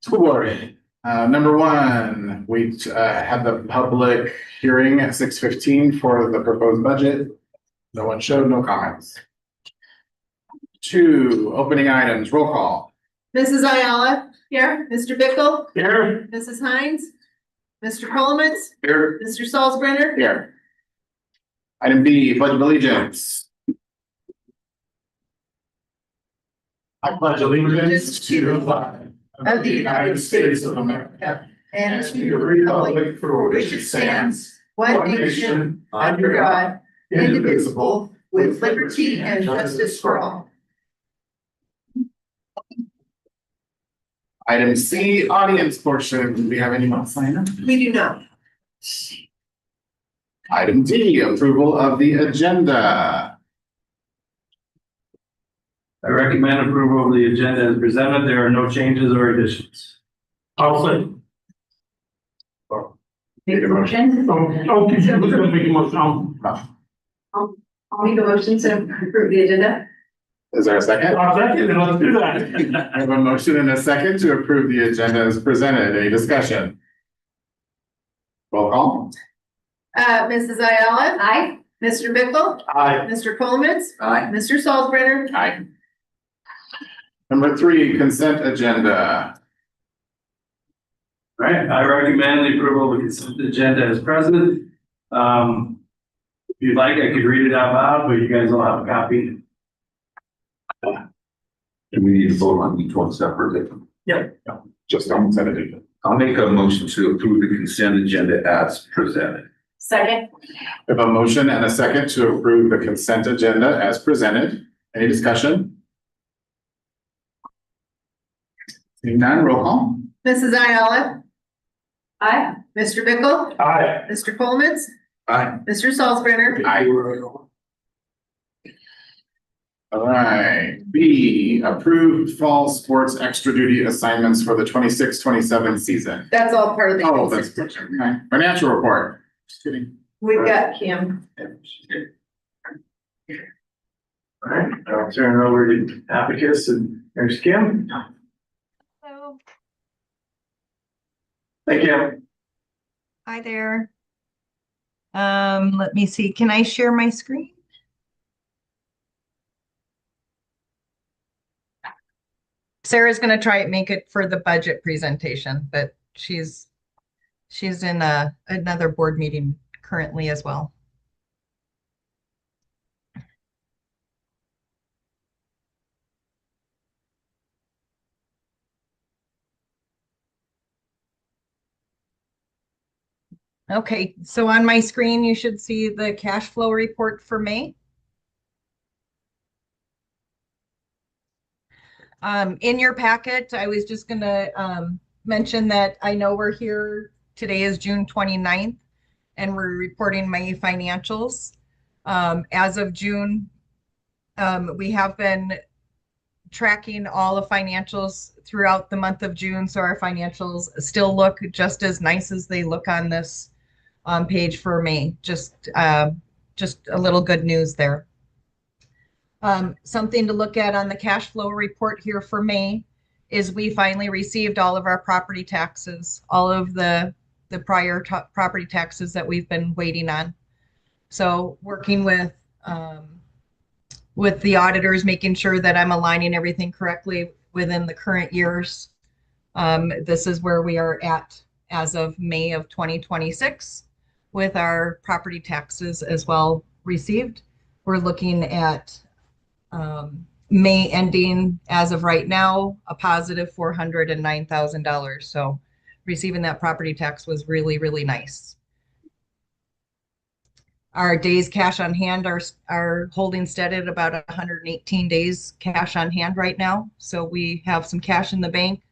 School board. Number one, we had the public hearing at 6:15 for the proposed budget. No one showed, no comments. Two, opening items, roll call. Mrs. Ayala, here. Mr. Bickle, Here. Mrs. Hines, Mr. Coleman's, Here. Mr. Salzbrenner. Here. Item B, pledge of allegiance. I pledge allegiance to the flag of the United States of America and to the republic for which it stands, one nation, under God, indivisible, with liberty and justice for all. Item C, audience portion. Do we have anyone sign up? We do not. Item D, approval of the agenda. I recommend approval of the agenda as presented. There are no changes or additions. I'll say. Make a motion. Okay, who's gonna make a motion? I'll make a motion to approve the agenda. Is there a second? I'll second, and let's do that. I have a motion and a second to approve the agenda as presented. Any discussion? Roll call. Mrs. Ayala. Aye. Mr. Bickle, Aye. Mr. Coleman's, Aye. Mr. Salzbrenner. Aye. Number three, consent agenda. All right, I recommend the approval of the consent agenda as present. If you'd like, I could read it out loud, but you guys will have a copy. Do we need to vote on each one separately? Just on consent agenda. I'll make a motion to approve the consent agenda as presented. Second. We have a motion and a second to approve the consent agenda as presented. Any discussion? Seeing none, roll call. Mrs. Ayala. Aye. Mr. Bickle, Aye. Mr. Coleman's, Aye. Mr. Salzbrenner. Aye. All right, B, approved fall sports extra duty assignments for the 26-27 season. That's all part of the. Oh, that's, okay. Financial report. Just kidding. We've got Kim. All right, I'll turn it over to Abacus and there's Kim. Hello. Thank you. Hi there. Let me see. Can I share my screen? Sarah's going to try and make it for the budget presentation, but she's in another board meeting currently as well. Okay, so on my screen, you should see the cash flow report for May. In your packet, I was just gonna mention that I know we're here, today is June 29th, and we're reporting May financials. As of June, we have been tracking all the financials throughout the month of June, so our financials still look just as nice as they look on this page for May. Just a little good news there. Something to look at on the cash flow report here for May is we finally received all of our property taxes, all of the prior property taxes that we've been waiting on. So working with the auditors, making sure that I'm aligning everything correctly within the current years. This is where we are at as of May of 2026 with our property taxes as well received. We're looking at May ending as of right now, a positive $409,000. So receiving that property tax was really, really nice. Our days cash on hand are holding steady at about 118 days cash on hand right now. So we have some cash in the bank.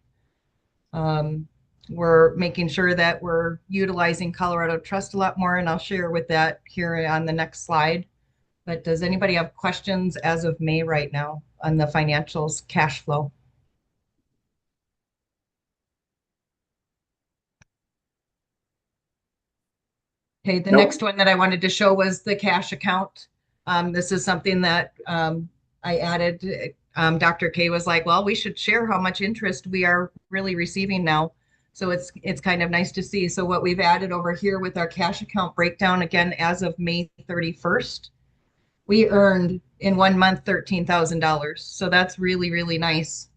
We're making sure that we're utilizing Colorado Trust a lot more, and I'll share with that here on the next slide. But does anybody have questions as of May right now on the financials cash flow? Okay, the next one that I wanted to show was the cash account. This is something that I added Dr. K was like, well, we should share how much interest we are really receiving now. So it's kind of nice to see. So what we've added over here with our cash account breakdown, again, as of May 31st, we earned in 1 month $13,000. So that's really, really nice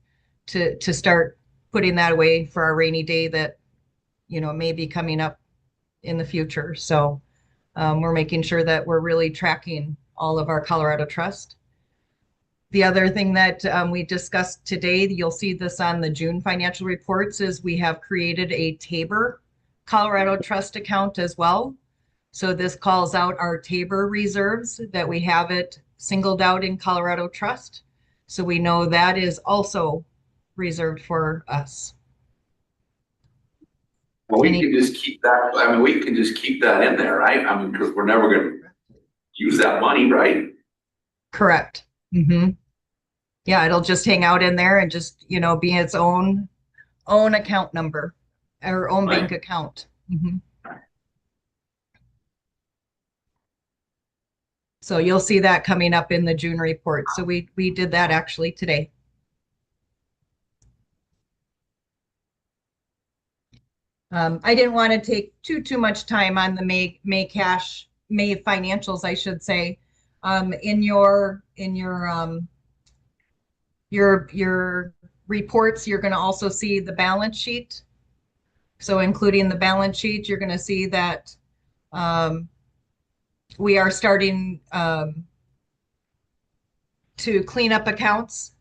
to start putting that away for our rainy day that, you know, may be coming up in the future. So we're making sure that we're really tracking all of our Colorado Trust. The other thing that we discussed today, you'll see this on the June financial reports, is we have created a Tabor Colorado Trust account as well. So this calls out our Tabor reserves that we have it singled out in Colorado Trust. So we know that is also reserved for us. Well, we can just keep that, I mean, we can just keep that in there, right? I mean, because we're never gonna use that money, right? Correct. Mm-hmm. Yeah, it'll just hang out in there and just, you know, be its own account number or own bank account. Mm-hmm. So you'll see that coming up in the June report. So we did that actually today. I didn't want to take too much time on the May financials, I should say. In your reports, you're going to also see the balance sheet. So including the balance sheet, you're going to see that we are starting to clean up accounts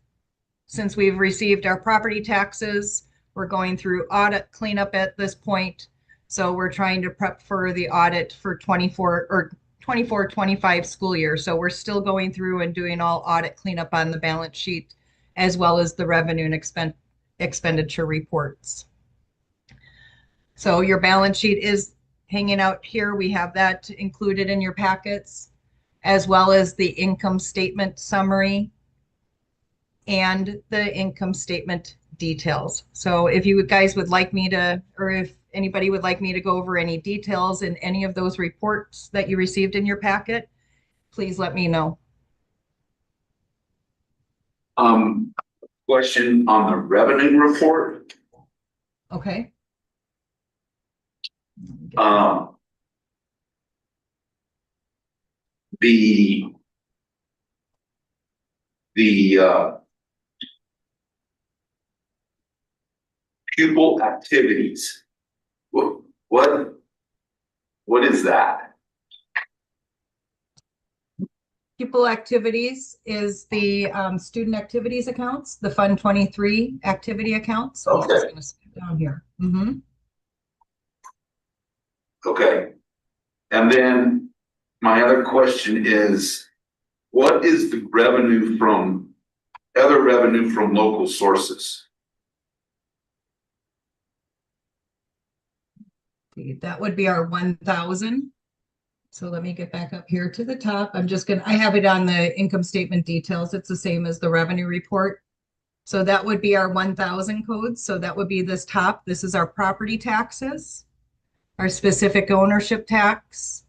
since we've received our property taxes. We're going through audit cleanup at this point. So we're trying to prep for the audit for 24-25 school year. So we're still going through and doing all audit cleanup on the balance sheet, as well as the revenue and expenditure reports. So your balance sheet is hanging out here. We have that included in your packets, as well as the income statement summary and the income statement details. So if you guys would like me to, or if anybody would like me to go over any details in any of those reports that you received in your packet, please let me know. Question on the revenue report. Okay. The pupil activities. What is that? Pupil activities is the student activities accounts, the Fund 23 activity accounts. So I'm just going to skip down here. Mm-hmm. Okay. And then my other question is, what is the other revenue from local sources? That would be our 1,000. So let me get back up here to the top. I have it on the income statement details. It's the same as the revenue report. So that would be our 1,000 codes. So that would be this top. This is our property taxes, our specific ownership tax,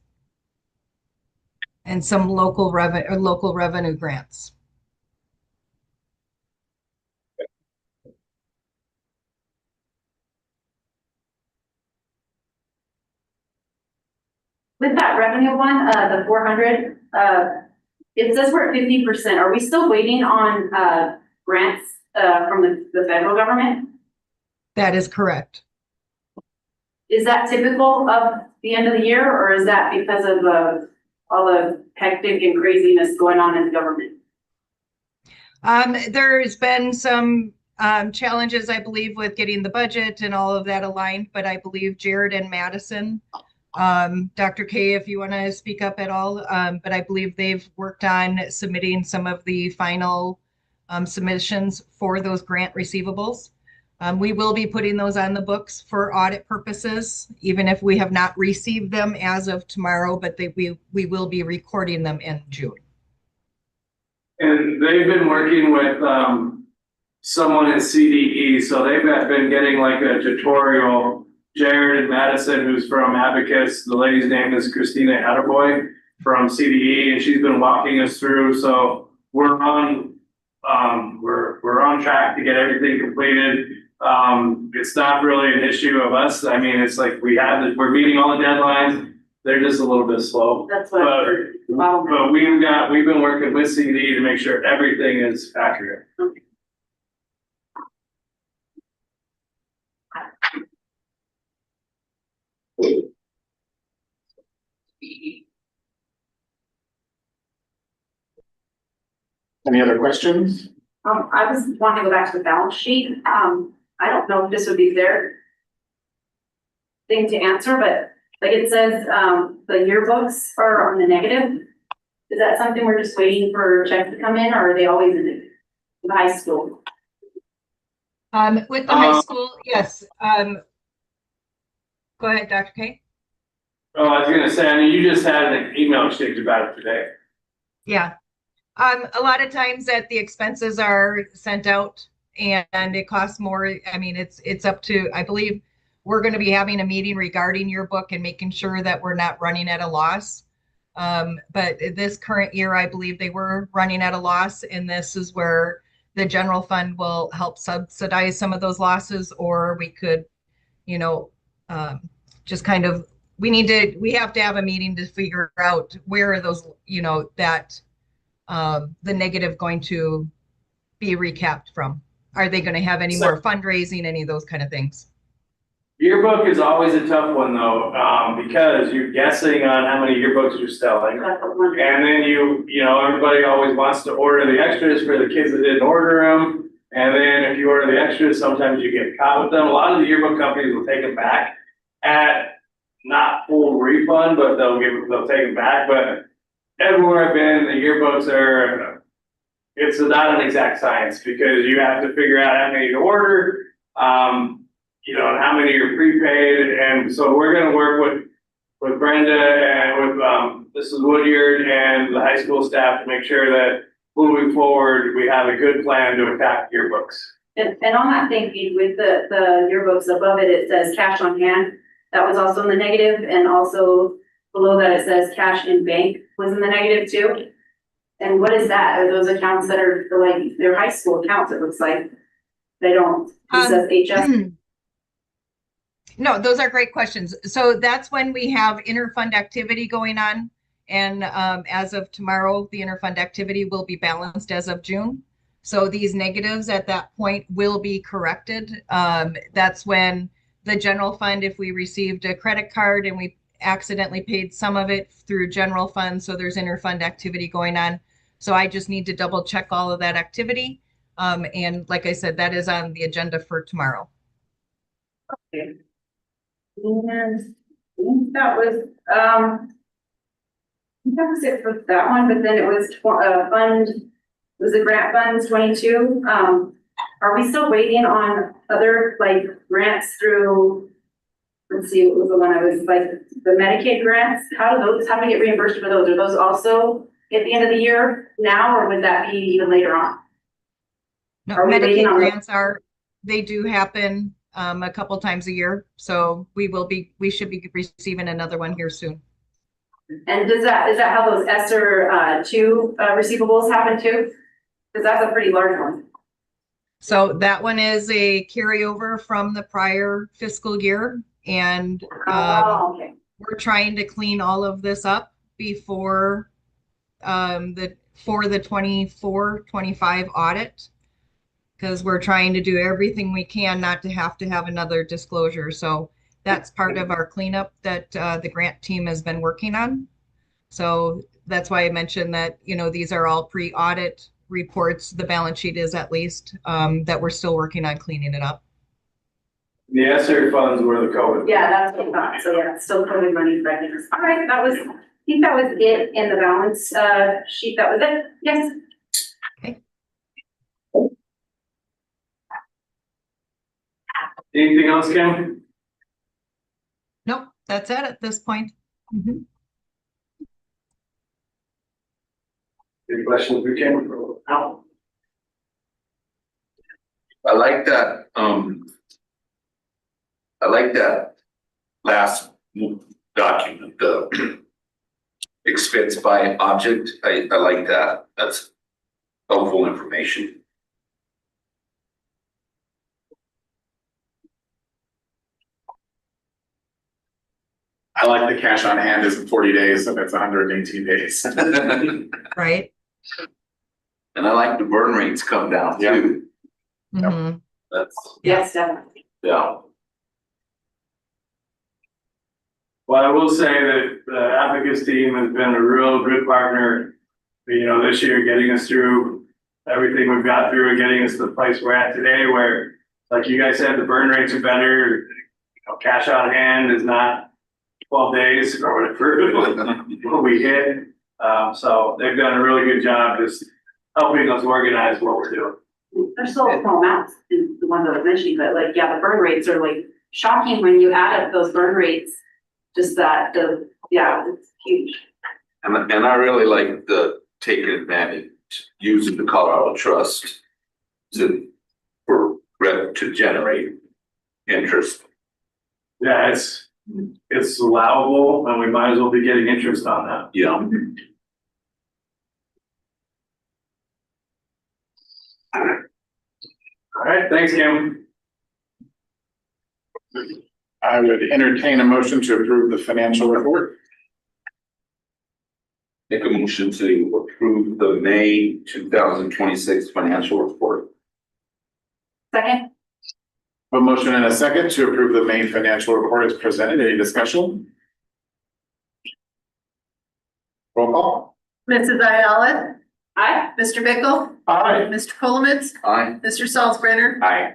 and some local revenue grants. With that revenue one, the 400, it says we're at 50%. Are we still waiting on grants from the federal government? That is correct. Is that typical of the end of the year, or is that because of all the hectic and craziness going on in the government? There's been some challenges, I believe, with getting the budget and all of that aligned, but I believe Jared and Madison, Dr. K, if you want to speak up at all, but I believe they've worked on submitting some of the final submissions for those grant receivables. We will be putting those on the books for audit purposes, even if we have not received them as of tomorrow, but we will be recording them in June. And they've been working with someone at CDE, so they've been getting like a tutorial. Jared and Madison, who's from Abacus, the lady's name is Christina Hatterboy from CDE, and she's been walking us through. So we're on we're on track to get everything completed. It's not really an issue of us. I mean, it's like we're meeting all the deadlines. They're just a little bit slow. That's what. But we've been working with CD to make sure everything is accurate. Any other questions? I was wanting to go back to the balance sheet. I don't know if this would be their thing to answer, but like it says, the yearbooks are on the negative. Is that something we're just waiting for checks to come in, or are they always in the high school? With the high school, yes. Go ahead, Dr. K. Oh, I was gonna say, I mean, you just had an email exchange about it today. Yeah. A lot of times that the expenses are sent out and it costs more. I mean, it's up to, I believe we're going to be having a meeting regarding your book and making sure that we're not running at a loss. But this current year, I believe they were running at a loss, and this is where the general fund will help subsidize some of those losses, or we could, just kind of, we have to have a meeting to figure out where are those, that the negative going to be recapped from? Are they going to have any more fundraising, any of those kind of things? Yearbook is always a tough one though, because you're guessing on how many yearbooks you're selling. And then everybody always wants to order the extras for the kids that didn't order them. And then if you order the extras, sometimes you get caught with them. A lot of the yearbook companies will take them back at not full refund, but they'll take them back. But everywhere I've been, the yearbooks it's not an exact science because you have to figure out how many to order, and how many are prepaid. And so we're going to work with Brenda and with Mrs. Woodyard and the high school staff to make sure that moving forward, we have a good plan to attack yearbooks. And on that thing, Pete, with the yearbooks above it, it says cash on hand. That was also in the negative, and also below that it says cash in bank was in the negative too. And what is that? Are those accounts that are like they're high school accounts? It looks like they don't. It says HS. No, those are great questions. So that's when we have interfund activity going on. And as of tomorrow, the interfund activity will be balanced as of June. So these negatives at that point will be corrected. That's when the general fund, if we received a credit card and we accidentally paid some of it through general fund, so there's interfund activity going on. So I just need to double check all of that activity. And like I said, that is on the agenda for tomorrow. Okay. And that was it for that one, but then it was the grant funds 22. Are we still waiting on other like grants through, let's see, what was the one I was like, the Medicaid grants? How do we get reimbursed for those? Are those also at the end of the year now, or would that be even later on? No, Medicaid grants they do happen a couple times a year. So we should be receiving another one here soon. And is that how those ESSER 2 receivables happen too? Because that's a pretty large one. So that one is a carryover from the prior fiscal year. And okay. We're trying to clean all of this up before the 24-25 audit, because we're trying to do everything we can not to have another disclosure. So that's part of our cleanup that the grant team has been working on. So that's why I mentioned that, these are all pre-audit reports. The balance sheet is at least that we're still working on cleaning it up. The ESSER funds were the COVID. Yeah, that's what I thought. So yeah, it's still COVID money back in. All right, I think that was it in the balance sheet. That was it. Yes. Okay. Anything else, Kim? Nope, that's it at this point. Mm-hmm. Any questions for Kim? No. I like that, last document, the expense by object. I like that. helpful information. I like the cash on hand is 40 days, so that's 118 days. And Right? I like the burn rates come down too. Mhm. That's, Yes, definitely. yeah. Well, I will say that the Abacus team has been a real good partner, you know, this year, getting us through everything we've got through and getting us to the place we're at today where, like you guys said, the burn rates are better. You know, cash on hand is not 12 days or whatever what we hit. So they've done a really good job just helping us organize what we're doing. There's still small amounts in the one that I was mentioning, but like, yeah, the burn rates are like shocking when you add up those burn rates. Just that, yeah, it's huge. And I really like the taking advantage, using the Colorado Trust to generate interest. Yeah, it's allowable and we might as well be getting interest on that. Yeah. All right, thanks, Kim. I would entertain a motion to approve the financial report. Make a motion to approve the May 2026 financial report. Second, A motion and a second to approve the main financial report as presented. Any discussion? Roll call. Mrs. Ayala, aye. Mr. Bickle, Aye. Mr. Colomans, Aye. Mr. Salzbrenner. Aye.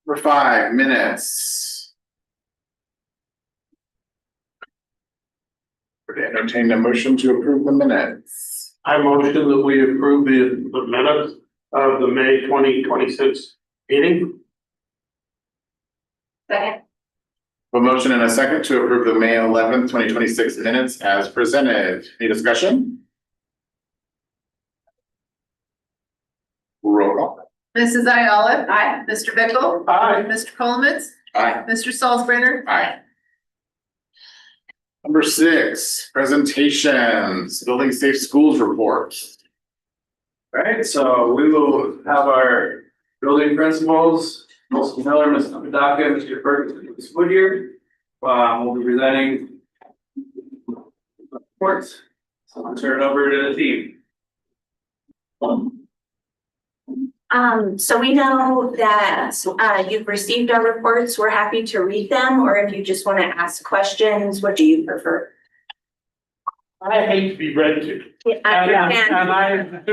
Number 5, minutes. Would entertain a motion to approve the minutes. I motion that we approve the minutes of the May 2026 meeting. Second, A motion and a second to approve the May 11th, 2026 minutes as presented. Any discussion? Roll call. Mrs. Ayala, aye. Mr. Bickle, Aye. Mr. Colomans, Aye. Mr. Salzbrenner. Aye. Number 6, presentations, building safe schools report. All right, so we will have our building principals, Mr. Miller, Mr. Medaka, Mr. Perkins, and Ms. Woodyear. We'll be presenting reports. So I'll turn it over to the team. So we know that, you've received our reports. We're happy to read them, or if you just want to ask questions, what do you prefer? I hate to be read to. I And understand.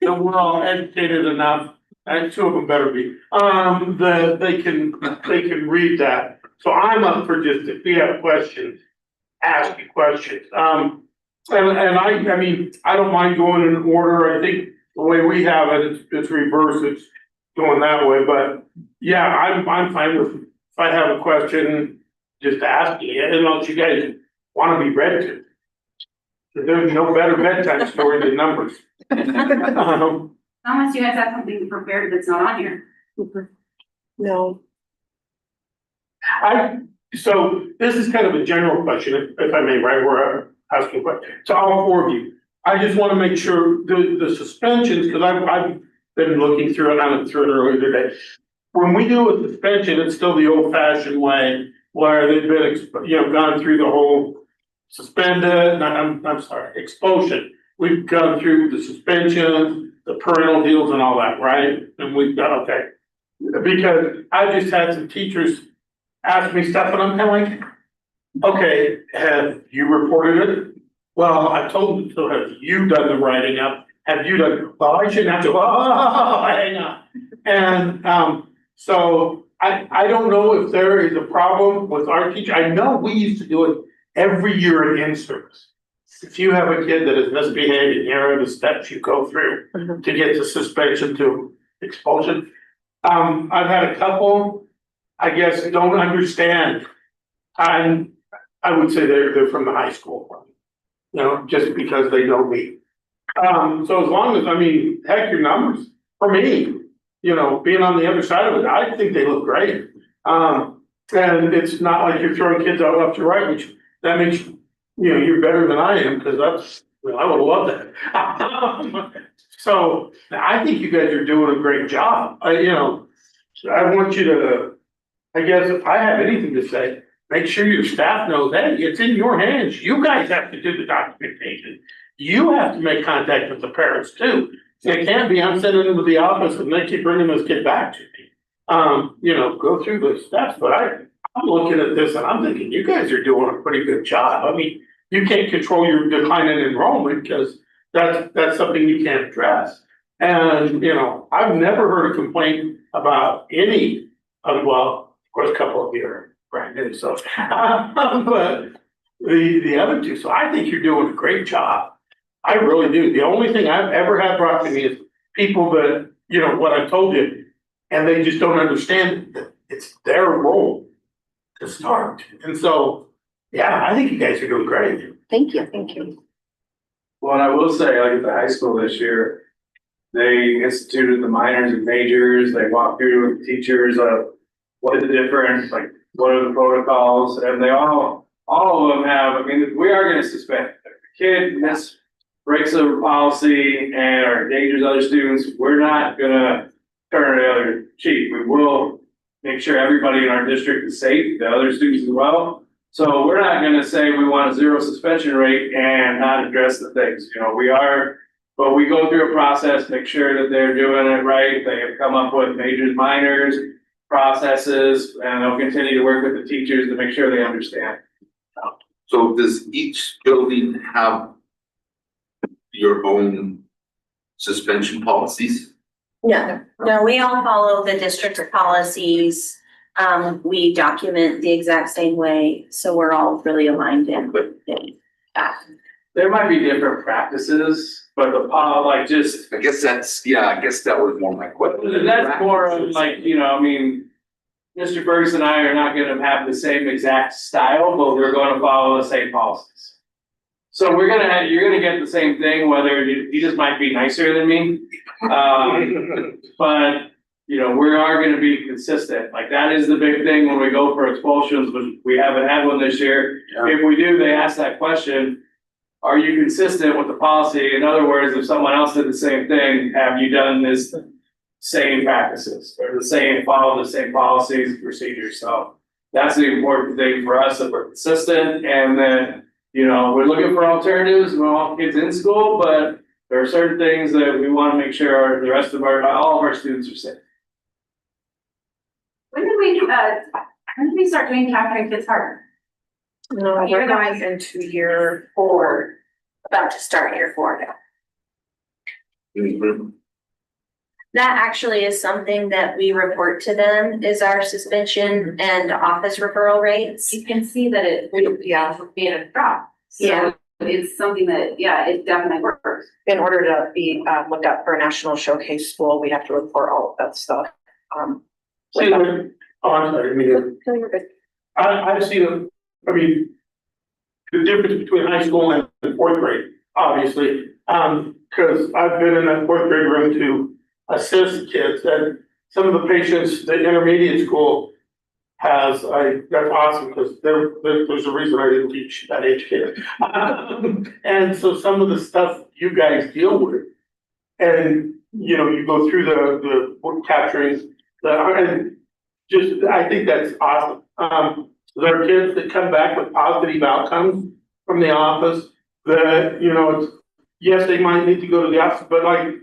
and we're all educated enough, and 2 of them better be, that they can read that. So I'm up for just, if we have questions, ask you questions. And I mean, I don't mind going in order. I think the way we have it, it's reverse, it's going that way, but yeah, I'm fine with, if I have a question, just asking it, unless you guys wanna be read to. There's no better bedtime story than numbers. Unless you guys have something prepared that's not on here. No. So this is kind of a general question, if I may, right, we're asking questions. So all 4 of you, I just want to make sure the suspensions, because I've been looking through it, I went through it earlier today. When we do a suspension, it's still the old fashioned way where they've been, gone through the whole suspended, I'm sorry, expulsion. We've gone through the suspension, the parental deals and all that, right? And we've got, okay. Because I just had some teachers ask me stuff and I'm kind of like, okay, have you reported it? Well, I told them, so have you done the writing up? Have you done, well, I shouldn't have to, hang on. And, so I don't know if there is a problem with our teacher. I know we used to do it every year in service. If you have a kid that is misbehaving, here are the steps you go through to get to suspension to expulsion. I've had a couple, I guess, don't understand. I would say they're from the high school, just because they know me. So as long as, I mean, heck, your numbers, for me, being on the other side of it, I think they look great. And it's not like you're throwing kids out left to right, which that makes, you're better than I am, because Well, I would love that. So I think you guys are doing a great job. I want you to, I guess if I have anything to say, make sure your staff knows, hey, it's in your hands. You guys have to do the documentation. You have to make contact with the parents too. It can't be, I'm sending them to the office and they keep bringing this kid back to me. Go through the steps, but I'm looking at this and I'm thinking, you guys are doing a pretty good job. I mean, you can't control your decline in enrollment because that's something you can't address. And, I've never heard a complaint about any well, of course, a couple of you are brand new, so. But the other two, so I think you're doing a great job. I really do. The only thing I've ever had brought to me is people that, what I told you, and they just don't understand that it's their role to start. And so, yeah, I think you guys are doing great. Thank you, thank you. Well, and I will say, like at the high school this year, they instituted the minors and majors, they walked through with teachers of what is the difference, like what are the protocols, and they all of them have, I mean, we are gonna suspend. If the kid breaks a policy and or endangers other students, we're not gonna turn the other cheek. We will make sure everybody in our district is safe, the other students as well. So we're not gonna say we want a 0 suspension rate and not address the things, we are, but we go through a process, make sure that they're doing it right. They have come up with majors, minors, processes, and they'll continue to work with the teachers to make sure they understand. So does each building have your own suspension policies? No, we all follow the district's policies. We document the exact same way, so we're all really aligned in with that. There might be different practices, but the I guess that was more my question. that's more of like, Mr. Ferguson and I are not gonna have the same exact style, but we're gonna follow the same policies. So you're gonna get the same thing, whether he just might be nicer than me. But, we are gonna be consistent. Like that is the big thing when we go for expulsions, but we haven't had one this year. Yeah. If we do, they ask that question. Are you consistent with the policy? In other words, if someone else did the same thing, have you done this same practices or follow the same policies and procedures? So that's the important thing for us, that we're consistent, and then, we're looking for alternatives. We want kids in school, but there are certain things that we want to make sure all of our students are safe. When did we start doing capturing kids harder? No, we're going into year 4, about to start year 4 now. Mm-hmm. That actually is something that we report to them, is our suspension and office referral rates. You can see that it would be a drop. Yeah. So it's something that, it definitely works. In order to be looked at for a national showcase school, we have to report all of that stuff. I'm sorry, I've seen the difference between high school and 4th grade, obviously. Because I've been in that 4th grade room to assist kids, and some of the patients that intermediate school has, that's awesome, because there's a reason I didn't teach that age kid. And so some of the stuff you guys deal with, and, you go through the capturing, and just, I think that's awesome. There are kids that come back with positive outcomes from the office that, yes, they might need to go to the office, but I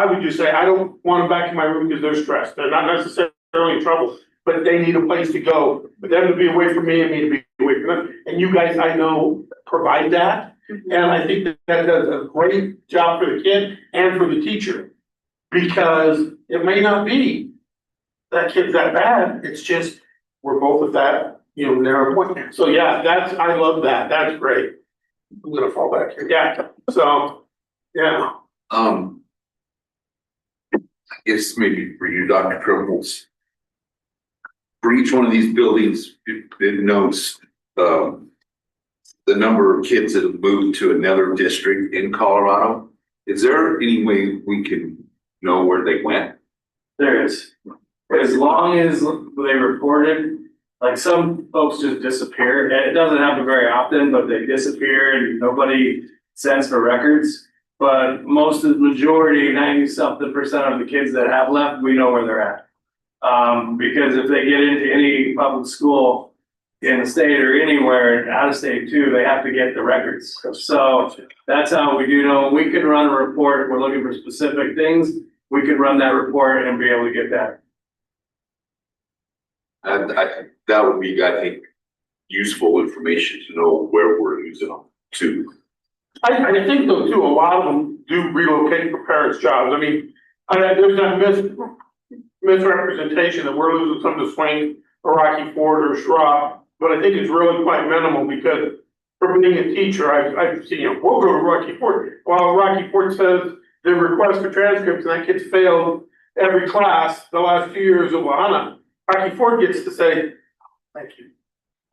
would just say, I don't want them back in my room because they're stressed. They're not necessarily in trouble, but they need a place to go. But them to be away from me and me to be away from them. And you guys, I know, provide that. And I think that does a great job for the kid and for the teacher. Because it may not be that kid's that bad. It's just, we're both at that, narrow point. So yeah, I love that. That's great. I'm gonna fall back here. Yeah, so, yeah. I guess maybe for you, Dr. Triples. For each one of these buildings, it notes, the number of kids that have moved to another district in Colorado. Is there any way we can know where they went? There is. As long as they reported, like some folks just disappear, and it doesn't happen very often, but they disappear and nobody cents for records. But most of the majority, 90-something% of the kids that have left, we know where they're at. Because if they get into any public school in the state or anywhere, and out of state too, they have to get the records. So that's how we do know. We can run a report, if we're looking for specific things, we could run that report and be able to get that. And that would be, I think, useful information to know where we're using them too. I think though too, a lot of them do relocate for parents' jobs. I mean, there's that misrepresentation that we're losing some to Swain or Rocky Ford or Schwab, but I think it's really quite minimal because for being a teacher, I've seen, we'll go to Rocky Ford. Well, Rocky Ford says the request for transcripts and that kid's failed every class the last 2 years of Lahana. Rocky Ford gets to say, thank you.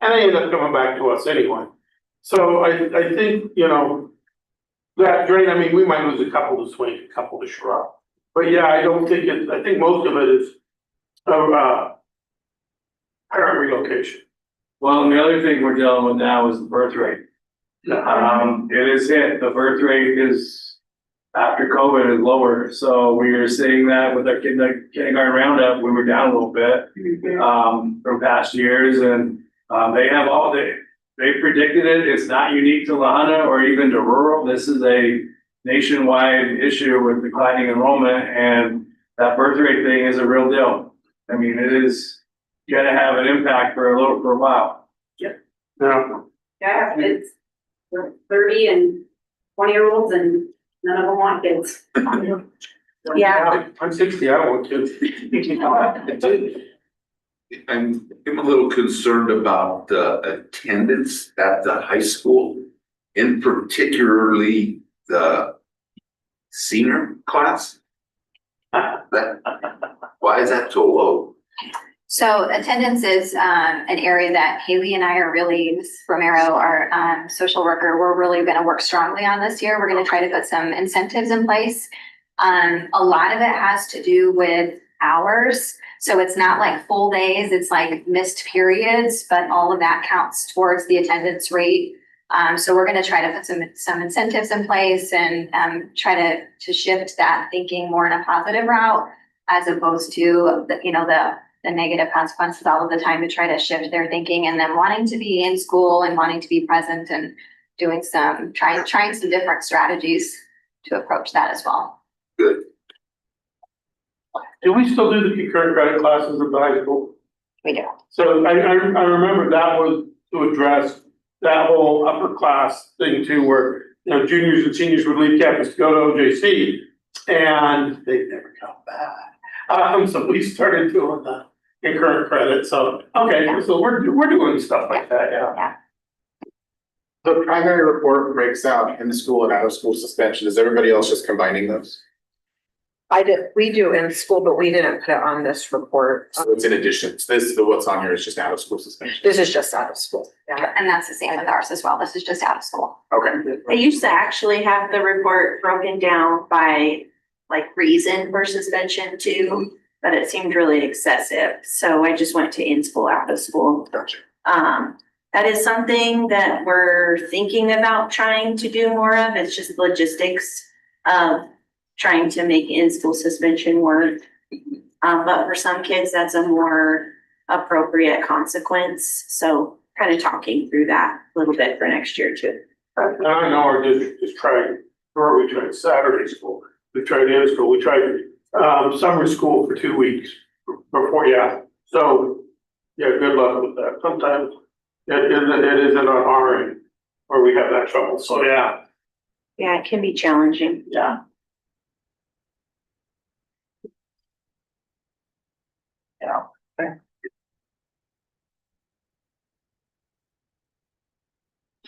And they end up coming back to us anyway. So I think, that drain, I mean, we might lose a couple to Swain, a couple to Schwab. But yeah, I think most of it is parent relocation. Well, and the other thing we're dealing with now is the birth rate. It is hit, the birth rate is, after COVID, is lower, so we are seeing that with our kindergarten roundup, we were down a little bit, from past years, and, they predicted it, it's not unique to Lahana or even to rural, this is a nationwide issue with declining enrollment, and that birth rate thing is a real deal. I mean, it is gonna have an impact for a while. Yeah. Yeah, I have kids, 30 and 20-year-olds, and none of them want kids. Yeah. I'm 60, I don't want kids. I'm a little concerned about the attendance at the high school, in particularly the senior class. Why is that so low? So attendance is an area that Haley and I are really, Ms. Romero, our social worker, we're really going to work strongly on this year. We're going to try to put some incentives in place. A lot of it has to do with hours. So it's not like full days, it's like missed periods, but all of that counts towards the attendance rate. So we're going to try to put some incentives in place and try to shift that thinking more in a positive route, as opposed to the negative consequences all of the time, to try to shift their thinking and them wanting to be in school and wanting to be present and doing trying some different strategies to approach that as well. Good. Do we still do the concurrent credit classes at the high school? We do. So I remember that was to address that whole upper class thing too, where, juniors and seniors would leave campus to go to OJC and they never come back. So we started doing the concurrent credit. So, okay, so we're doing stuff like that, yeah. The primary report breaks out in the school and out of school suspension. Is everybody else just combining those? We do in school, but we didn't put it on this report. So it's in addition, what's on here is just out of school suspension. This is just out of school. Yeah. And that's the same with ours as well. This is just out of school. Okay. They used to actually have the report broken down by reason for suspension too, but it seemed really excessive. So I just went to in school, out of school. Gotcha. That is something that we're thinking about trying to do more of. It's just logistics of trying to make in-school suspension work. But for some kids, that's a more appropriate consequence. So kind of talking through that a little bit for next year too. And I know our district is trying, we tried Saturday school, we tried in school, we tried summer school for 2 weeks before, yeah. So, yeah, good luck with that. Sometimes it isn't on our end where we have that trouble. So, yeah. Yeah, it can be challenging. Yeah.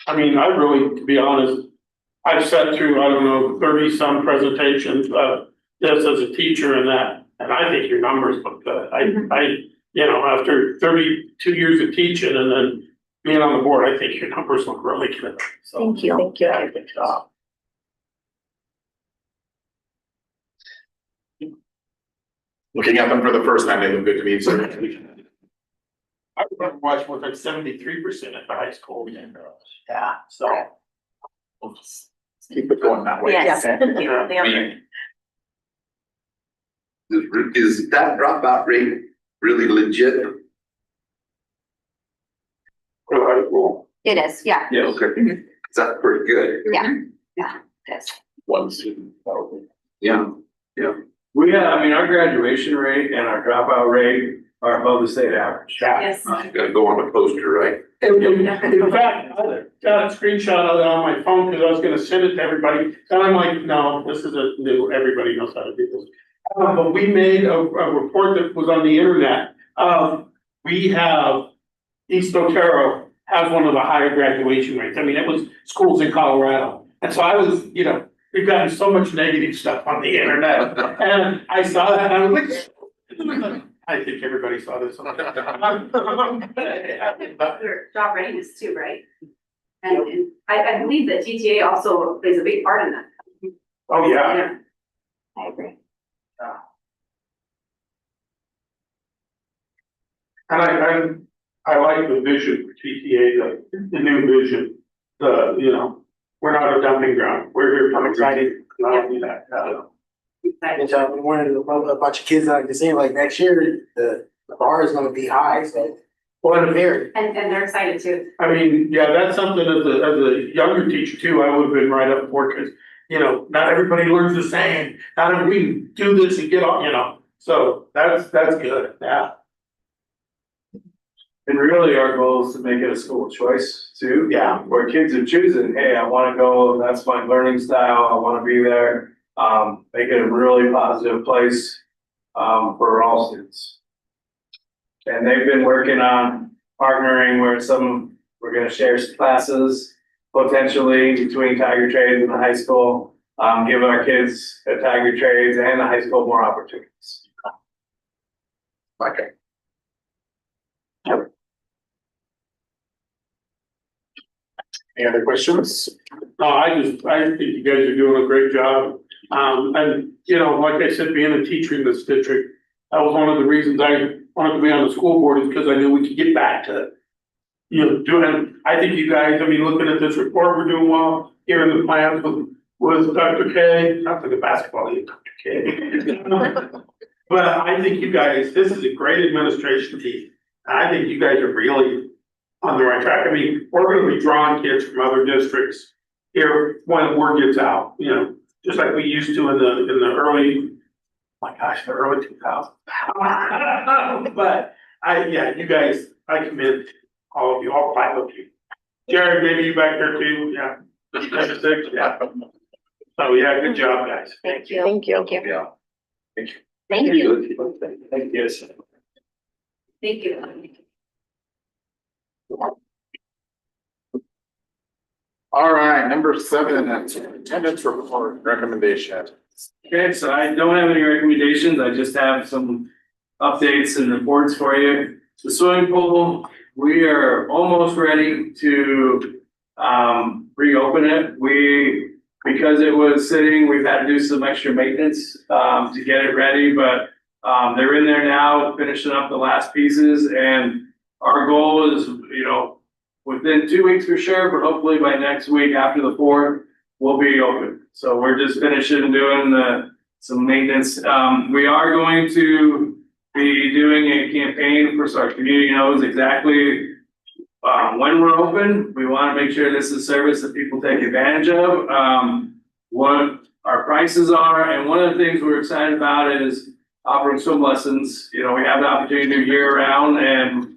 I mean, I really, to be honest, I've sat through, 30-some presentations of this as a teacher and that, and I think your numbers look good. After 32 years of teaching and then being on the board, I think your numbers look really good. So, Thank you. Thank you. yeah, good job. Looking at them for the first time, they look good to me. So I remember watching was 73% at the high school. Yeah, so. Keep it going that way. Yes. Okay. Is that dropout rate really legit? For high school. It is, yeah, Yes. Okay, that's pretty good. it is. One student. Yeah, We have, I mean, our graduation rate and our dropout rate are above the state average. Yes. gotta go on the poster, right? In fact, I got a screenshot of it on my phone because I was gonna send it to everybody. And I'm like, no, this is a new, everybody knows how to do this. But we made a report that was on the internet. We have East Otero has one of the higher graduation rates. I mean, it was schools in Colorado. And so I was, we've gotten so much negative stuff on the internet. And I saw that and I was like, I think everybody saw this. Their job readiness too, right? And I believe that GTA also plays a big part in that. Oh, yeah. I agree. And I like the vision for TTA, the new vision, we're not a dumping ground, we're here for exciting, not only that. And so I'm wondering a bunch of kids like to say, like next year, the bar is gonna be high, so. What a very. And they're excited too. I mean, yeah, that's something as a younger teacher too, I would have been right up for, cause, not everybody learns the same, not if we do this and get on, so that's good, yeah. And really, our goal is to make it a school choice too. Yeah. Where kids are choosing, hey, I wanna go, that's my learning style, I wanna be there. Make it a really positive place, for all students. And they've been working on partnering where we're gonna share some classes, potentially between Tiger Trades and the high school. Give our kids at Tiger Trades and the high school more opportunities. Okay. Any other questions? No, I think you guys are doing a great job. And, like I said, being a teacher in this district, that was one of the reasons I wanted to be on the school board is because I knew we could get back to, doing, I think you guys, looking at this report, we're doing well, hearing the plans with Dr. K, not for the basketball, Dr. K. But I think you guys, this is a great administration team. I think you guys are really on the right track. We're gonna be drawing kids from other districts here when the word gets out, just like we used to in the early, the early 2000s. But you guys, I commend all of you, all five of you. Jared, maybe you back there too, yeah. Six, yeah. So yeah, good job, guys. Thank you. Thank you. Thank you. Yeah. Thank you. Thank you. Thank you. All right, number 7, attendance report recommendation. Okay, so I don't have any recommendations, I just have some updates and reports for you. The swimming pool, we are almost ready to reopen it. Because it was sitting, we've had to do some extra maintenance to get it ready, but they're in there now, finishing up the last pieces, and our goal is, within 2 weeks for sure, but hopefully by next week after the 4th, we'll be open. So we're just finishing doing some maintenance. We are going to be doing a campaign so our community knows exactly when we're open. We want to make sure this is a service that people take advantage of, what our prices are. And one of the things we're excited about is offering swim lessons. We have the opportunity to do year round and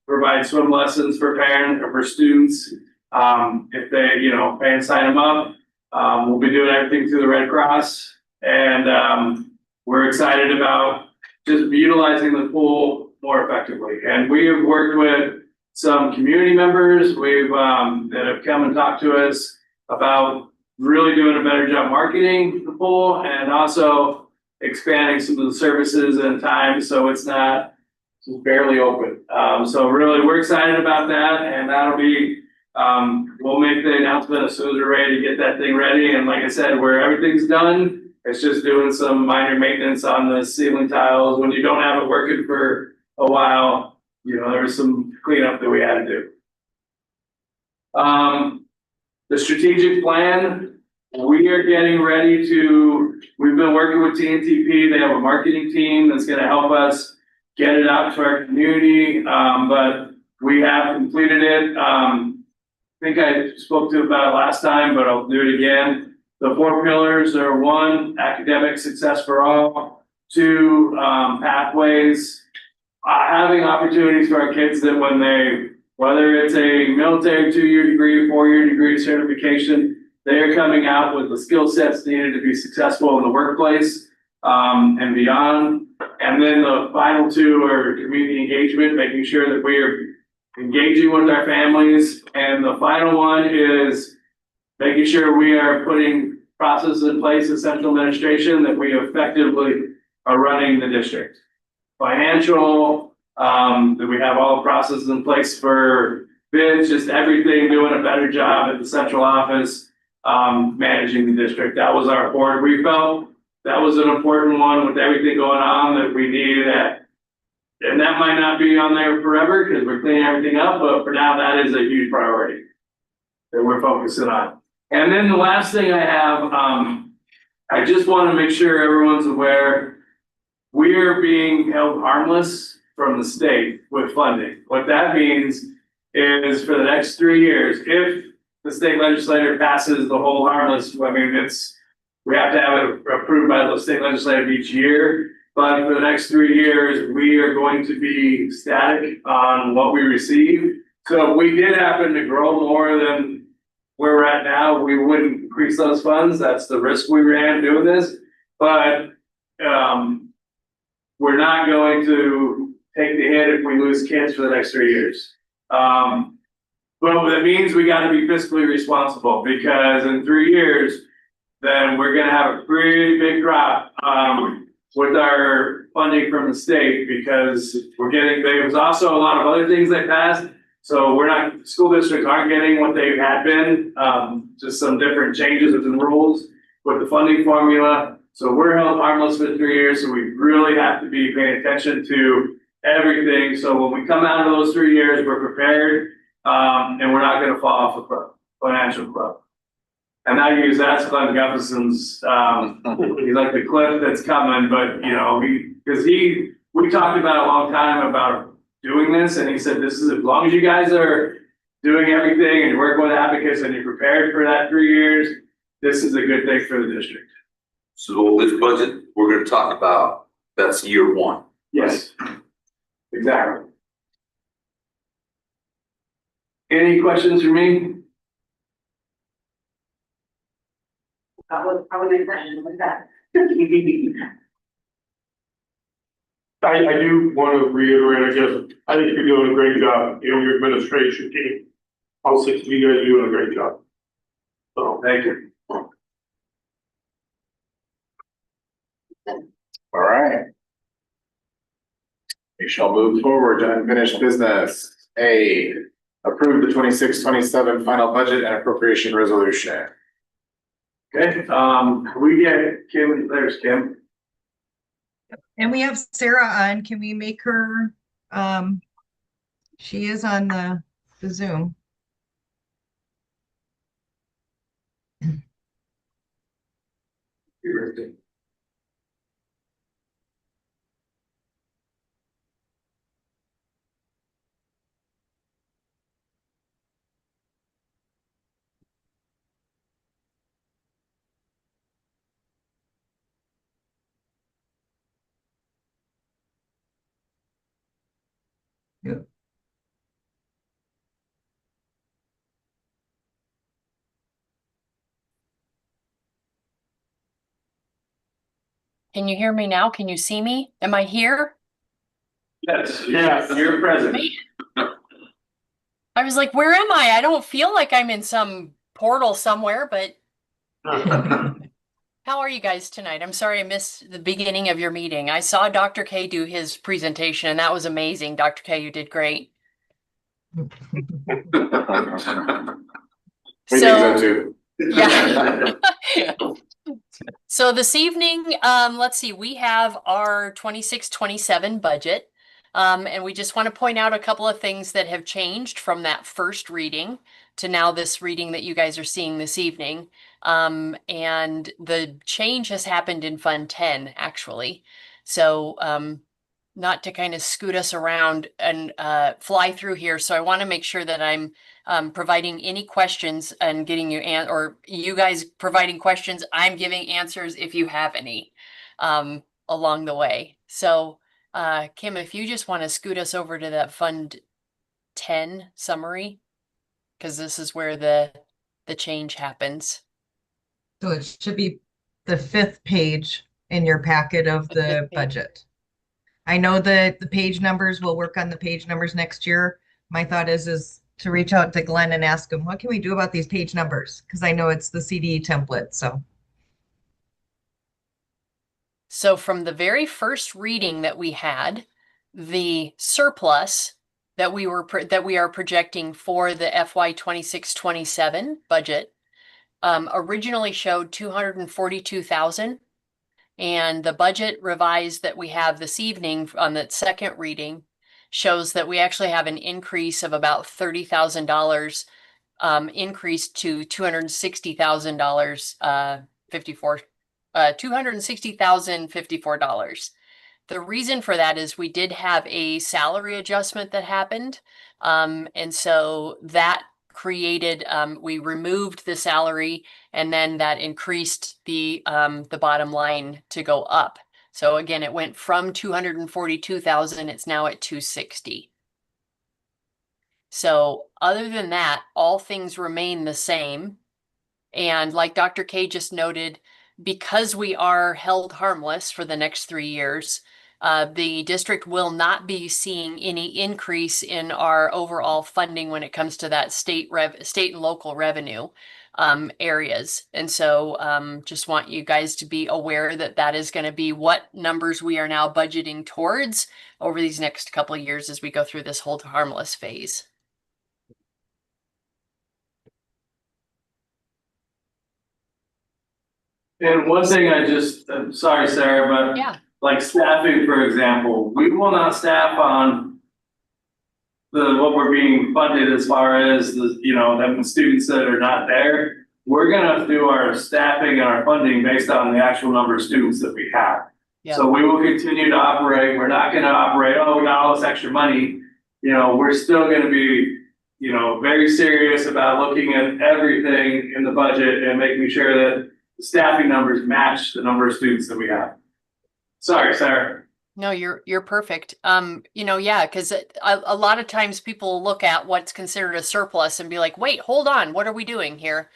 provide swim lessons for parents or for students. If they, parents sign them up, we'll be doing everything through the Red Cross. And we're excited about just utilizing the pool more effectively. And we have worked with some community members that have come and talked to us about really doing a better job marketing the pool and also expanding some of the services and times so it's not barely open. So really, we're excited about that, and that'll be, we'll make the announcement as soon as we're ready to get that thing ready. And like I said, where everything's done, it's just doing some minor maintenance on the ceiling tiles. When you don't have it working for a while, there was some cleanup that we had to do. The strategic plan, we are getting ready to, we've been working with TNTP. They have a marketing team that's gonna help us get it out to our community, but we have completed it. I think I spoke to it about it last time, but I'll do it again. The 4 pillars are: 1, academic success for all; 2, pathways, having opportunities for our kids that when they, whether it's a military 2-year degree, 4-year degree certification, they are coming out with the skill sets needed to be successful in the workplace, and beyond. And then the final 2 are community engagement, making sure that we are engaging with our families. And the final one is making sure we are putting processes in place in central administration that we effectively are running the district. Financial, that we have all the processes in place for bids, just everything, doing a better job at the central office, managing the district. That was our board. We felt that was an important one with everything going on, that we needed that. And that might not be on there forever because we're cleaning everything up, but for now, that is a huge priority that we're focusing on. And then the last thing I have, I just want to make sure everyone's aware, we are being held harmless from the state with funding. What that means is for the next 3 years, if the state legislature passes the whole harmless, I mean, we have to have it approved by the state legislature each year. But for the next 3 years, we are going to be static on what we receive. So if we did happen to grow more than where we're at now, we wouldn't increase those funds. That's the risk we ran doing this. But we're not going to take the hit if we lose kids for the next 3 years. But that means we got to be fiscally responsible, because in 3 years, then we're going to have a pretty big drop with our funding from the state, because there was also a lot of other things that passed. So school districts aren't getting what they had been, just some different changes in rules with the funding formula. So we're held harmless for 3 years. So we really have to be paying attention to everything. So when we come out of those 3 years, we're prepared, and we're not going to fall off a financial cliff. And that's Glenn Guffison's, he's like the cliff that's coming, but we talked about a long time about doing this, and he said, this is, as long as you guys are doing everything and you're working with advocates and you're prepared for that 3 years, this is a good thing for the district. So this budget we're gonna talk about, that's year 1. Yes, exactly. Any questions for me? That was my question with that. I do want to reiterate, I guess, I think you're doing a great job, your administration team. All 6 of you guys are doing a great job. So, Thank you. All right. We shall move forward to unfinished business. A, approve the 26-27 final budget and appropriation resolution. Okay, we get Kim, there's Kim. And we have Sarah on. Can we make her, she is on the Zoom. Yeah. Can you hear me now? Can you see me? Am I here? Yes, you're present. I was like, where am I? I don't feel like I'm in some portal somewhere, but how are you guys tonight? I'm sorry I missed the beginning of your meeting. I saw Dr. K do his presentation, and that was amazing. Dr. K, you did great. We think so too. Yeah. So this evening, let's see, we have our 26-27 budget. And we just want to point out a couple of things that have changed from that first reading to now this reading that you guys are seeing this evening. And the change has happened in Fund 10, actually. So not to kind of scoot us around and fly through here. So I want to make sure that I'm providing any questions and getting you or you guys providing questions. I'm giving answers if you have any along the way. So Kim, if you just want to scoot us over to that Fund 10 summary, because this is where the change happens. So it should be the 5th page in your packet of The 5th the page. budget. I know that the page numbers, will work on the page numbers next year. My thought is to reach out to Glenn and ask him, what can we do about these page numbers? Because I know it's the CD template, so. So from the very first reading that we had, the surplus that we are projecting for the FY 26-27 budget originally showed 242,000. And the budget revised that we have this evening on that second reading shows that we actually have an increase of about $30,000, increased to $260,054. $260,054. The reason for that is we did have a salary adjustment that happened. And so that created, we removed the salary and then that increased the bottom line to go up. So again, it went from 242,000, it's now at 260. So other than that, all things remain the same. And like Dr. K just noted, because we are held harmless for the next 3 years, the district will not be seeing any increase in our overall funding when it comes to that state and local revenue areas. And so just want you guys to be aware that that is going to be what numbers we are now budgeting towards over these next couple of years as we go through this hold harmless phase. And one thing I'm sorry, Sarah, but Yeah. like staffing, for example, we will not staff on what we're being funded as far as the students that are not there. We're gonna do our staffing and our funding based on the actual number of students that we have. Yeah. So we will continue to operate. We're not gonna operate, oh, we got all this extra money. We're still gonna be, very serious about looking at everything in the budget and making sure that the staffing numbers match the number of students that we have. Sorry, Sarah. No, you're perfect. Yeah, because a lot of times people look at what's considered a surplus and be like, wait, hold on, what are we doing here?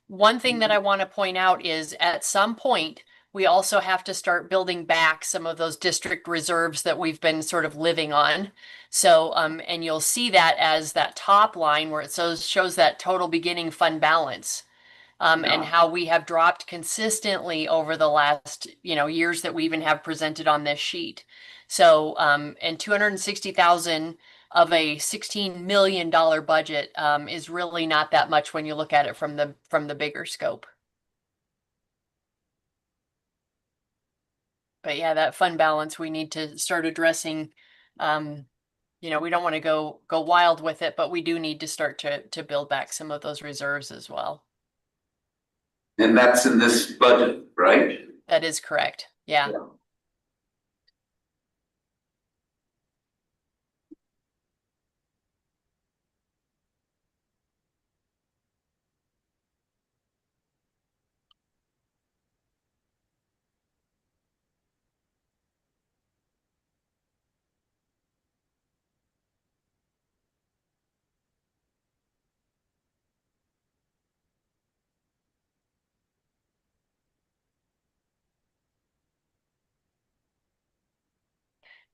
One thing that I want to point out is at some point, we also have to start building back some of those district reserves that we've been sort of living on. So, and you'll see that as that top line where it shows that total beginning fund balance. And how we have dropped consistently over the last, years that we even have presented on this sheet. So, and 260,000 of a $16 million budget is really not that much when you look at it from the bigger scope. But yeah, that fund balance we need to start addressing. We don't want to go wild with it, but we do need to start to build back some of those reserves as well. And that's in this budget, right? That is correct. Yeah.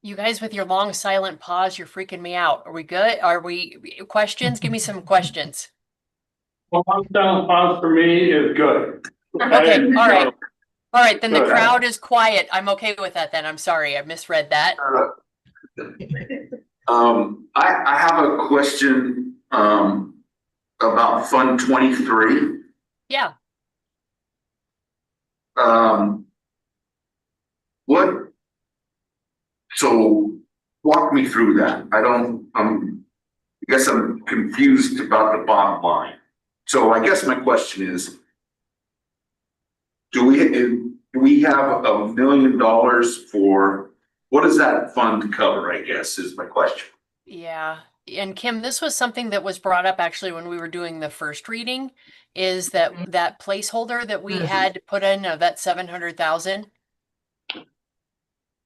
You guys with your long silent pause, you're freaking me out. Are we good? Are we questions? Give me some questions. Well, down pause for me is good. Okay, all right. All right, then the Good. crowd is quiet. I'm okay with that then. I'm sorry, I misread that. I have a question, about Fund 23. Yeah. So walk me through that. I guess I'm confused about the bottom line. So I guess my question is, do we have $1 million for, what does that fund cover, I guess, is my question. Yeah. And Kim, this was something that was brought up actually when we were doing the first reading, is that that placeholder that we had put in of that 700,000.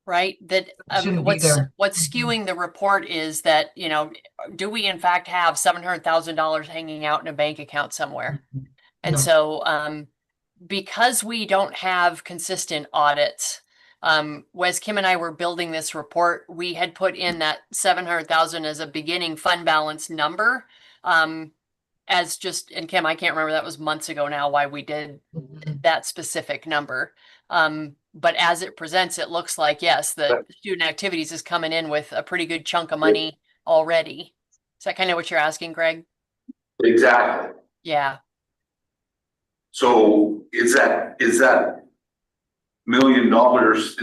Right? That Shouldn't be there. what's skewing the report is that, you know, do we in fact have $700,000 hanging out in a bank account somewhere? And No. so because we don't have consistent audits, as Kim and I were building this report, we had put in that 700,000 as a beginning fund balance number. As just, and Kim, I can't remember, that was months ago now why we did that specific number. But as it presents, it looks like, yes, the student activities is coming in with a pretty good chunk of money already. Is that kind of what you're asking, Greg? Exactly. Yeah. So is that $1 million,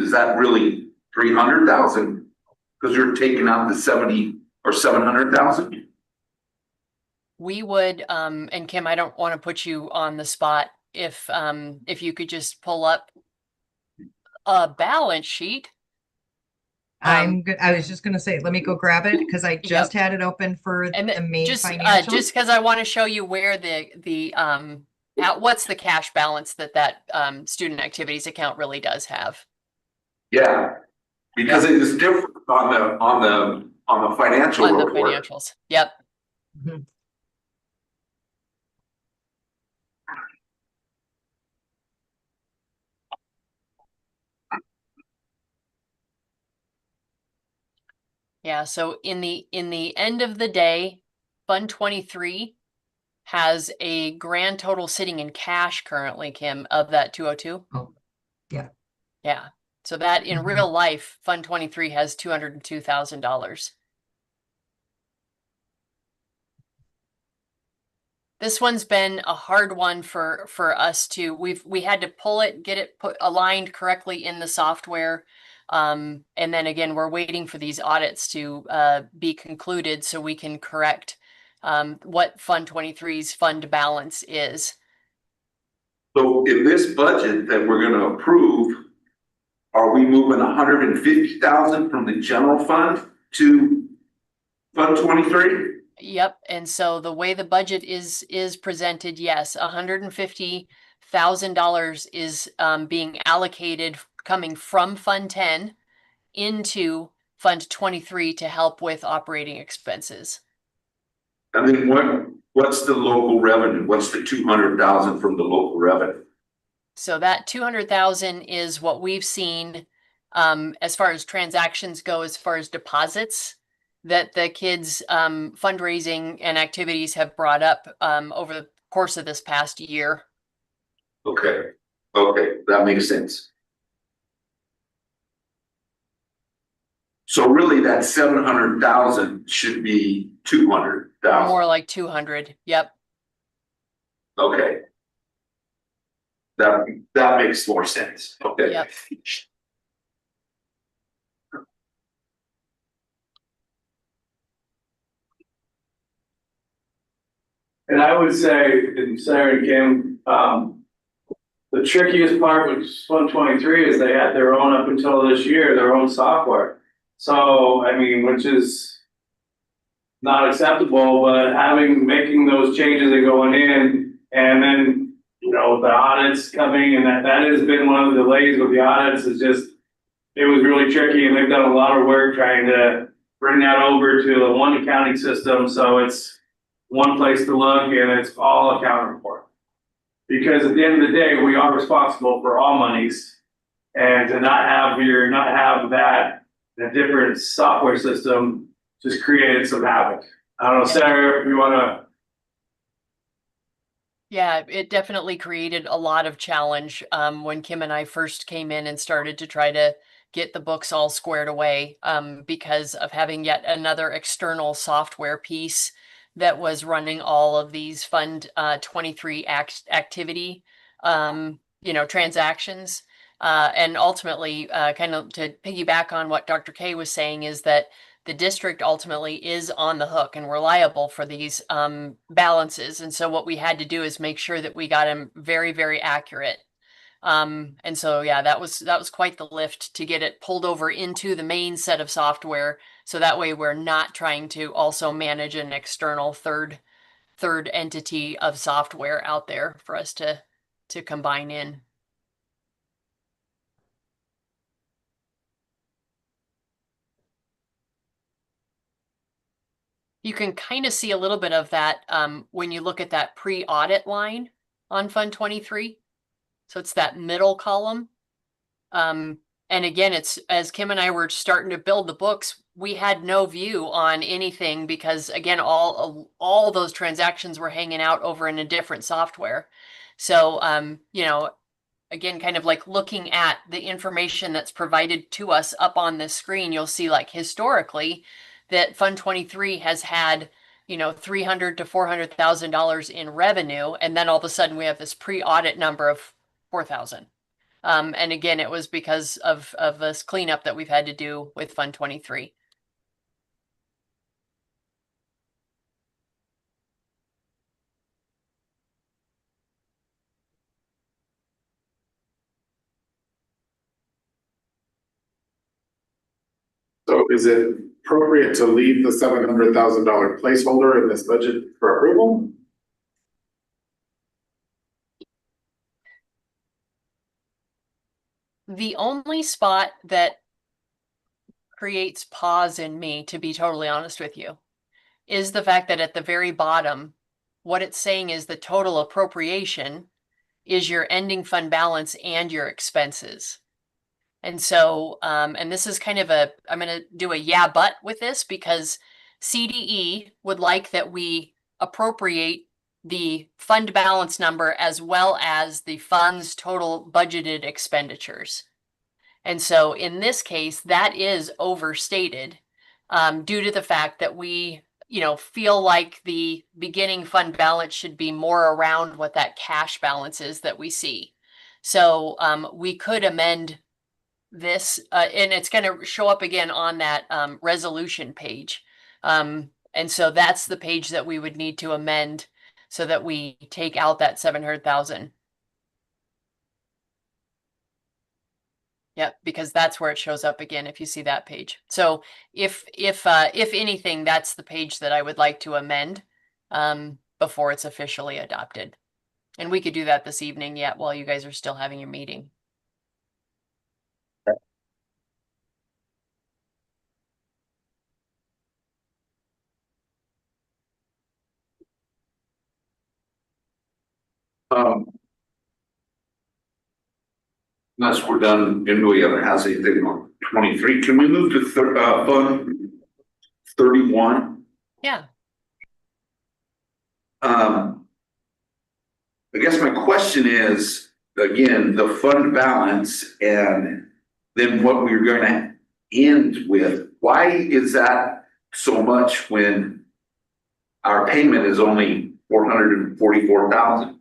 is that really 300,000? Because you're taking out the 70 or 700,000? We would, and Kim, I don't want to put you on the spot. If you could just pull up a balance sheet. I'm good. I was just gonna say, let me go grab it because I just had it open for And the May just financials. just because I want to show you where what's the cash balance that student activities account really does have. Yeah, because it is different on the financial On the report. financials. Yep. Mhm. Yeah, so in the end of the day, Fund 23 has a grand total sitting in cash currently, Kim, of that 202. Oh, yeah. Yeah. So that in real life, Fund 23 has $202,000. This one's been a hard one for us to, we had to pull it, get it aligned correctly in the software. And then again, we're waiting for these audits to be concluded so we can correct what Fund 23's fund balance is. So in this budget that we're gonna approve, are we moving 150,000 from the general fund to Fund 23? Yep. And so the way the budget is presented, yes, $150,000 is being allocated coming from Fund 10 into Fund 23 to help with operating expenses. And then what's the local revenue? What's the 200,000 from the local revenue? So that 200,000 is what we've seen as far as transactions go, as far as deposits that the kids fundraising and activities have brought up over the course of this past year. Okay, that makes sense. So really that 700,000 should be 200,000. More like 200. Yep. Okay. That makes more sense. Okay. Yep. And I would say, and Sarah and Kim, the trickiest part with Fund 23 is they had their own, up until this year, their own software. So, I mean, which is not acceptable, but making those changes and going in, and then, you know, the audits coming, and that has been one of the delays with the audits, is just, it was really tricky, and they've done a lot of work trying to bring that over to the one accounting system, so it's one place to look and it's all accounted for. Because at the end of the day, we are responsible for all monies, and to not have that in a different software system just created some havoc. I don't know, Sarah, if you wanna. Yeah, it definitely created a lot of challenge when Kim and I first came in and started to try to get the books all squared away because of having yet another external software piece that was running all of these Fund 23 activity, transactions. And ultimately, kind of to piggyback on what Dr. K was saying, is that the district ultimately is on the hook and we're liable for these balances. And so what we had to do is make sure that we got them very, very accurate. And so, yeah, that was quite the lift to get it pulled over into the main set of software. So that way we're not trying to also manage an external third entity of software out there for us to combine in. You can kind of see a little bit of that when you look at that pre-audit line on Fund 23. So it's that middle column. And again, it's as Kim and I were starting to build the books, we had no view on anything because again, all those transactions were hanging out over in a different software. So, you know, again, kind of like looking at the information that's provided to us up on this screen, you'll see like historically that Fund 23 has had, you know, $300,000 to $400,000 in revenue. And then all of a sudden we have this pre-audit number of 4,000. And again, it was because of this cleanup that we've had to do with Fund 23. So is it appropriate to leave the $700,000 placeholder in this budget for approval? The only spot that creates pause in me, to be totally honest with you, is the fact that at the very bottom, what it's saying is the total appropriation is your ending fund balance and your expenses. And so, and this is kind of I'm going to do a yeah, but with this because CDE would like that we appropriate the fund balance number as well as the fund's total budgeted expenditures. And so in this case, that is overstated due to the fact that we, you know, feel like the beginning fund balance should be more around what that cash balance is that we see. So we could amend this and it's going to show up again on that resolution page. And so that's the page that we would need to amend so that we take out that 700,000. Yep, because that's where it shows up again if you see that page. So if anything, that's the page that I would like to amend before it's officially adopted. And we could do that this evening yet while you guys are still having your meeting. Unless we're done, and we other has anything on 23, can we move to Fund 31? Yeah. I guess my question is, again, the fund balance and then what we're going to end with, why is that so much when our payment is only 444,000?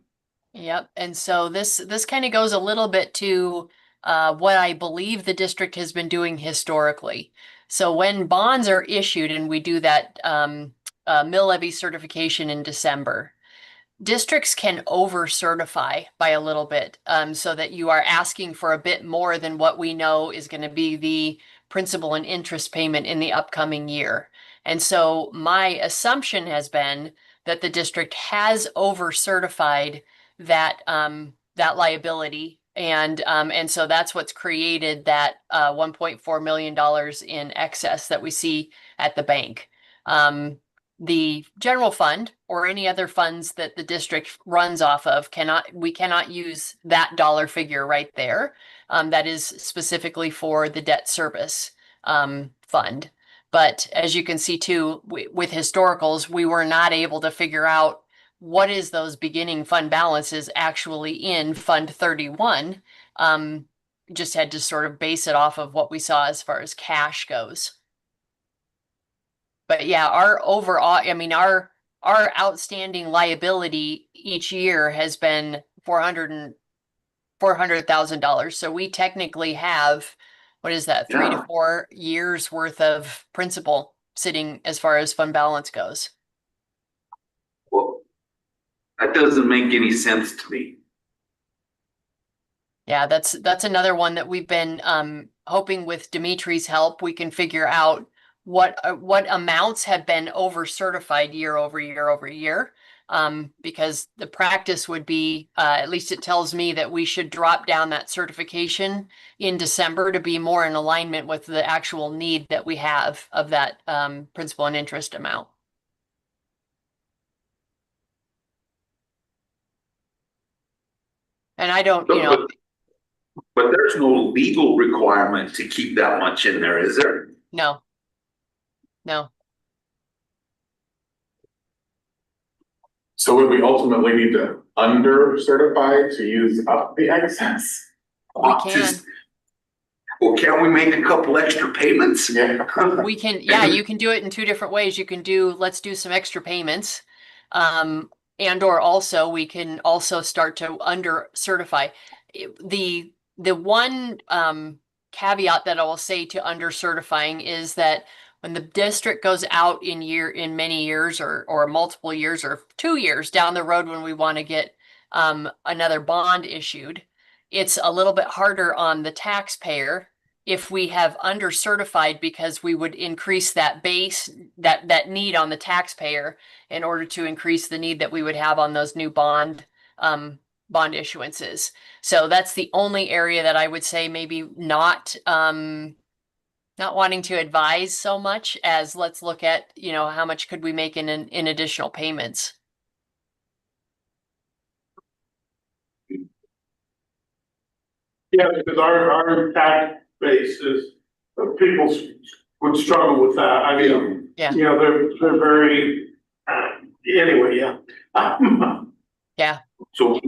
Yep. And so this kind of goes a little bit to what I believe the district has been doing historically. So when bonds are issued and we do that mill levy certification in December, districts can over certify by a little bit so that you are asking for a bit more than what we know is going to be the principal and interest payment in the upcoming year. And so my assumption has been that the district has over certified that liability. And so that's what's created that $1.4 million in excess that we see at the bank. The general fund or any other funds that the district runs off of we cannot use that dollar figure right there. That is specifically for the debt service fund. But as you can see too, with historicals, we were not able to figure out what is those beginning fund balances actually in Fund 31. Just had to sort of base it off of what we saw as far as cash goes. But yeah, our overall, I mean, our outstanding liability each year has been $400,000. So we technically have, what is that, 3 to 4 years worth of principal sitting as far as fund balance goes. Well, that doesn't make any sense to me. Yeah, that's another one that we've been hoping with Dimitri's help, we can figure out what amounts have been over certified year over year over year. Because the practice would be, at least it tells me that we should drop down that certification in December to be more in alignment with the actual need that we have of that principal and interest amount. And I don't, you know, But there's no legal requirement to keep that much in there, is there? no. No. So would we ultimately need to under certify to use up the excess? We can. Well, can't we make a couple extra payments? Yeah. We can, yeah, you can do it in two different ways. You can do, let's do some extra payments. And or also we can also start to under certify. The one caveat that I will say to under certifying is that when the district goes out in many years or multiple years or 2 years down the road when we want to get another bond issued, it's a little bit harder on the taxpayer if we have under certified, because we would increase that base, that need on the taxpayer in order to increase the need that we would have on those new bond issuances. So that's the only area that I would say maybe not wanting to advise so much as let's look at, you know, how much could we make in additional payments. Yeah, because our tax base is, people would struggle with that. I mean, Yeah. you know, they're very, anyway, yeah. Yeah. So.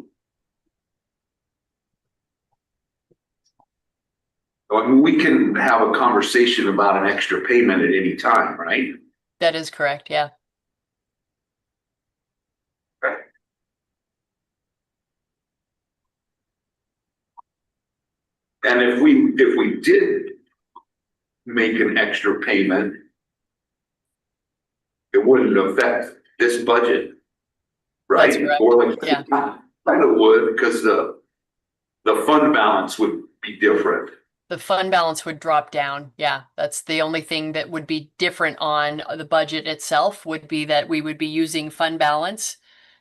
I mean, we can have a conversation about an extra payment at any time, right? That is correct. Yeah. And if we did make an extra payment, it wouldn't affect this budget, right? That's correct. Or like, Yeah. kind of would, because the fund balance would be different. The fund balance would drop down. Yeah, that's the only thing that would be different on the budget itself, would be that we would be using fund balance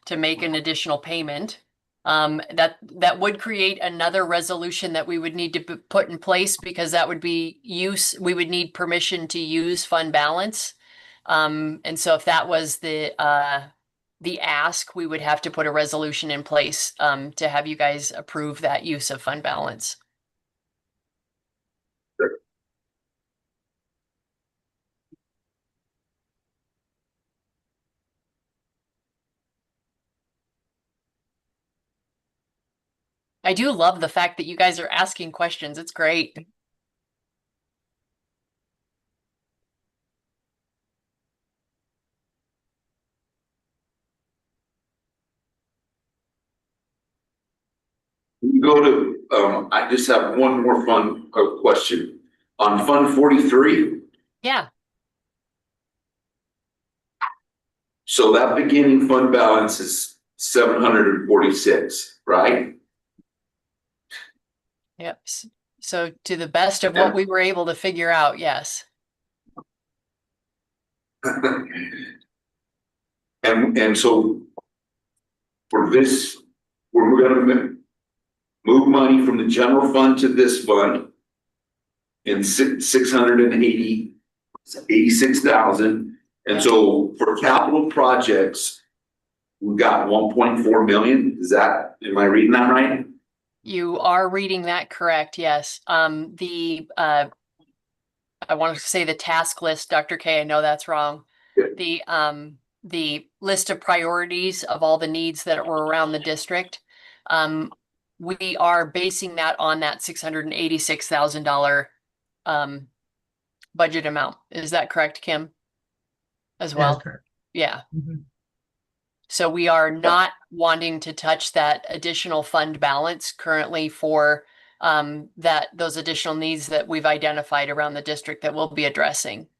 to make an additional payment. That would create another resolution that we would need to put in place, because that would be we would need permission to use fund balance. And so if that was the ask, we would have to put a resolution in place to have you guys approve that use of fund balance. I do love the fact that you guys are asking questions. It's great. We go to, I just have one more question on Fund 43. Yeah. So that beginning fund balance is 746, right? Yep. So to the best of what we were able to figure out, yes. And so for this, we're gonna move money from the general fund to this fund in 86,000. And so for capital projects, we've got 1.4 million. Am I reading that right? You are reading that correct, yes. I want to say the task list, Dr. K, I know that's wrong. Yeah. The list of priorities of all the needs that were around the district, we are basing that on that $686,000 budget amount. Is that correct, Kim? As well? That's correct. Yeah. Mhm. So we are not wanting to touch that additional fund balance currently for those additional needs that we've identified around the district that we'll be addressing.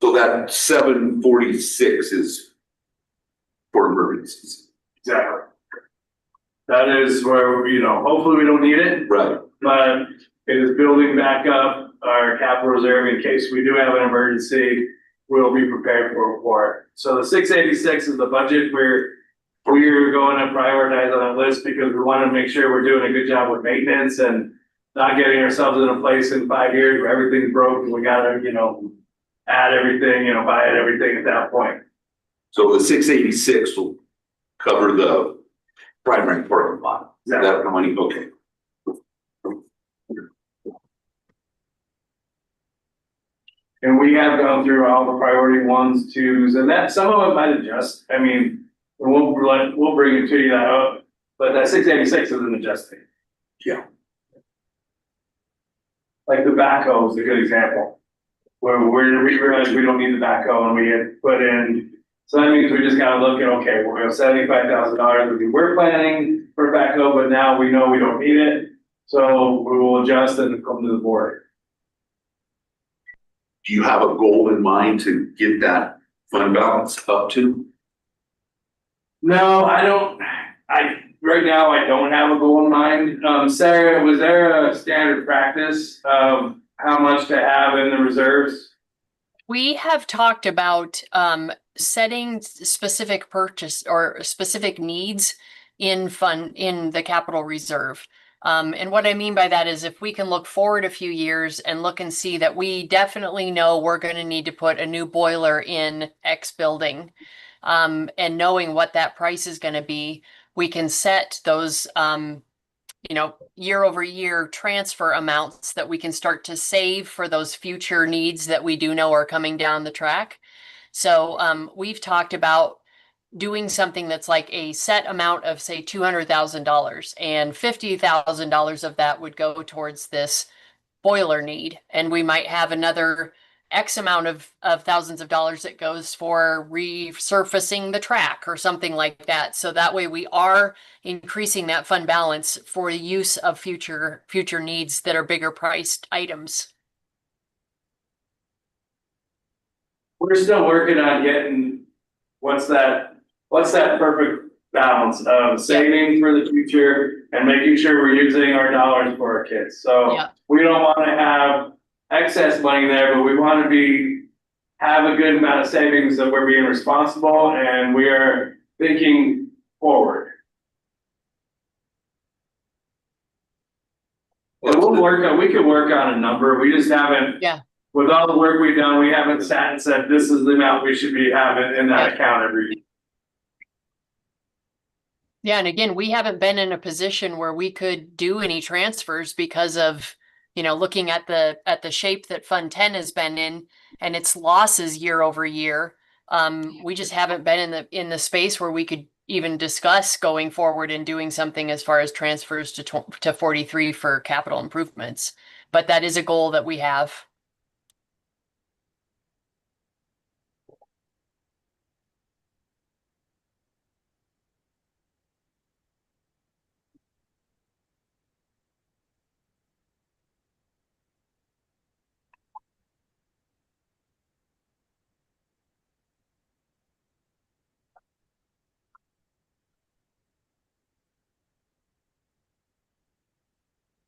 So that 746 is for emergencies. Exactly. That is where, you know, hopefully we don't need it, Right. but it is building back up our capital reserve in case we do have an emergency, we'll be prepared for it. So the 686 is the budget we're going to prioritize on that list because we want to make sure we're doing a good job with maintenance and not getting ourselves in a place in 5 years where everything's broken. We gotta, you know, add everything, you know, buy everything at that point. So the 686 will cover the primary parking lot. Is that the money? Okay. And we have gone through all the priority ones, twos, and that some of it might adjust. I mean, we'll bring it to you that up, but that 686 isn't adjusting. Yeah. Like the backhoe is a good example. Where we realized we don't need the backhoe and we had put in, so that means we just gotta look at, okay, we're gonna $75,000. We're planning for backhoe, but now we know we don't need it. So we will adjust and come to the board. Do you have a goal in mind to get that fund balance up to? No, I don't. Right now, I don't have a goal in mind. Sarah, was there a standard practice of how much to have in the reserves? We have talked about setting specific purchase or specific needs in the capital reserve. And what I mean by that is if we can look forward a few years and look and see that we definitely know we're going to need to put a new boiler in X building, and knowing what that price is going to be, we can set those, year over year transfer amounts that we can start to save for those future needs that we do know are coming down the track. So we've talked about doing something that's like a set amount of say $200,000 and $50,000 of that would go towards this boiler need. And we might have another X amount of thousands of dollars that goes for resurfacing the track or something like that. So that way we are increasing that fund balance for the use of future needs that are bigger priced items. We're still working on getting, what's that perfect balance of saving for the future and making sure we're using our dollars for our kids. So we don't want to have excess money there, but we want to have a good amount of savings that we're being responsible and we are thinking forward. And we could work on a number. We just haven't, with all the work we've done, we haven't sat and said, this is the amount we should be having in that account every year. Yeah, and again, we haven't been in a position where we could do any transfers because of, looking at the shape that Fund 10 has been in and its losses year over year. We just haven't been in the space where we could even discuss going forward and doing something as far as transfers to 43 for capital improvements. But that is a goal that we have.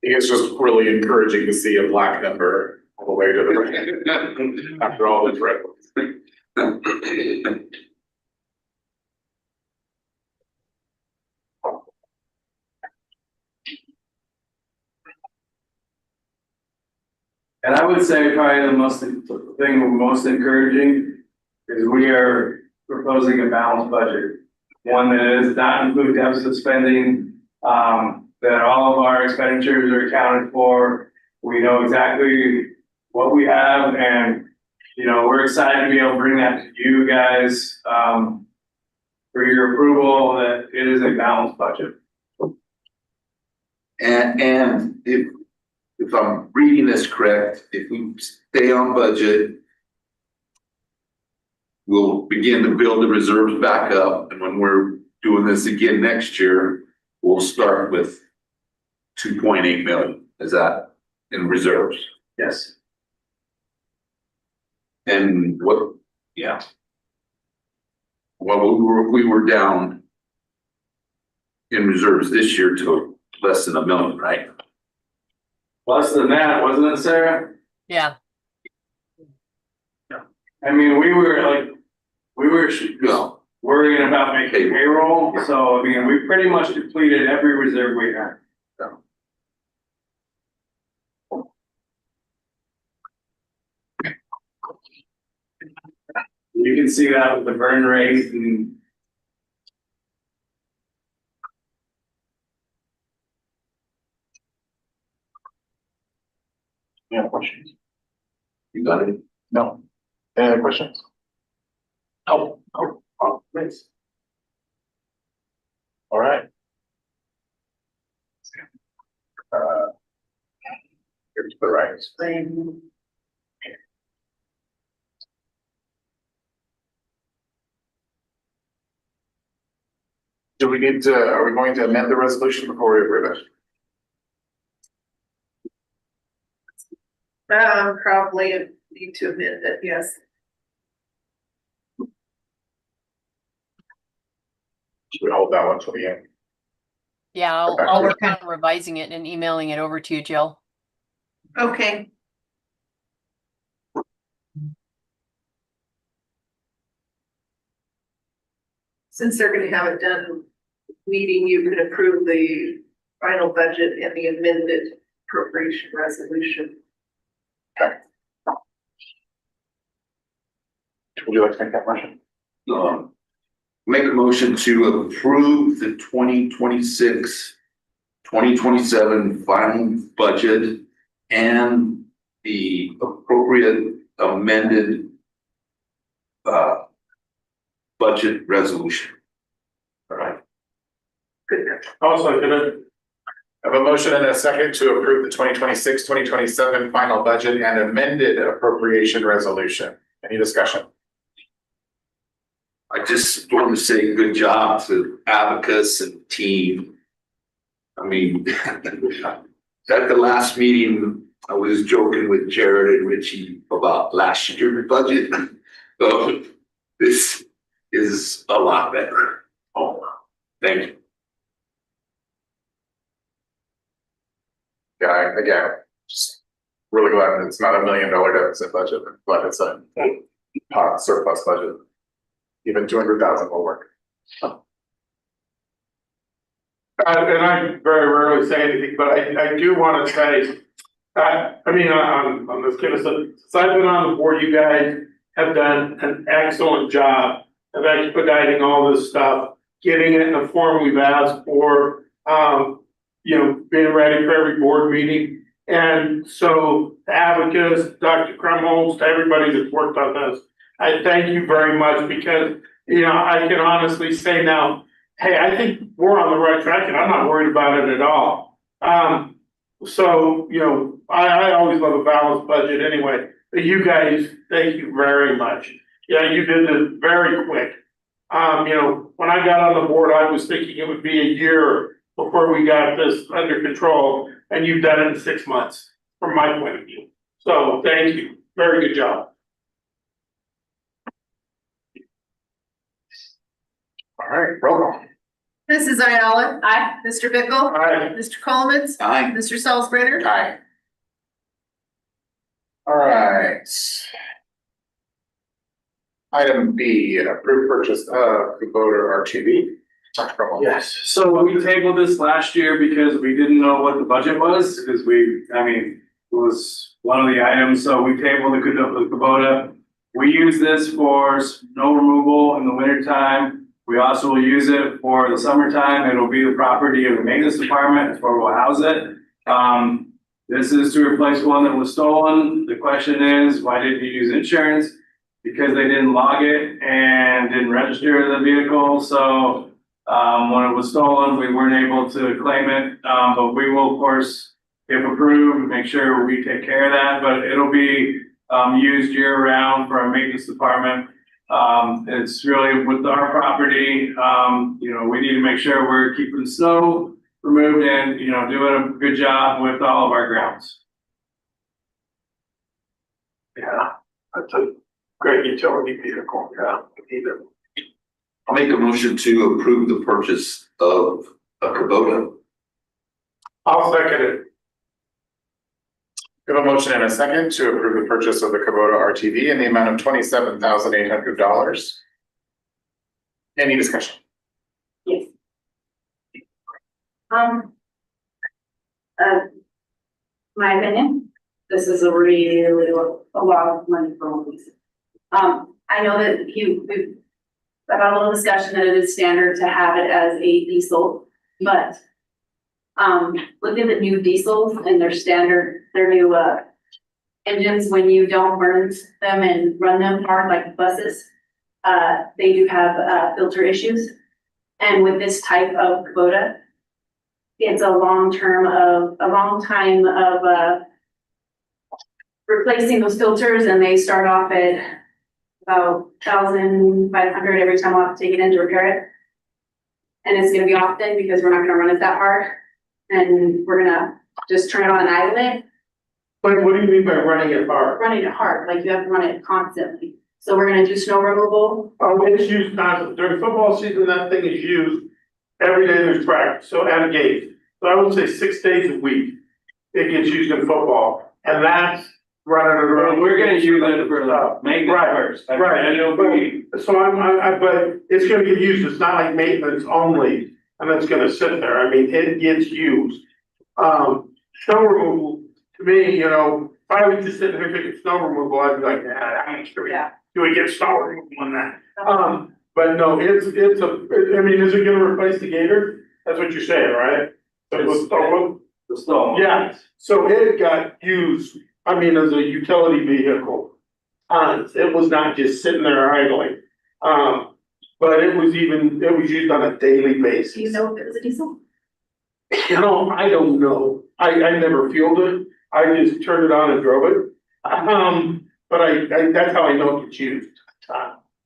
I think it's just really encouraging to see a black number all the way to the right after all this red ones. And I would say probably the thing most encouraging is we are proposing a balanced budget. One that does not include deficit spending, that all of our expenditures are accounted for. We know exactly what we have and, we're excited to be able to bring that to you guys, for your approval that it is a balanced budget. And if I'm reading this correct, if we stay on budget, we'll begin to build the reserves back up. And when we're doing this again next year, we'll start with 2.8 million. Is that in reserves? Yes. And what, yeah. Well, we were down in reserves this year to less than $1 million, right? Less than that, wasn't it, Sarah? Yeah, I mean, we were No. worrying about making payroll, so I mean, we pretty much depleted every reserve we had. You can see that with the burn rate and. Any other questions? You got it? No. Any other questions? Oh, thanks. All right. Here's the right. Do we need to, are we going to amend the resolution before we approve it? Probably need to amend it, yes. Should we hold that one till the end? yeah, Okay. I'll work on revising it and emailing it over to you, Jill. Okay. Since they're gonna have it done meeting, you can approve the final budget and the amended appropriation resolution. Would you like to make that motion? Make a motion to approve the 2027 final budget and the appropriate amended budget resolution. All right. Good. Also, gonna, I have a motion and a second to approve the 2026-2027 final budget and amended appropriation resolution. Any discussion? I just want to say good job to Abacus and team. I mean, at the last meeting, I was joking with Jared and Richie about last year's budget. So this is a lot better. Oh, thank you. Yeah, again, just really glad it's not $1 million deficit budget, but it's a surplus budget. Even 200,000 will work. and I very rarely say anything, but I do want to say that, I mean, on this kind of stuff, since I've been on the board, you guys have done an excellent job of expediting all this stuff, getting it in the form we've asked for, being ready for every board meeting. And so to Abacus, Dr. Krumholz, to everybody that's worked on this, I thank you very much because, I can honestly say now, hey, I think we're on the right track and I'm not worried about it at all. So, I always love a balanced budget anyway, but you guys, thank you very much. Yeah, you did this very quick. When I got on the board, I was thinking it would be a year before we got this under control, and you've done it in 6 months, from my point of view. So, thank you. Very good job. All right, roll call. Mrs. Ayala. Aye. Mr. Bickle. Aye. Mr. Coleman. Aye. Mr. Salzbreder. Aye. All right. Item B, approved purchase of Kubota RTV. Dr. Cromwell. Yes, so we tabled this last year because we didn't know what the budget was, because it was one of the items, so we tabled the Kubota. We use this for snow removal in the winter time. We also will use it for the summertime. It'll be the property of the maintenance department. That's where we'll house it. This is to replace one that was stolen. The question is, why didn't you use insurance? Because they didn't log it and didn't register the vehicle. So when it was stolen, we weren't able to claim it. But we will, of course, if approved, make sure we take care of that. But it'll be used year round for our maintenance department. It's really with our property, we need to make sure we're keeping the snow removed and, doing a good job with all of our grounds. Yeah, that's a great utility vehicle, yeah. Either. I'll make a motion to approve the purchase of a Kubota. I'll second it. We have a motion and a second to approve the purchase of the Kubota RTV in the amount of $27,800. Any discussion? Yes. My opinion, this is a really, a lot of money for one piece. I know that we've had a little discussion that it is standard to have it as a diesel, but look at the new diesels and their standard, their new, engines, when you don't burn them and run them hard like buses, they do have, filter issues. And with this type of Kubota, it's a long time of replacing those filters, and they start off at about 1,500 every time I'll have to take it in to repair it. And it's gonna be often because we're not gonna run it that hard, and we're gonna just turn it on and idle it. But what do you mean by running it hard? Running it hard, like you have to run it constantly. So we're gonna do snow removal. Oh, it's used constantly. During football season, that thing is used every day there's practice, so at a game. So I would say 6 days a week, it gets used in football, and that's running it around. We're gonna use it for the maintenance Right, first. right. And it'll be, So but it's gonna get used, it's not like maintenance only, and it's gonna sit there, I mean, it gets used. Snow removal, to me, you know, if I was just sitting here taking snow removal, I'd be like, how much do we get snow removal on that? But no, I mean, is it gonna replace the Gator? That's what you're saying, right? the stone. Yeah, so it got used, I mean, as a utility vehicle. It was not just sitting there idling. But it was used on a daily basis. Do you know if it was a diesel? You know, I don't know. I never fueled it. I just turned it on and drove it. But that's how I know it gets used.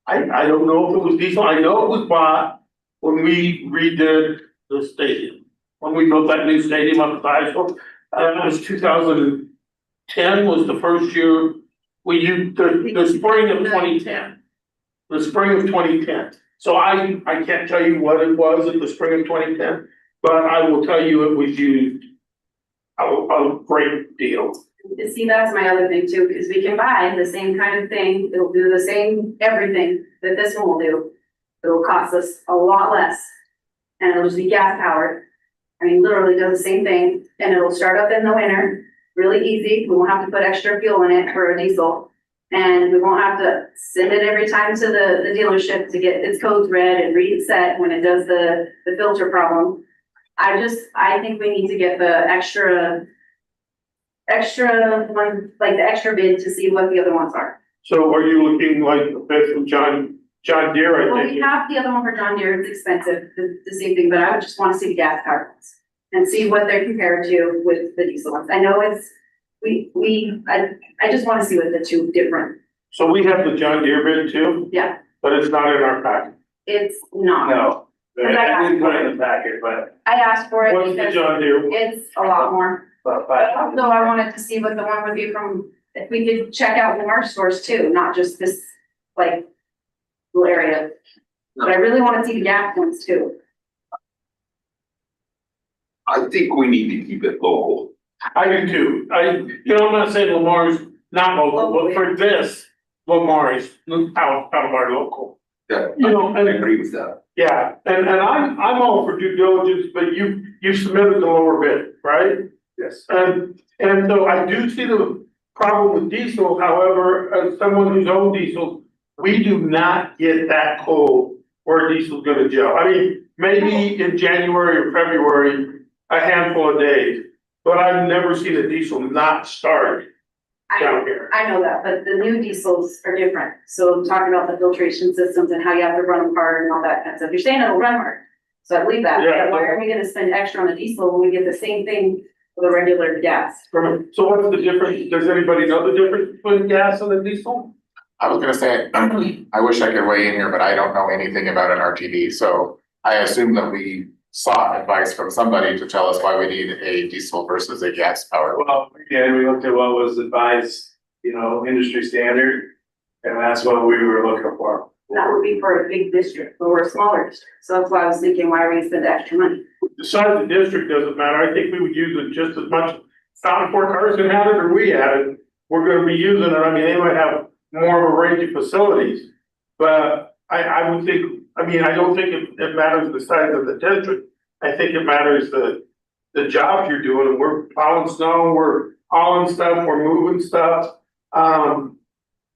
I don't know if it was diesel. I know it was bought when we redid the stadium. When we built that new stadium up at the high school. It was 2010 was the first year we used the spring of 2010. The spring of 2010. So I can't tell you what it was in the spring of 2010, but I will tell you it was used a great deal. See, that's my other thing too, because we can buy the same kind of thing, it'll do the same everything that this one will do. It'll cost us a lot less, and it'll just be gas powered. I mean, literally does the same thing, and it'll start up in the winter, really easy, we won't have to put extra fuel in it for a diesel. And we won't have to send it every time to the dealership to get its codes read and reset when it does the filter problem. I think we need to get the extra one, like the extra bid to see what the other ones are. So are you looking like a bid from John Deere, I Well, think? we have the other one for John Deere, it's expensive, the same thing, but I would just wanna see the gas powered ones and see what they're compared to with the diesel ones. I know it's, I just wanna see what the two different, So we have the John Deere bid too, yeah, but it's not in our packet. it's not. No, I didn't put it in the packet, but I asked for it What's the because John Deere? it's a lot more. about But 5. also I wanted to see what the one would be from, if we could check out Walmart stores too, not just this like little area. But I really wanna see the gas ones too. I think we need to keep it local. I do too. I'm not saying Lamar's not local, but for this, Lamar is out of our local. Yeah, You know, I and agree with that. yeah, and I'm all for due diligence, but you submitted the lower bid, right? Yes. And so I do see the problem with diesel, however, as someone who's owned diesel, we do not get that cold where diesel's gonna gel. I mean, maybe in January or February, a handful of days, but I've never seen a diesel not start down here. I know that, but the new diesels are different. So I'm talking about the filtration systems and how you have to run them hard and all that kind of stuff. You're saying it'll run hard. So I believe that. Yeah. But why are we gonna spend extra on the diesel when we get the same thing with a regular gas? So what's the difference? Does anybody know the difference between gas and the diesel? I was gonna say, I wish I could weigh in here, but I don't know anything about an RTV, so I assume that we sought advice from somebody to tell us why we need a diesel versus a gas powered. Well, yeah, we looked at what was advised, industry standard. And that's what we were looking for. That would be for a big district, but we're a smaller district, so that's why I was thinking, why are we spending extra money? The size of the district doesn't matter. I think we would use it just as much. Fountain Fort Carson had it or we had it. We're gonna be using it. I mean, they might have more of a range of facilities. But I would think, I mean, I don't think it matters the size of the district. I think it matters the jobs you're doing. And we're plowing snow, we're hauling stuff, we're moving stuff.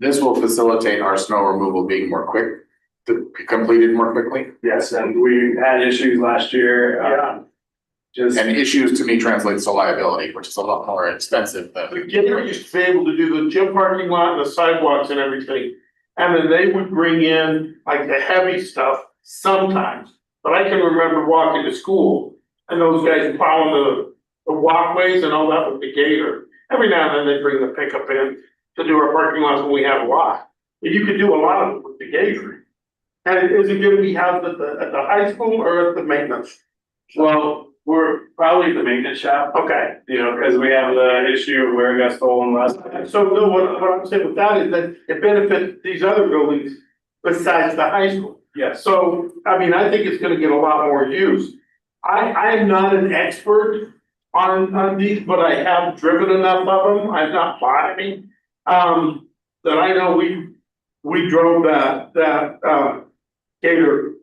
This will facilitate our snow removal being more quick, to be completed more quickly. Yes, and we had issues last year. Yeah. Just, And issues to me translates to liability, which is a lot more expensive The than. Gator used to be able to do the gym parking lot and the sidewalks and everything. And then they would bring in like the heavy stuff sometimes. But I can remember walking to school and those guys plowing the walkways and all that with the Gator. Every now and then they bring the pickup in to do our parking lots when we have a lot. But you could do a lot of it with the Gator. And is it gonna be housed at the high school or at the maintenance? well, we're probably the maintenance shop, Okay. you know, because we have the issue of where it got stolen last time. So no, what I'm saying with that is that it benefits these other buildings besides the high school. Yes, So, I mean, I think it's gonna get a lot more use. I am not an expert on these, but I have driven enough of them, I've not bought any. That I know we drove that Gator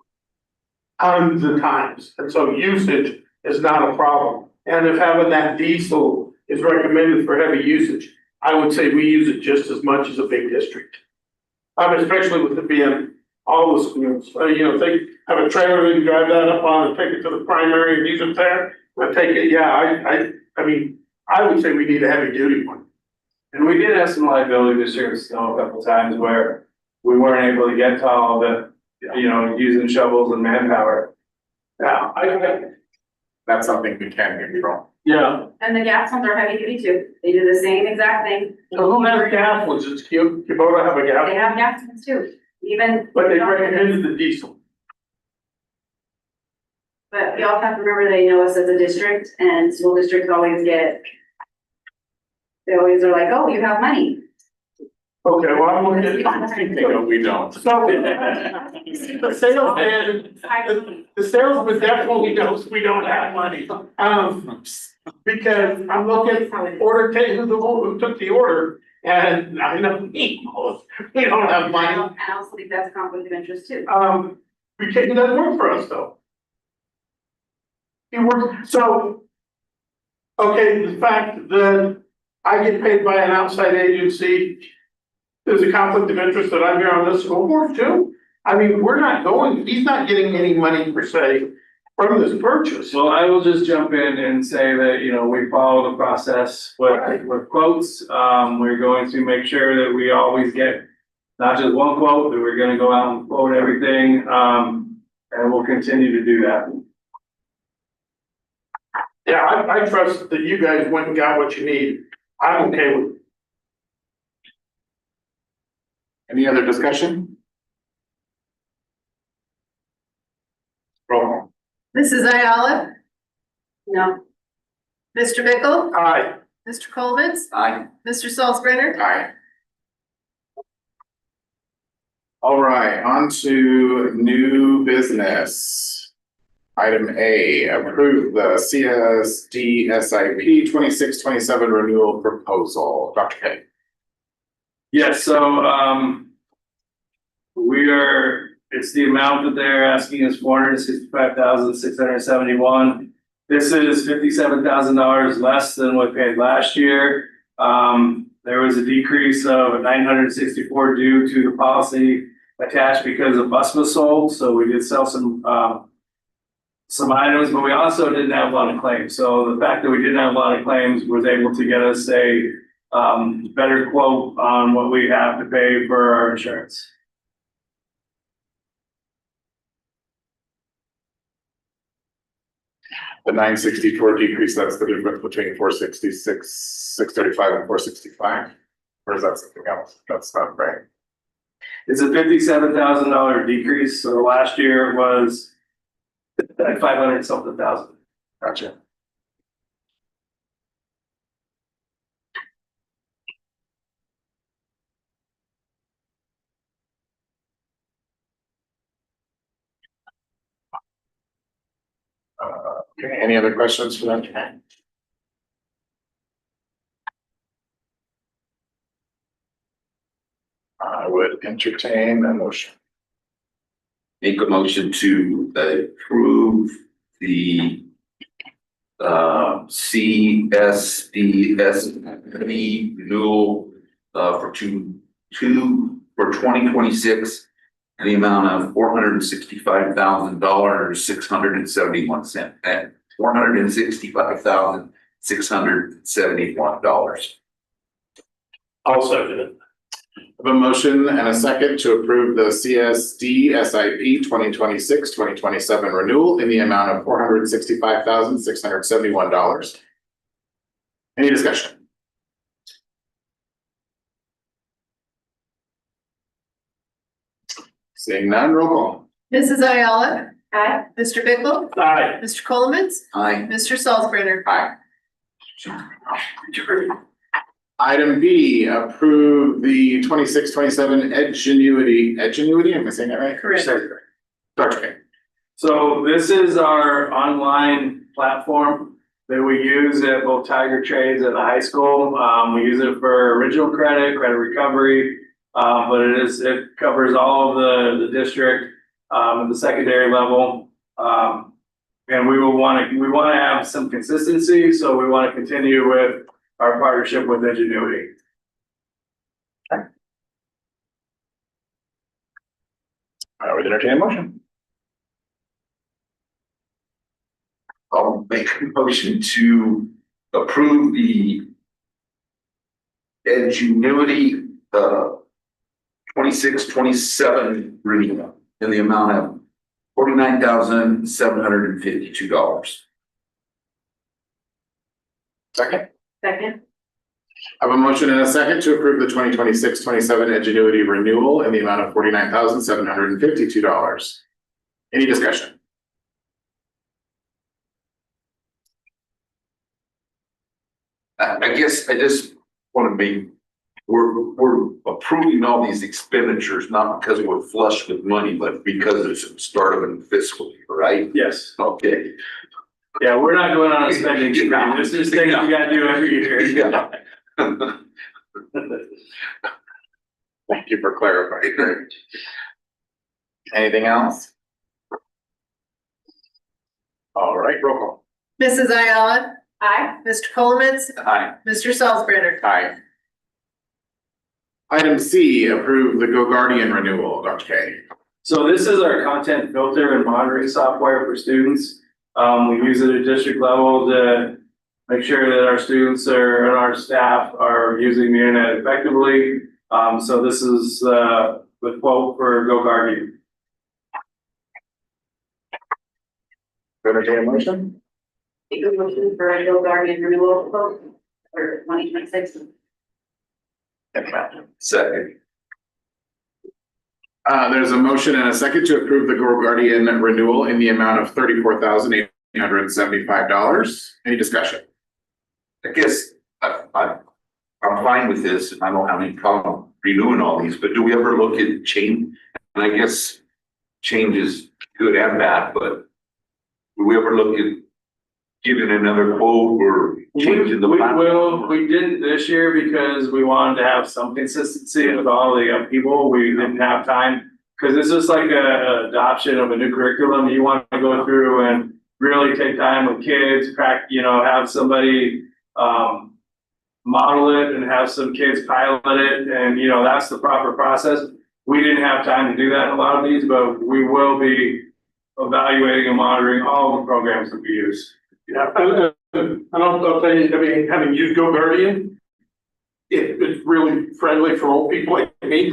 tons of times, and so usage is not a problem. And if having that diesel is recommended for heavy usage, I would say we use it just as much as a big district. Especially with it being all the schools, you know, if they have a trailer, they can drive that up on and take it to the primary and use it there. But take it, yeah, I mean, I would say we need a heavy duty one. and we did have some liability this year with snow a couple times where we weren't able to get to all the, you know, using shovels and manpower. Yeah, That's something we can control. yeah. And the gas ones are heavy duty too, they do the same exact thing. So who has gas ones? Does Kubota have a They gas? have gas ones too, even. But they recommended the diesel. But we also have to remember they know us as a district and school districts always get. They always are like, oh, you have money. Okay, well, I'm looking No, we don't. So, the salesman, the salesman definitely knows we don't have money. Because I'm looking for order take, who the one who took the order, and I know he knows, we don't have And money. I also think that's a conflict of interest too. We can't, it doesn't work for us though. It works, so. Okay, the fact that I get paid by an outside agency. There's a conflict of interest that I'm here on this school board too. I mean, we're not going, he's not getting any money per se from this purchase. Well, I will just jump in and say that, you know, we follow the process with quotes. We're going to make sure that we always get not just one quote, but we're gonna go out and quote everything. And we'll continue to do that. Yeah, I trust that you guys went and got what you need. I'm okay with it. Any other discussion? Roll call. Mrs. Ayala, No, Mr. Bickle, Aye. Mr. Colvitz, Aye. Mr. Salzbrenner. Aye. All right, on to new business. Item A, approve the CSD SIP 26-27 renewal proposal. Dr. K. Yes, so, it's the amount that they're asking is $465,671. This is $57,000 less than what we paid last year. There was a decrease of $964 due to the policy attached because a bus was sold, so we did sell some items, but we also didn't have a lot of claims. So the fact that we didn't have a lot of claims was able to get us a better quote on what we have to pay for our insurance. The 964 decrease, that's the difference between 466, 635 and 465? Or is that something else? That's not right. It's a $57,000 decrease, so last year was like 500 something thousand. Gotcha. Okay, any other questions for that? I would entertain a motion. Make a motion to approve the CSDSB renewal for 2026 in the amount of $465,671 and $465,671. I'll second it. I have a motion and a second to approve the CSD SIP 2026-2027 renewal in the amount of $465,671. Any discussion? Seeing none, roll call. Mrs. Ayala, Aye. Mr. Bickle, Aye. Mr. Coleman, Aye. Mr. Salzburner. Aye. Item B, approve the 26-27 Edgenuity, am I saying that right? Correct. Dr. K. So this is our online platform that we use at both Tiger Trades and the high school. We use it for original credit recovery, but it covers all of the district, at the secondary level. And we want to have some consistency, so we want to continue with our partnership with Ingenuity. I would entertain a motion. I'll make a motion to approve the Ingenuity 26-27 renewal in the amount of $49,752. Second. Second. I have a motion and a second to approve the 2026-27 Ingenuity renewal in the amount of $49,752. Any discussion? I guess I just want to be, we're approving all these expenditures, not because we're flush with money, but because it's the start of a fiscal year, right? Yes. Okay. Yeah, we're not going on a spending spree. This is things we gotta do every year. Yeah. Thank you for clarifying. Anything else? All right, roll call. Mrs. Ayala, Aye. Mr. Coleman, Aye. Mr. Salzburner. Aye. Item C, approve the Go Guardian renewal, Dr. K. So this is our content filter and monitoring software for students. We use it at district level to make sure that our students and our staff are using the internet effectively. So this is the quote for Go Guardian. Entertain a motion? Make a motion for a Go Guardian renewal quote for 2026. Second. There's a motion and a second to approve the Go Guardian renewal in the amount of $34,875. Any discussion? I guess I'm fine with this, and I don't have any problem renewing all these, but do we ever look at change? And I guess change is good and bad, but do we ever look at giving another quote or changing the? We didn't this year because we wanted to have some consistency with all the young people. We didn't have time. Cause it's just like a adoption of a new curriculum. You want to go through and really take time with kids, have somebody, model it and have some kids pilot it. And, that's the proper process. We didn't have time to do that in a lot of these, but we will be evaluating and monitoring all the programs that we use. Yeah, I'll tell you, I mean, having used Go Guardian, it's really friendly for old people like me.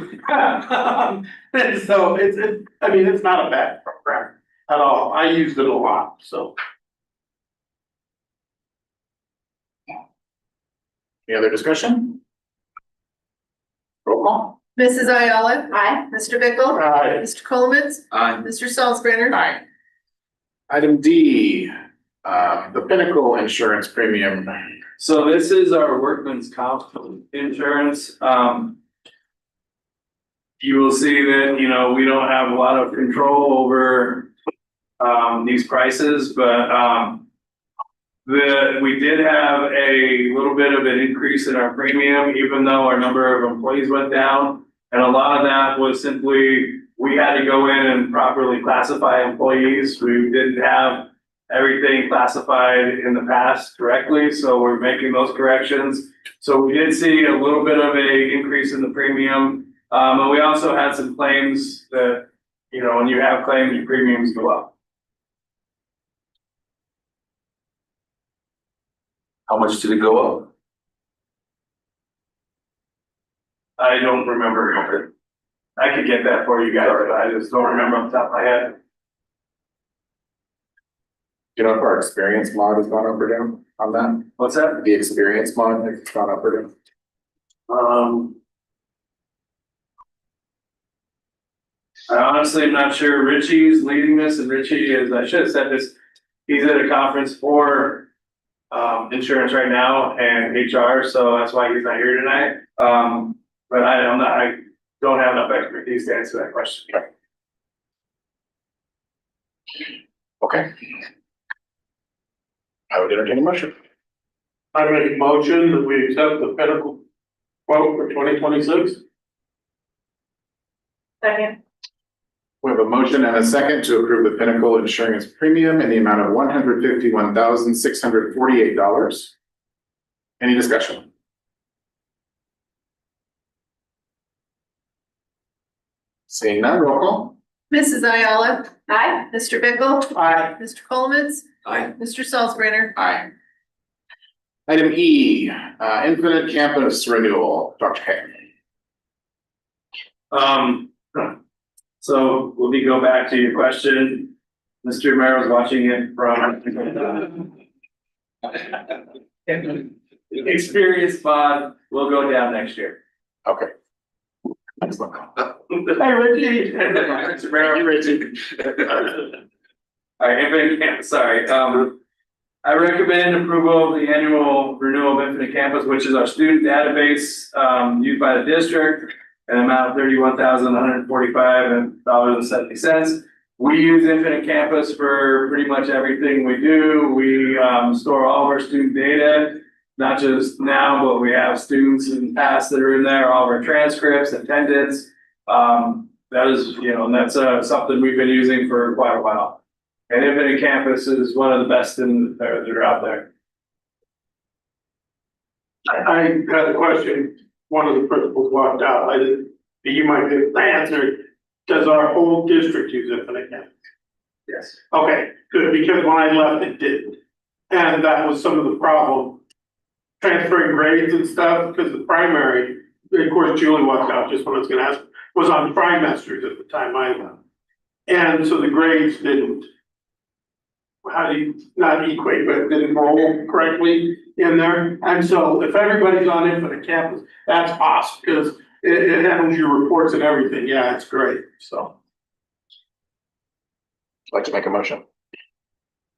So it's not a bad program at all. I used it a lot, so. Any other discussion? Roll call. Mrs. Ayala, Aye. Mr. Bickle, Aye. Mr. Coleman, Aye. Mr. Salzburner. Aye. Item D, the Pinnacle Insurance Premium. So this is our workman's comp insurance. You will see that, we don't have a lot of control over these prices, but We did have a little bit of an increase in our premium, even though our number of employees went down. And a lot of that was simply, we had to go in and properly classify employees. We didn't have everything classified in the past correctly, so we're making those corrections. So we did see a little bit of a increase in the premium. And we also had some claims that, you know, when you have claims, your premiums go up. How much did it go up? I don't remember. I could get that for you guys, but I just don't remember off the top of my head. Do you know if our experience mod has gone up or down on that? What's that? The experience mod has gone up or down? I honestly am not sure. Richie's leading this, and Richie is, I should have said this, he's at a conference for insurance right now and HR, so that's why he's not here tonight. But I don't have enough expertise to answer that question. Okay. I would entertain a motion. I make a motion that we accept the Pinnacle quote for 2026. Second. We have a motion and a second to approve the Pinnacle insurance premium in the amount of $151,648. Any discussion? Seeing none, roll call. Mrs. Ayala, Aye. Mr. Bickle, Aye. Mr. Coleman's, Aye. Mr. Salzbrunner. Aye. Item E, Infinite Campus Renewal, Dr. K. So let me go back to your question. Mr. Romero's watching it from experience bond will go down next year. Okay. Excellent. Hey, Richie. Mr. Romero. Richie. All right, Infinite Campus, sorry. I recommend approval of the annual renewal of Infinite Campus, which is our student database, used by the district, an amount of $31,145.70. We use Infinite Campus for pretty much everything we do. We, store all of our student data, not just now, but we have students in the past that are in there, all of our transcripts, attendance. That is, you know, and that's, something we've been using for quite a while. And Infinite Campus is one of the best that are out there. I had a question. One of the principals walked out. I didn't, you might be able to answer. Does our whole district use Infinite Campus? Yes. Okay, good, because when I left, it didn't. And that was some of the problem. Transferring grades and stuff, because the primary, of course, Julie walked out just when I was gonna ask, was on trimesters at the time I left. And so the grades didn't, how do you, not equate, but it didn't roll correctly in there. And so if everybody's on Infinite Campus, that's awesome, because it handles your reports and everything. Yeah, it's great, so. I'd like to make a motion.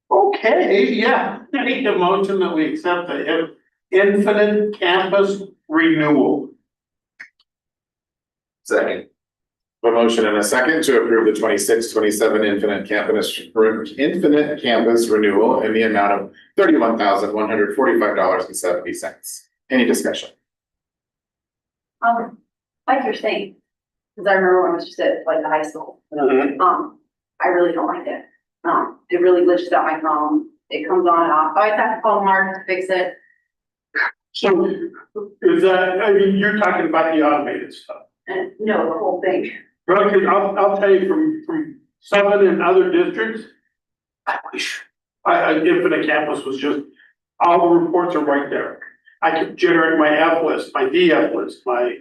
Okay, yeah, I make a motion that we accept the Infinite Campus renewal. Second. A motion and a second to approve the 26-27 Infinite Campus renewal in the amount of $31,145.70. Any discussion? Like you're saying, because I remember when I was just at like the high school. I really don't like it. It really glitches out my phone. It comes on and off. I always have to call Mark to fix it. So is that, I mean, you're talking about the automated stuff. And no, the whole thing. Well, I'll tell you from Southern and other districts, I wish Infinite Campus was just, all the reports are right there. I could generate my F list, my DF list, my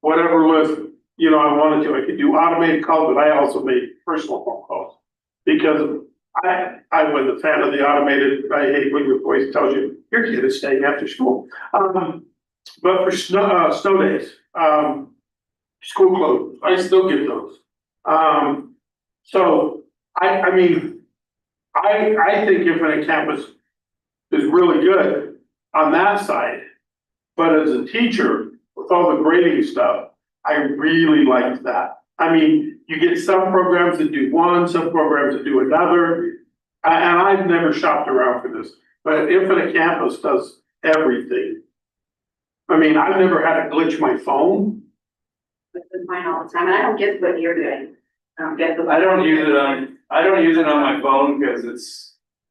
whatever list, you know, I wanted to. I could do automated calls, but I also made personal phone calls. Because I wasn't a fan of the automated, I hate when your voice tells you, your kid is staying after school. But for snow days, school closed, I still get those. So I mean, I think Infinite Campus is really good on that side. But as a teacher, with all the grading stuff, I really liked that. I mean, you get some programs that do one, some programs that do another. And I've never shopped around for this. but Infinite Campus does everything. I mean, I've never had to glitch my phone. It's been mine all the time, and I don't get what you're doing. I don't get the. I don't use it on my phone because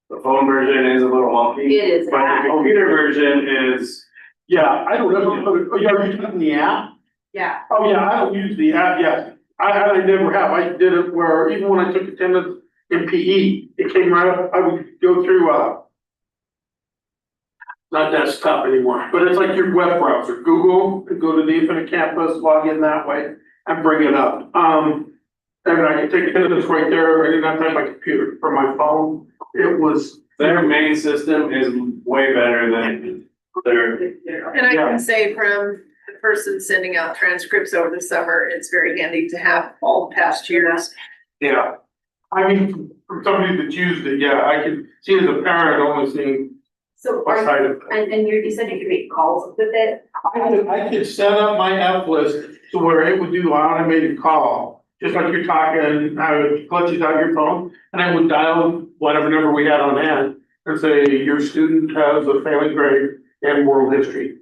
the phone version is a little wonky. It is. But the computer version is, Yeah, I don't know, are you using the app? Yeah, Oh, yeah, I don't use the app, yeah. I never have. I did it where even when I took attendance in PE, it came right up. I would go through, not desktop anymore, but it's like your web browser, Google, and go to the Infinite Campus, log in that way and bring it up. And I can take attendance right there. I didn't have to have my computer for my phone. It was. their main system is way better than their. And I Yeah. can say from the person sending out transcripts over the summer, it's very handy to have all the past years. Yeah, I mean, from somebody that's used it, yeah, I can see as a parent only seeing so what are side of it. and you said you could make calls with it? I could set up my F list to where it would do automated call, just like you're talking, how it glitches out your phone, and I would dial whatever number we had on hand and say, your student has a failing grade in world history.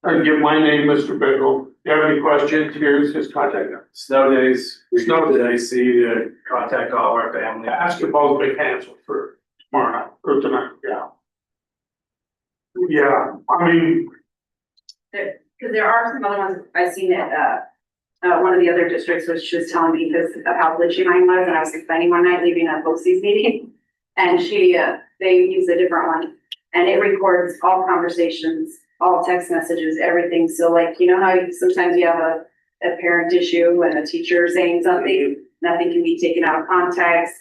I'd give my name, Mr. Bickle. If you have any questions, here's his contact number. Snow days, we Snow go to the AC to contact all of our family. Basketball's been canceled for tomorrow night, or tonight, yeah. Yeah, I mean, Cause there are some other ones I've seen at, one of the other districts, which she was telling me because of how glitchy mine was, and I was explaining one night leaving a BOCES meeting. And they use a different one, and it records all conversations, all text messages, everything, so like, you know how sometimes you have a parent issue and a teacher saying something, nothing can be taken out of context,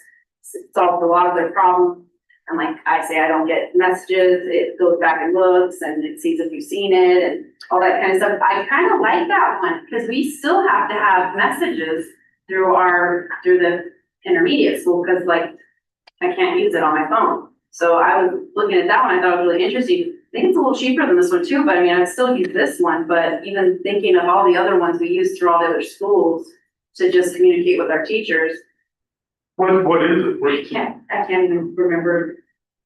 solves a lot of their problems. And like I say, I don't get messages, it goes back and looks and it sees if you've seen it and all that kind of stuff. I kind of like that one, because we still have to have messages through the intermediate school, because like, I can't use it on my phone. So I was looking at that one, I thought it was really interesting. I think it's a little cheaper than this one too, but I mean, I would still use this one, but even thinking of all the other ones we use through all the other schools to just communicate with our teachers. what is it? I can't even remember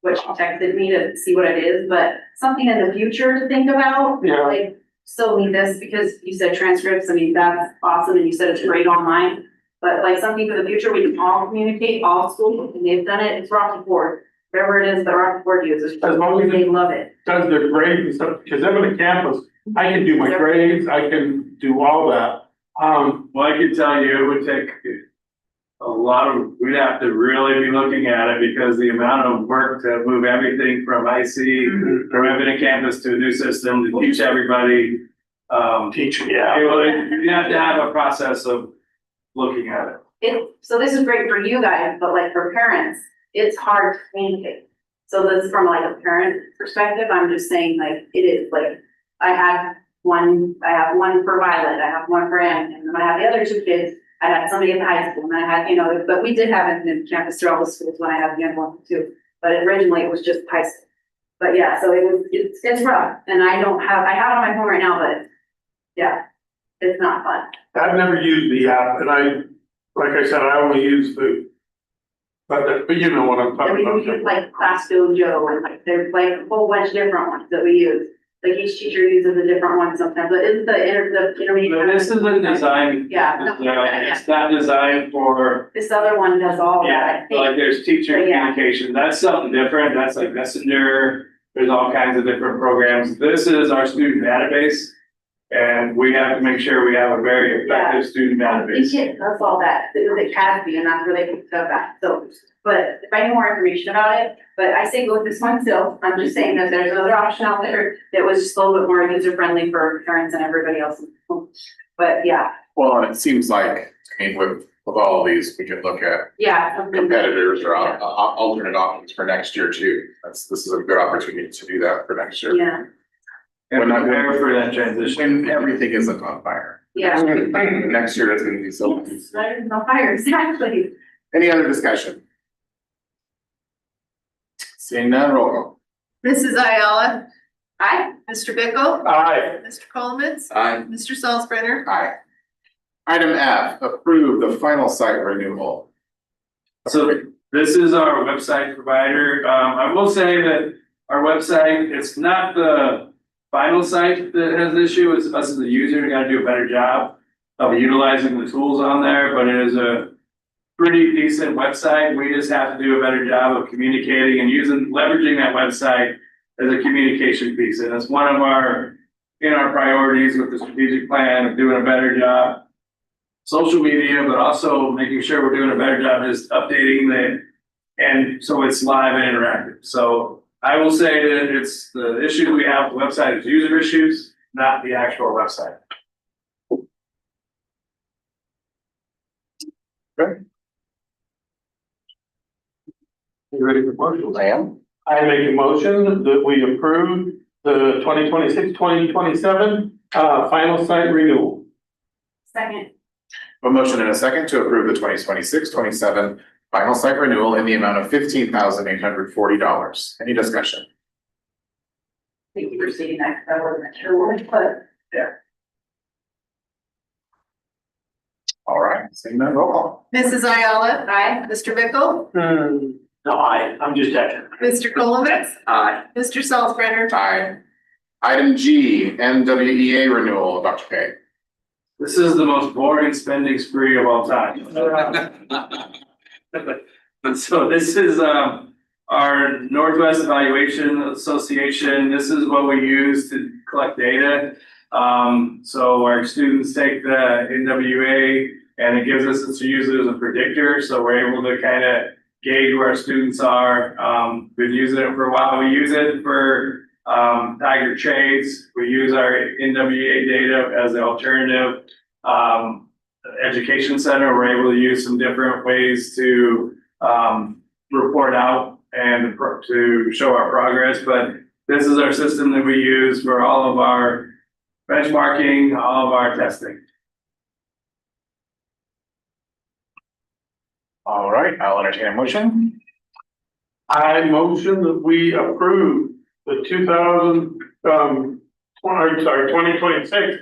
what she texted me to see what it is, but something in the future to think about. Yeah. Like, still need this because you said transcripts, I mean, that's awesome, and you said it's great online. But like something for the future, we can all communicate, all schools, and they've done it, it's Rocky Ford, wherever it is that Rocky Ford uses, As long as they it love it. does their grades and stuff, because I'm on a campus, I can do my grades, I can do all that. Well, I can tell you, it would take we'd have to really be looking at it, because the amount of work to move everything from IC, from Infinite Campus to a new system to teach everybody. Teaching, yeah. You have to have a process of looking at it. So this is great for you guys, but like for parents, it's hard to communicate. So this is from like a parent perspective, I'm just saying like, it is like, I have one for Violet, I have one for Ann, and then I have the other two kids. I had somebody in the high school, and I had, but we did have it in campus through all the schools when I had the young one too. But originally it was just high school. But yeah, so it's rough, and I have it on my phone right now, but yeah, it's not fun. I've never used the app, and like I said, I only use but you know what I'm And talking we about. use like Class Dojo, and like, there's like a whole bunch of different ones that we use. Like each teacher uses a different one sometimes, but it's the intermediate. This isn't designed. Yeah. It's not designed for, This other one does all that, I yeah, like think. there's teacher Yeah. communication, that's something different, that's like Messenger, there's all kinds of different programs. This is our student database, and we have to make sure we have a very effective student I think database. it does all that, it has to be, and that's where they picked up at, so. But if I need more information about it, but I say go with this one still, I'm just saying that there's another option out there that was just a little bit more user friendly for parents and everybody else. But yeah, Well, and it seems like, I mean, with all of these, we can look at yeah. something- competitors or Yeah. alternate options for next year too. This is a good opportunity to do that for next year. Yeah, And When I- prepare for that transition. When everything isn't on fire. yeah. Next year, it's gonna be so. Yes, there's no fire, exactly. Any other discussion? Seeing none, roll call. Mrs. Ayala, Aye. Mr. Bickle, Aye. Mr. Coleman, Aye. Mr. Salzbrenner. Aye. Item F, approve the final site renewal. So this is our website provider. I will say that our website. It's not the final site that has the issue, it's us as the user, we gotta do a better job of utilizing the tools on there, but it is a pretty decent website. We just have to do a better job of communicating and leveraging that website as a communication piece. And it's one of our priorities with the strategic plan of doing a better job. Social media, but also making sure we're doing a better job just updating and so it's live and interactive. So I will say that it's the issue we have with the website is user issues, not the actual website. You ready for motion? I am. I make a motion that we approve the 2026-2027 final site renewal. Second. A motion and a second to approve the 2026-27 final site renewal in the amount of $15,840. Any discussion? Thank you for seeing that, because I wasn't sure what to put. All right, seeing none, roll call. Mrs. Ayala. Aye. Mr. Bickle. No, I'm just checking. Mr. Colovitz. Aye. Mr. Salzbrunner. Aye. Item G, NWEA renewal, Dr. K. This is the most boring spending spree of all time. So this is our Northwest Evaluation Association. This is what we use to collect data. So our students take the NWA and it gives us, it's used as a predictor. So we're able to kind of gauge where our students are. Been using it for a while. We use it for Tiger trades. We use our NWA data as the alternative education center. We're able to use some different ways to report out and to show our progress. But this is our system that we use for all of our benchmarking, all of our testing. All right, I'll entertain a motion. I motion that we approve the 2026,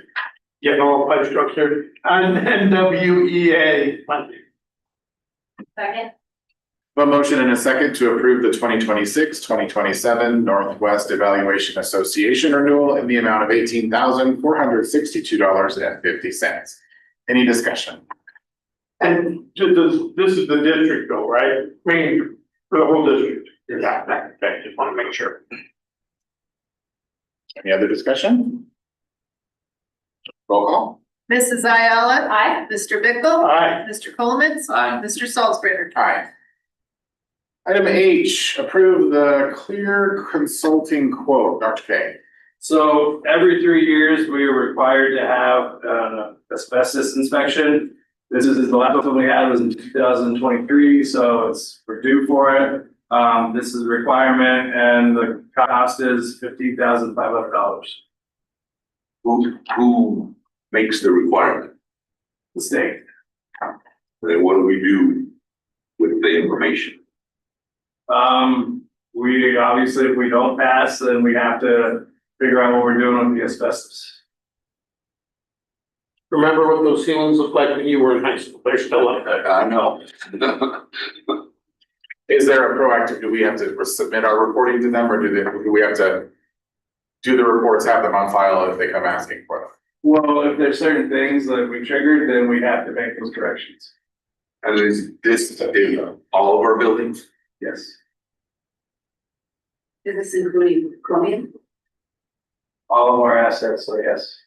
getting all pie structured, and NWEA funding. Second. A motion and a second to approve the 2026-2027 Northwest Evaluation Association renewal in the amount of $18,462.50. Any discussion? And this is the district though, right? I mean, for the whole district. Yeah, okay, just want to make sure. Any other discussion? Roll call. Mrs. Ayala. Aye. Mr. Bickle. Aye. Mr. Colovitz. Aye. Mr. Salzbrunner. Aye. Item H, approve the clear consulting quote, Dr. K. So every 3 years, we are required to have asbestos inspection. This is the last one we had was in 2023, so we're due for it. This is a requirement and the cost is $15,500. Who makes the requirement? The state. Then what do we do with the information? We obviously, if we don't pass, then we have to figure out what we're doing with the asbestos. Remember what those ceilings looked like when you were in high school? They're still like that. I know. Is there a proactive, do we have to submit our reporting to them or do we have to do the reports, have them on file if they come asking for them? Well, if there's certain things that we triggered, then we have to make those corrections. And is this in all of our buildings? Yes. Is this including chromium? All of our assets, so yes.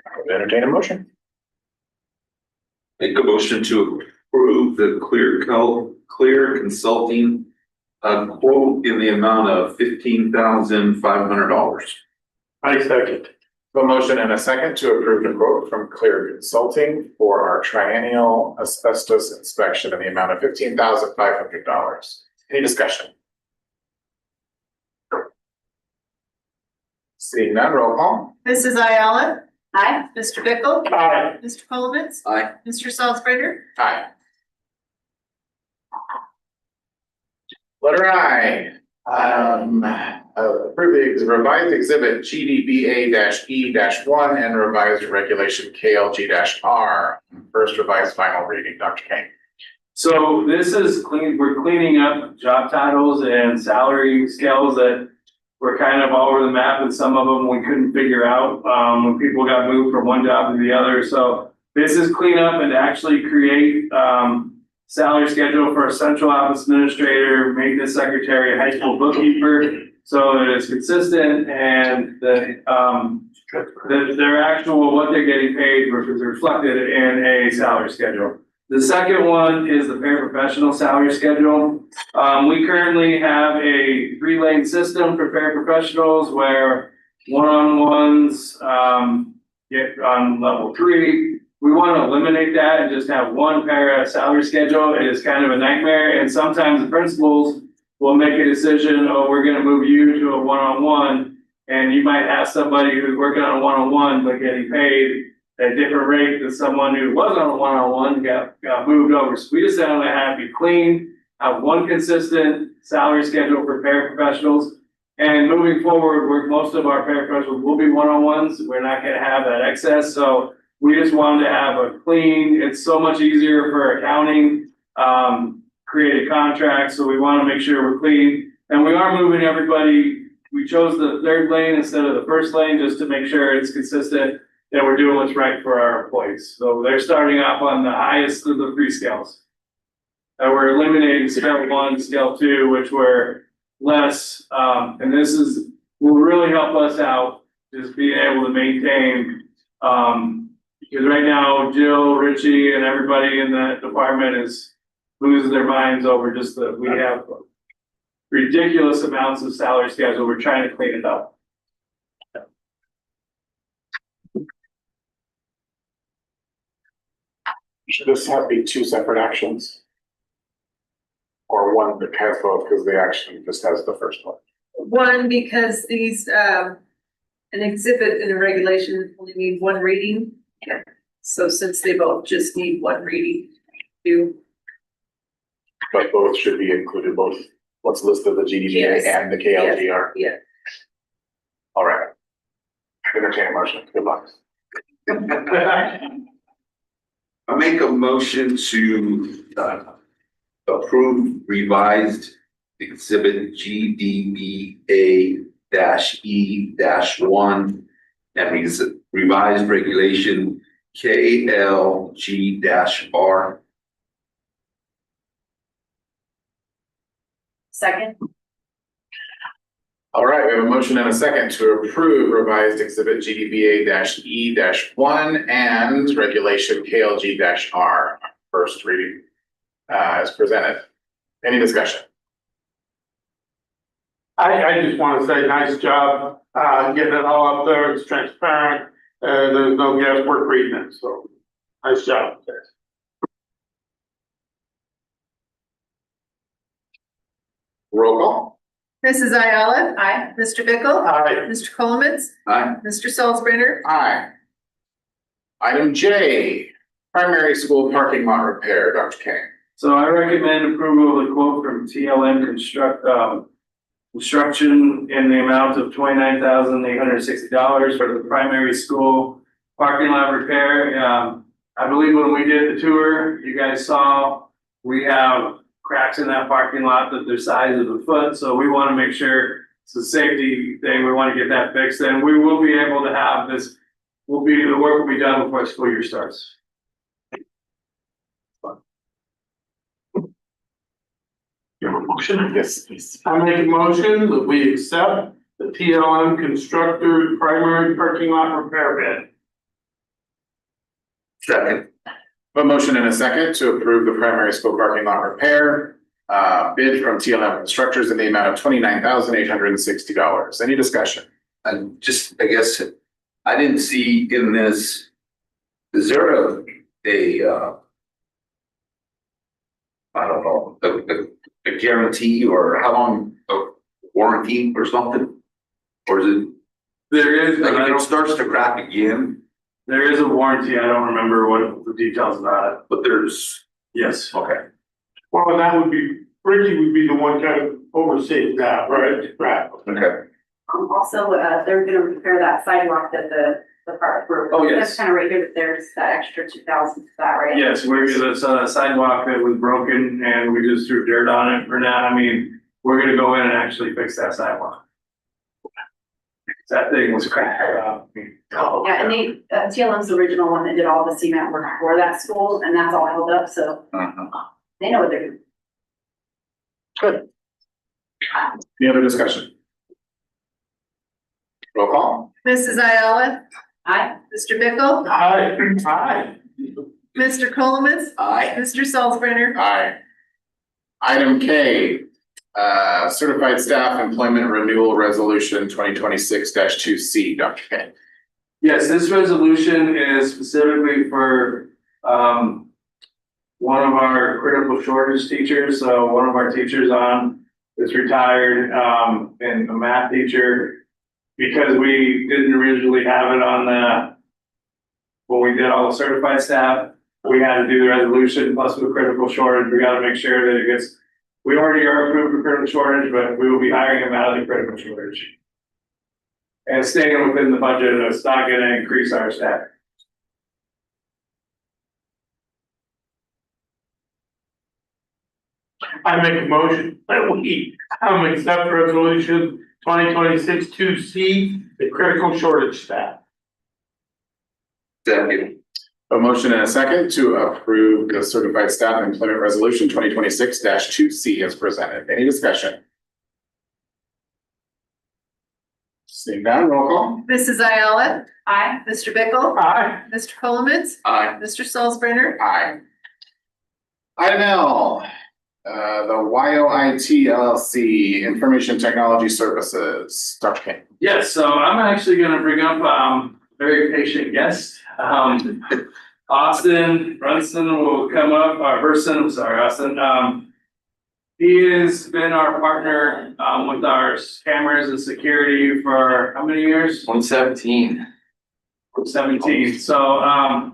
I would entertain a motion. Make a motion to approve the clear consulting quote in the amount of $15,500. I second. A motion and a second to approve the quote from Clear Consulting for our triennial asbestos inspection in the amount of $15,500. Any discussion? Seeing none, roll call. Mrs. Ayala. Aye. Mr. Bickle. Aye. Mr. Colovitz. Aye. Mr. Salzbrunner. Aye. Letter I, approve the revised exhibit GDBA-E-1 and revised regulation KLG-R. First revised final reading, Dr. Kane. So this is we're cleaning up job titles and salary scales that were kind of all over the map, and some of them we couldn't figure out, when people got moved from one job to the other. So this is clean up and actually create, salary schedule for a central office administrator, maintenance secretary, high school bookkeeper, so that it's consistent and their actual, what they're getting paid is reflected in a salary schedule. The second one is the paraprofessional salary schedule. We currently have a 3-lane system for paraprofessionals where one-on-ones, get on level 3. We want to eliminate that and just have one para salary schedule. It is kind of a nightmare, and sometimes the principals will make a decision, oh, we're going to move you to a one-on-one, and you might have somebody who's working on a one-on-one but getting paid a different rate than someone who was on a one-on-one got moved over. So we just want to have it clean, have one consistent salary schedule for paraprofessionals. And moving forward, most of our paraprofessionals will be one-on-ones. We're not going to have that excess. So we just wanted to have a clean, it's so much easier for accounting, create a contract. So we want to make sure we're clean. And we are moving everybody. We chose the 3rd lane instead of the 1st lane just to make sure it's consistent, that we're doing what's right for our employees. So they're starting off on the highest of the 3 scales. And we're eliminating scale 1, scale 2, which were less, and this will really help us out, just being able to maintain, because right now, Jill, Richie, and everybody in the department is losing their minds over just that we have ridiculous amounts of salary schedule. We're trying to clean it up. Should this have be 2 separate actions? Or one that has both, because the action just has the first one? One, because these, an exhibit in a regulation only need 1 reading. So since they both just need 1 reading, But both should be included, both what's listed, the GDBA Yes. and the KLGR? Yeah. All right. Entertain a motion, good luck. I make a motion to approve revised exhibit GDBA-E-1 and revised regulation KLG-R. Second. All right, we have a motion and a second to approve revised exhibit GDBA-E-1 and regulation KLG-R. First reading as presented. Any discussion? I just want to say, nice job, getting it all up there, it's transparent, there's no guesswork reading it, so, nice job. Roll call. Mrs. Ayala. Aye. Mr. Bickle. Aye. Mr. Coleman. Aye. Mr. Salzburger. Aye. Item J, primary school parking lot repair, Dr. King. So I recommend approval of the quote from TLM Construction in the amount of $29,860 for the primary school parking lot repair. I believe when we did the tour, you guys saw, we have cracks in that parking lot that they're size of a foot. So we want to make sure it's a safety thing. We want to get that fixed, and we will be able to have this, the work will be done before school year starts. You have a motion? Yes, please. I make a motion that we accept the TLM Constructor primary parking lot repair bid. Second. A motion and a second to approve the primary school parking lot repair bid from TLM Constructors in the amount of $29,860. Any discussion? And just, I guess, I didn't see in this, is there a I don't know, a guarantee or how long a warranty or something? Or is it, There is, but like I if it don't, starts to crack again, there is a warranty. I don't remember what the details about it. but there's, Yes. okay. Well, and that would be, Ricky would be the one kind of overseeing that, right? Right. Okay. Also, they're gonna repair that sidewalk that the the part where. Oh, yes. That's kind of right here, that there's that extra 2,000, is that right? Yes, there's a sidewalk that was broken and we just threw dirt on it for now. I mean, we're gonna go in and actually fix that sidewalk. That thing was cracked. Yeah, and TLM's the original one that did all the cement work for that school, and that's all held up, so they know what they're doing. Good. Any other discussion? Roll call. Mrs. Ayala, Aye. Mr. Bickle, Aye. Aye. Mr. Colomans, Aye. Mr. Salzburner. Aye. Item K, certified staff employment renewal resolution 2026-2C, Dr. K. Yes, this resolution is specifically for, one of our critical shortage teachers. So one of our teachers is retired, and a math teacher. Because we didn't originally have it on when we did all the certified staff, we had to do the resolution plus with critical shortage. We got to make sure that it gets, we already are approved for critical shortage, but we will be hiring him out of the critical shortage. And staying within the budget, it's not going to increase our staff. I make a motion that we accept resolution 2026-2C, the critical shortage staff. Second. A motion and a second to approve the certified staff employment resolution 2026-2C as presented. Any discussion? Seeing none, roll call. Mrs. Ayala, Aye. Mr. Bickle, Aye. Mr. Colomans, Aye. Mr. Salzburner. Aye. Item L, the YOIT LLC, Information Technology Services. Dr. King. Yes, so I'm actually going to bring up a very patient guest. Austin Brunson will come up, Austin. He has been our partner with our cameras and security for how many years? 2017. 17. So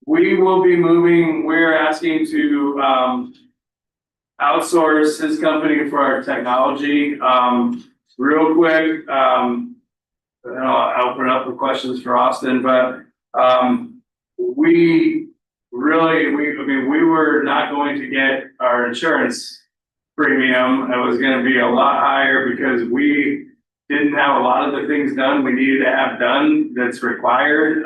we will be moving, we're asking to outsource his company for our technology. Real quick, and I'll open up for questions for Austin, but we were not going to get our insurance premium. It was going to be a lot higher because we didn't have a lot of the things done we needed to have done that's required.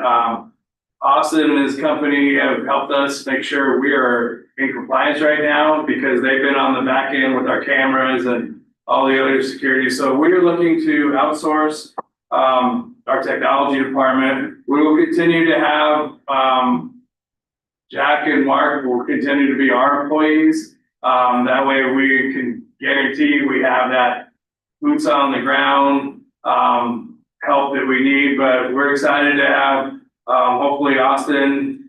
Austin and his company have helped us make sure we are in compliance right now because they've been on the back end with our cameras and all the other security. So we're looking to outsource our technology department. We will continue to have Jack and Mark will continue to be our employees. That way we can guarantee we have that boots on the ground help that we need. But we're excited to have hopefully Austin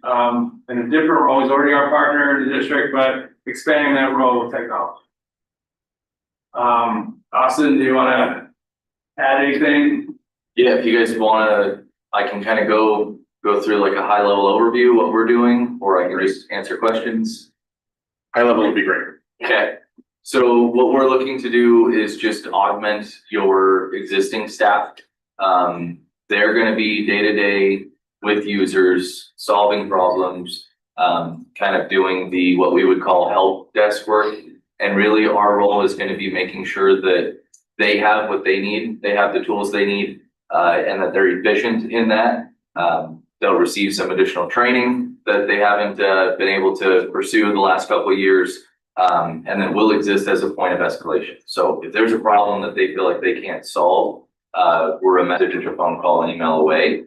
in a different role. He's already our partner in the district, but expanding that role with technology. Austin, do you want to add anything? Yeah, if you guys want to, I can kind of go through like a high level overview of what we're doing, or I can just answer questions. High level would be great. Okay. So what we're looking to do is just augment your existing staff. They're going to be day to day with users, solving problems, kind of doing what we would call help desk work. And really our role is going to be making sure that they have what they need, they have the tools they need, and that they're efficient in that. They'll receive some additional training that they haven't been able to pursue in the last couple of years. And then we'll exist as a point of escalation. So if there's a problem that they feel like they can't solve, we're a message, a phone call, and email away.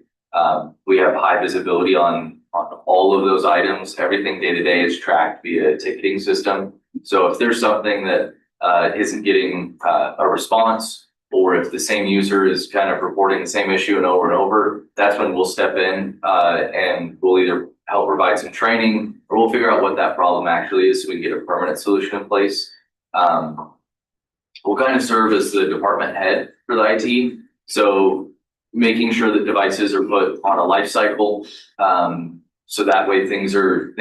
We have high visibility on all of those items. Everything day to day is tracked via a ticketing system. So if there's something that isn't getting a response, or if the same user is kind of reporting the same issue and over, that's when we'll step in and we'll either help provide some training, or we'll figure out what that problem actually is so we can get a permanent solution in place. We'll kind of serve as the department head for the IT. So making sure that devices are put on a life cycle. So that way things are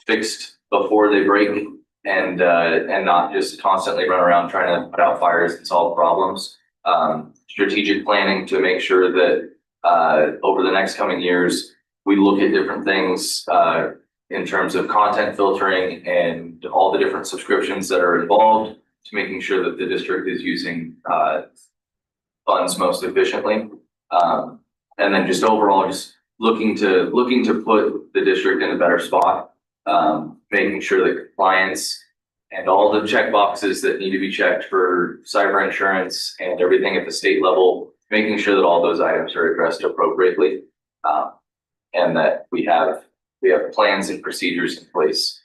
fixed before they break, and not just constantly run around trying to put out fires and solve problems. Strategic planning to make sure that over the next coming years, we look at different things, in terms of content filtering and all the different subscriptions that are involved to making sure that the district is using, funds most efficiently. And then just overall, just looking to put the district in a better spot, making sure that compliance and all the check boxes that need to be checked for cyber insurance and everything at the state level, making sure that all those items are addressed appropriately. And that we have plans and procedures in place,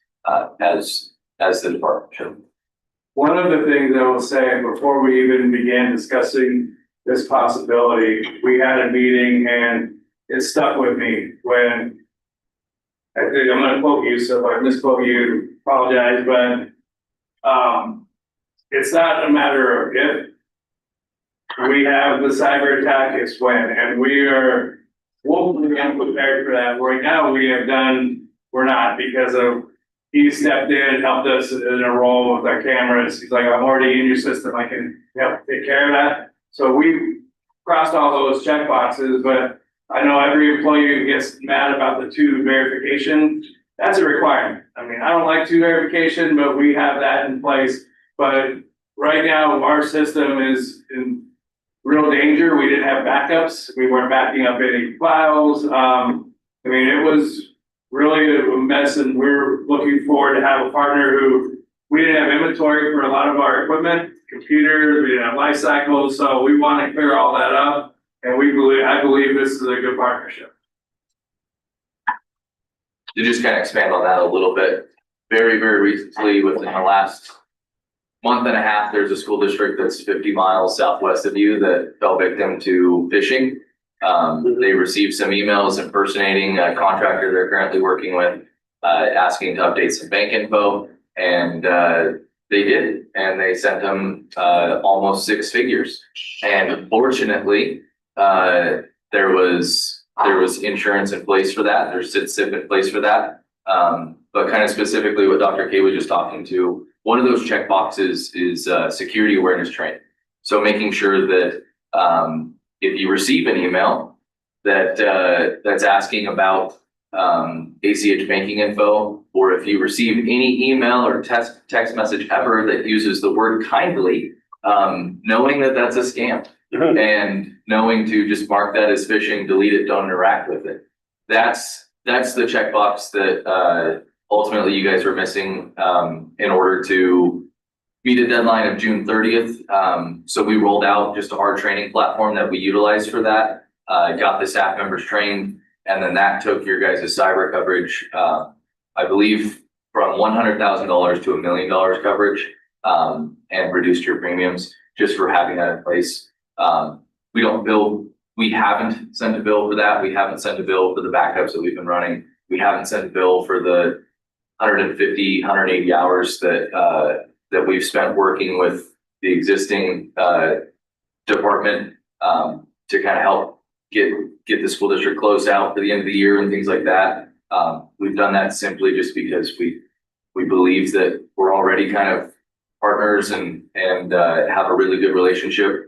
as the department should. One of the things I will say before we even began discussing this possibility, we had a meeting and it stuck with me when I think I'm gonna quote you, so if I misquote you, apologize, but it's not a matter of if we have the cyber attack, it's when, and we are woefully unprepared for that. Right now, we're not, because of he stepped in and helped us in a role with our cameras. He's like, I'm already in your system, I can help take care of that. So we crossed all those check boxes, but I know every employee who gets mad about the 2 verification, that's a requirement. I mean, I don't like 2 verification, but we have that in place. But right now, our system is in real danger. We didn't have backups. We weren't backing up any files. I mean, it was really a mess, and we're looking forward to have a partner who, we didn't have inventory for a lot of our equipment, computers, we didn't have life cycles, so we want to clear all that up. And I believe this is a good partnership. To just kind of expand on that a little bit, very, very recently, within the last month and a half, there's a school district that's 50 miles southwest of you that fell victim to phishing. They received some emails impersonating a contractor they're currently working with, asking to update some bank info, and they did, and they sent them almost 6 figures. And fortunately, there was insurance in place for that. There's SIP in place for that. But kind of specifically what Dr. K was just talking to, one of those check boxes is security awareness training. So making sure that if you receive an email that's asking about ACH banking info, or if you receive any email or text message ever that uses the word kindly, knowing that that's a scam. And knowing to just mark that as phishing, delete it, don't interact with it. That's the checkbox that ultimately you guys were missing in order to meet a deadline of June 30th. So we rolled out just our training platform that we utilize for that, got the staff members trained, and then that took your guys' cyber coverage, I believe, from $100,000 to $1 million coverage, and reduced your premiums just for having that in place. We haven't sent a bill for that. We haven't sent a bill for the backups that we've been running. We haven't sent a bill for the 150, 180 hours that we've spent working with the existing department to kind of help get the school district closed out for the end of the year and things like that. We've done that simply just because we believe that we're already kind of partners and have a really good relationship.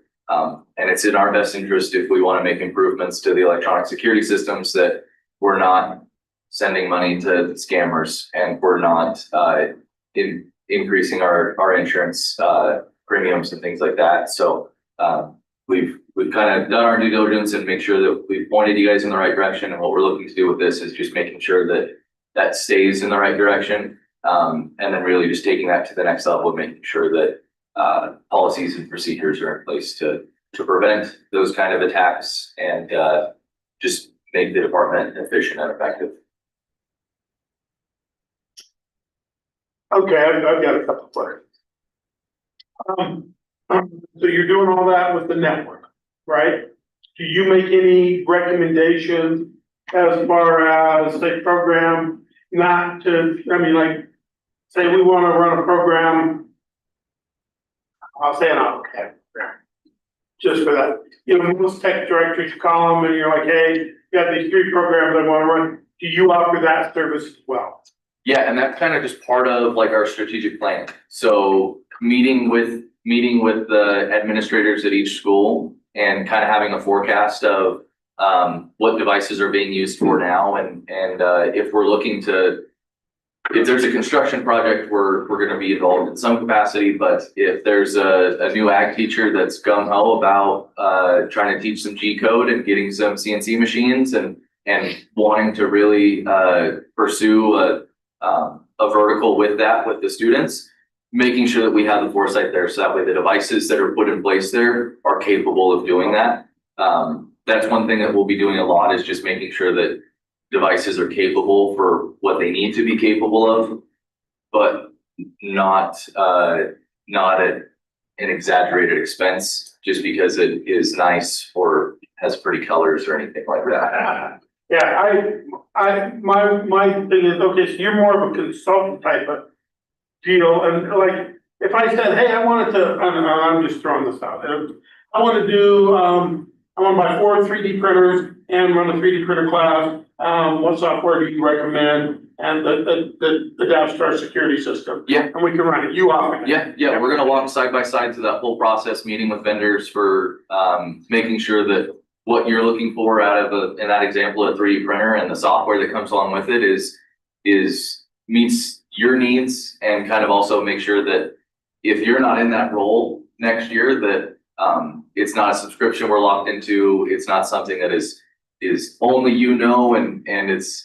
And it's in our best interest, if we want to make improvements to the electronic security systems, that we're not sending money to scammers, and we're not increasing our insurance premiums and things like that. So we've kind of done our due diligence and make sure that we've pointed you guys in the right direction. And what we're looking to do with this is just making sure that stays in the right direction, and then really just taking that to the next level of making sure that policies and procedures are in place to prevent those kind of attacks and just make the department efficient and effective. Okay, I've got a couple of questions. So you're doing all that with the network, right? Do you make any recommendations as far as, say, program not to, like, say we want to run a program, I'll say an AutoCAD program, just for that. Most tech directors, you call them and you're like, hey, you got these 3 programs I want to run. Do you offer that service as well? Yeah, and that's kind of just part of like our strategic plan. So meeting with the administrators at each school and kind of having a forecast of what devices are being used for now, and if we're looking to, if there's a construction project, we're gonna be involved in some capacity, but if there's a new ag teacher that's gung ho about trying to teach some G code and getting some CNC machines and wanting to really pursue a vertical with that with the students, making sure that we have the foresight there, so that way the devices that are put in place there are capable of doing that. That's one thing that we'll be doing a lot, is just making sure that devices are capable for what they need to be capable of, but not at an exaggerated expense just because it is nice or has pretty colors or anything like that. Yeah, my thing is, okay, so you're more of a consultant type of deal, and like, if I said, hey, I wanted to, I'm just throwing this out, I want to do, I want to buy 4 3D printers and run a 3D printer class, what software do you recommend? And the DavStar security system. Yeah. And we can run it, you offer it. Yeah, we're gonna walk side by side through that whole process, meeting with vendors for making sure that what you're looking for out of in that example, a 3D printer and the software that comes along with it is meets your needs, and kind of also make sure that if you're not in that role next year, that it's not a subscription we're locked into. It's not something that is only and it's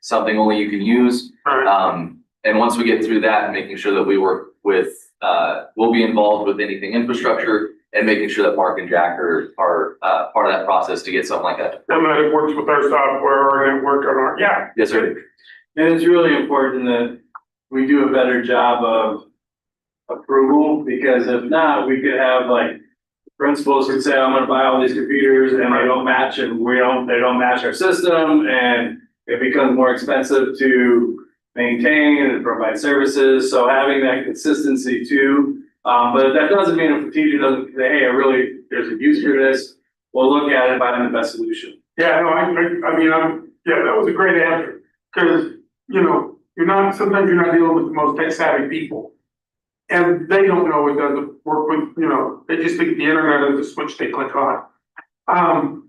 something only you can use. And once we get through that, and making sure that we work with we'll be involved with anything infrastructure, and making sure that Mark and Jack are part of that process to get something like that. And that it works with our software and it works on our, yeah. Yes, sir. And it's really important that we do a better job of approval, because if not, we could have like principals could say, I'm gonna buy all these computers and they don't match, and they don't match our system, and it becomes more expensive to maintain and provide services. So having that consistency too, but that doesn't mean if the teacher doesn't say, hey, there's a use for this, we'll look at it and find the best solution. Yeah, no, I mean, yeah, that was a great answer, because, sometimes you're not dealing with the most tech savvy people. And they don't know it doesn't work with, they just think the internet is a switch they click on.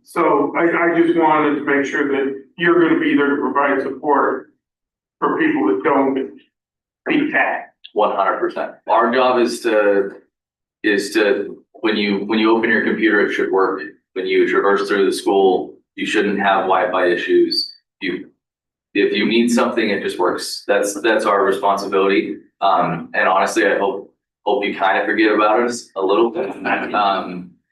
So I just wanted to make sure that you're gonna be there to provide support for people that don't be tech. 100%. Our job is to when you open your computer, it should work. When you traverse through the school, you shouldn't have Wi-Fi issues. If you need something, it just works. That's our responsibility. And honestly, I hope you kind of forget about us a little bit.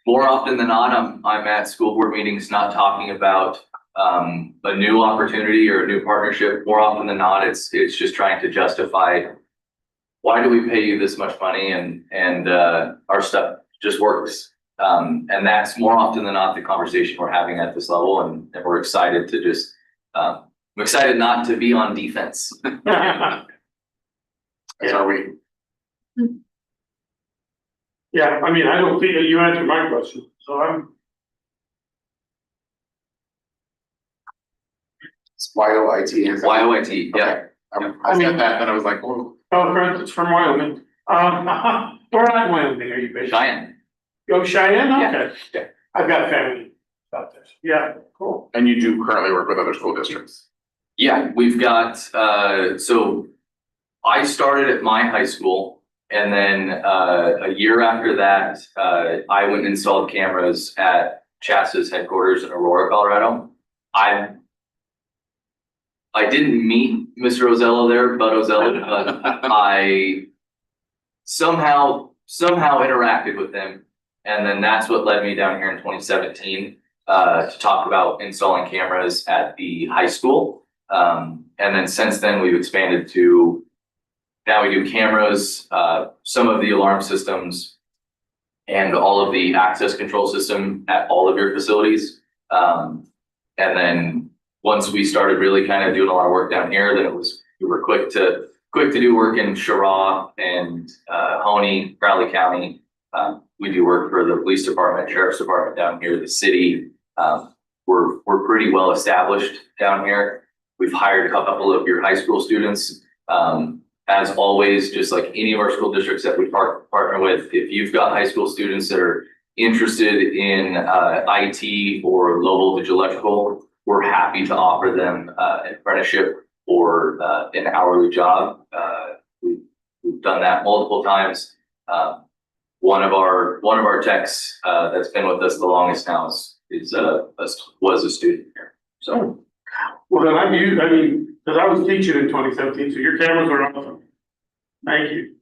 More often than not, I'm at school board meetings not talking about a new opportunity or a new partnership. More often than not, it's just trying to justify, why do we pay you this much money and our stuff just works. And that's more often than not the conversation we're having at this level, and we're excited to just I'm excited not to be on defense. As are we. Yeah, I mean, I don't think you answered my question, so It's YOIT. YOIT, yeah. I said that, then I was like, oh. Oh, friends, it's from Wyoming. Where at Wyoming are you based? Cheyenne. Oh, Cheyenne, okay. Yeah. I've got family out there. Yeah, cool. And you do currently work with other school districts? Yeah, we've got, so I started at my high school, and then a year after that, I went and installed cameras at Chasa's headquarters in Aurora, Colorado. I didn't meet Mr. Ozello there, Bud Ozello, but I somehow interacted with him. And then that's what led me down here in 2017 to talk about installing cameras at the high school. And then since then, we've expanded to, now we do cameras, some of the alarm systems, and all of the access control system at all of your facilities. And then once we started really kind of doing a lot of work down here, then we were quick to do work in Cheraw and Honey, Crowley County. We do work for the police department, sheriff's department down here, the city. We're pretty well established down here. We've hired a couple of your high school students. As always, just like any of our school districts that we partner with, if you've got high school students that are interested in IT or low voltage electrical, we're happy to offer them an apprenticeship or an hourly job. We've done that multiple times. One of our techs that's been with us the longest now was a student here. So, Well, then because I was teaching in 2017, so your cameras are awesome. Thank you.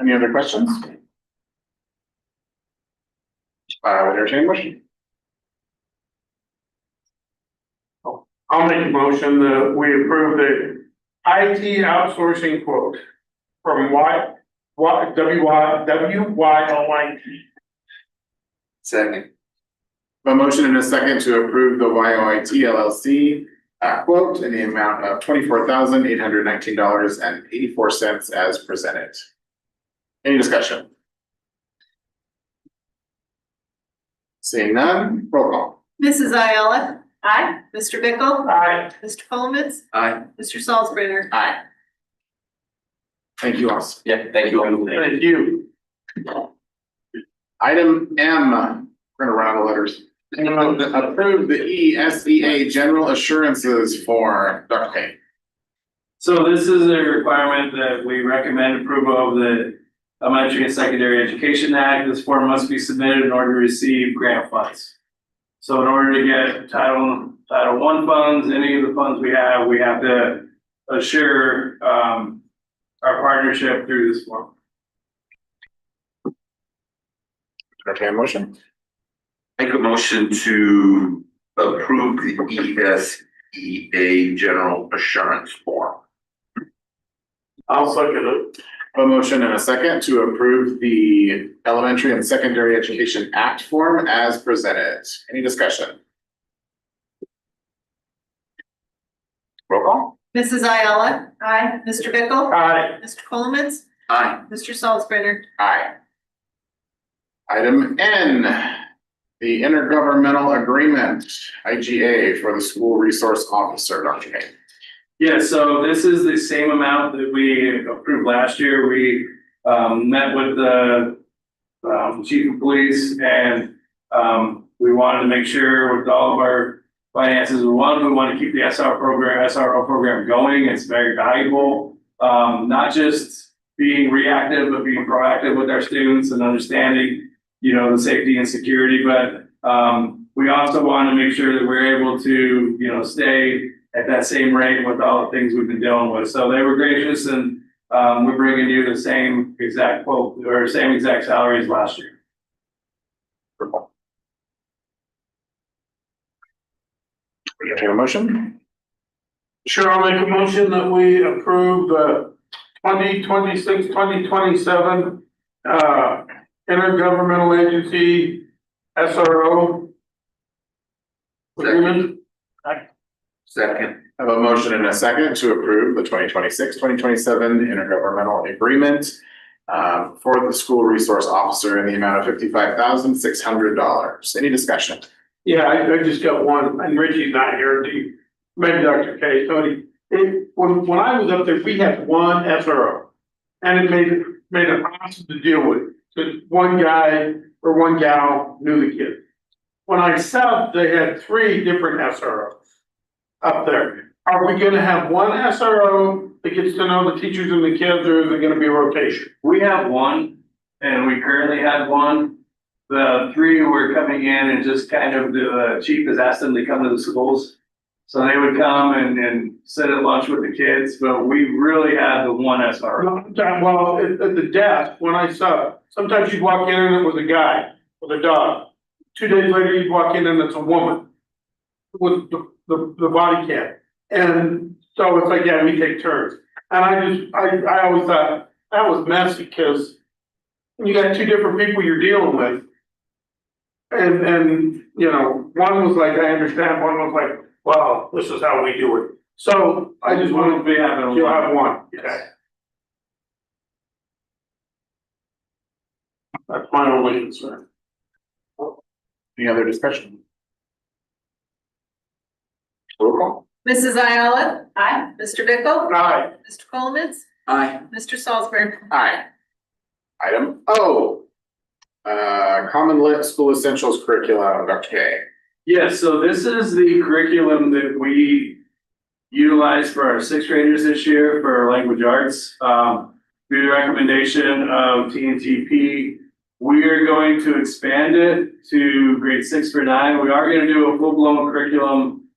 Any other questions? I would entertain a motion. I'll make a motion that we approve the IT outsourcing quote from WYOIT. Second. A motion and a second to approve the YOIT LLC quote in the amount of $24,819.84 as presented. Any discussion? Seeing none, roll call. Mrs. Ayala. Aye. Mr. Bickle. Aye. Mr. Coleman. Aye. Mr. Salzburger. Aye. Thank you, Ross. yeah, thank you all. Thank you. Item M, we're gonna run out of letters. Approve the ESEA General Assurances form. Dr. Kane. So this is a requirement that we recommend approval of the Elementary and Secondary Education Act. This form must be submitted in order to receive grant funds. So in order to get Title I funds, any of the funds we have to assure our partnership through this form. Entertain a motion. Make a motion to approve the ESEA General Assurance Form. I'll second it. A motion and a second to approve the Elementary and Secondary Education Act form as presented. Any discussion? Roll call. Mrs. Ayala. Aye. Mr. Bickle. Aye. Mr. Coleman. Aye. Mr. Salzburger. Aye. Item N, the intergovernmental agreement, IGA, for the school resource officer, Dr. Kane. Yeah, so this is the same amount that we approved last year. We met with the chief of police and we wanted to make sure with all of our finances, we want to keep the SRO program going. It's very valuable, not just being reactive, but being proactive with our students and understanding, the safety and security. But we also want to make sure that we're able to, stay at that same rate with all the things we've been dealing with. So they were gracious and we're bringing you the same exact quote or same exact salary as last year. Entertain a motion. Sure, I'll make a motion that we approve the 2026-2027 intergovernmental agency SRO agreement. Second. I have a motion and a second to approve the 2026-2027 intergovernmental agreement for the school resource officer in the amount of $55,600. Any discussion? Yeah, I just got one, and Richie's not here, maybe Dr. K, Tony. When I was up there, we had one SRO, and it made it awesome to deal with, because one guy or one gal knew the kid. When I subbed, they had 3 different SROs up there. Are we gonna have one SRO that gets to know the teachers and the kids, or is it gonna be a rotation? We have one, and we currently have one. The 3 were coming in and just kind of the chief has asked them to come to the schools. So they would come and sit at lunch with the kids, but we really had the one SRO. Well, at the desk, when I subbed, sometimes you'd walk in and it was a guy with a dog. 2 days later, you'd walk in and it's a woman with the body cam. And so it's like, yeah, we take turns. And I always thought that was messy because you got 2 different people you're dealing with. And one was like, I understand, one was like, well, this is how we do it. So I just wanted to be having, you'll have one. Okay. That's my only concern. Any other discussion? Roll call. Mrs. Ayala. Aye. Mr. Bickle. Aye. Mr. Coleman. Aye. Mr. Salzburger. Aye. Item O. Common Lit School Essentials Curriculum, Dr. K. Yes, so this is the curriculum that we utilize for our sixth graders this year for language arts. Through the recommendation of TNTP, we are going to expand it to grade 6 through 9. We are going to do a full-blown curriculum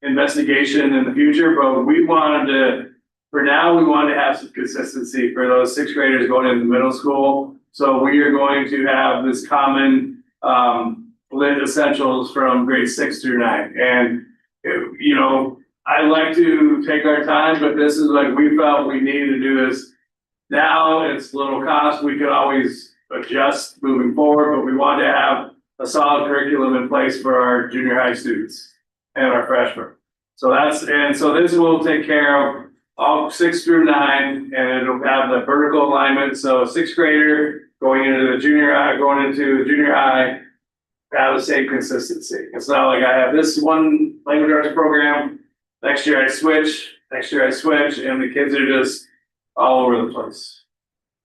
investigation in the future, but we wanted to, for now, we wanted to have some consistency for those sixth graders going into middle school. So we are going to have this common lit essentials from grade 6 through 9. And, you know, I like to take our time, but this is like, we felt we needed to do this now. It's little cost. We could always adjust moving forward, but we wanted to have a solid curriculum in place for our junior high students and our freshmen. So so this will take care of all 6 through 9, and it'll have the vertical alignment. So a sixth grader going into the junior high, have the same consistency. It's not like I have this one language arts program, next year I switch, and the kids are just all over the place.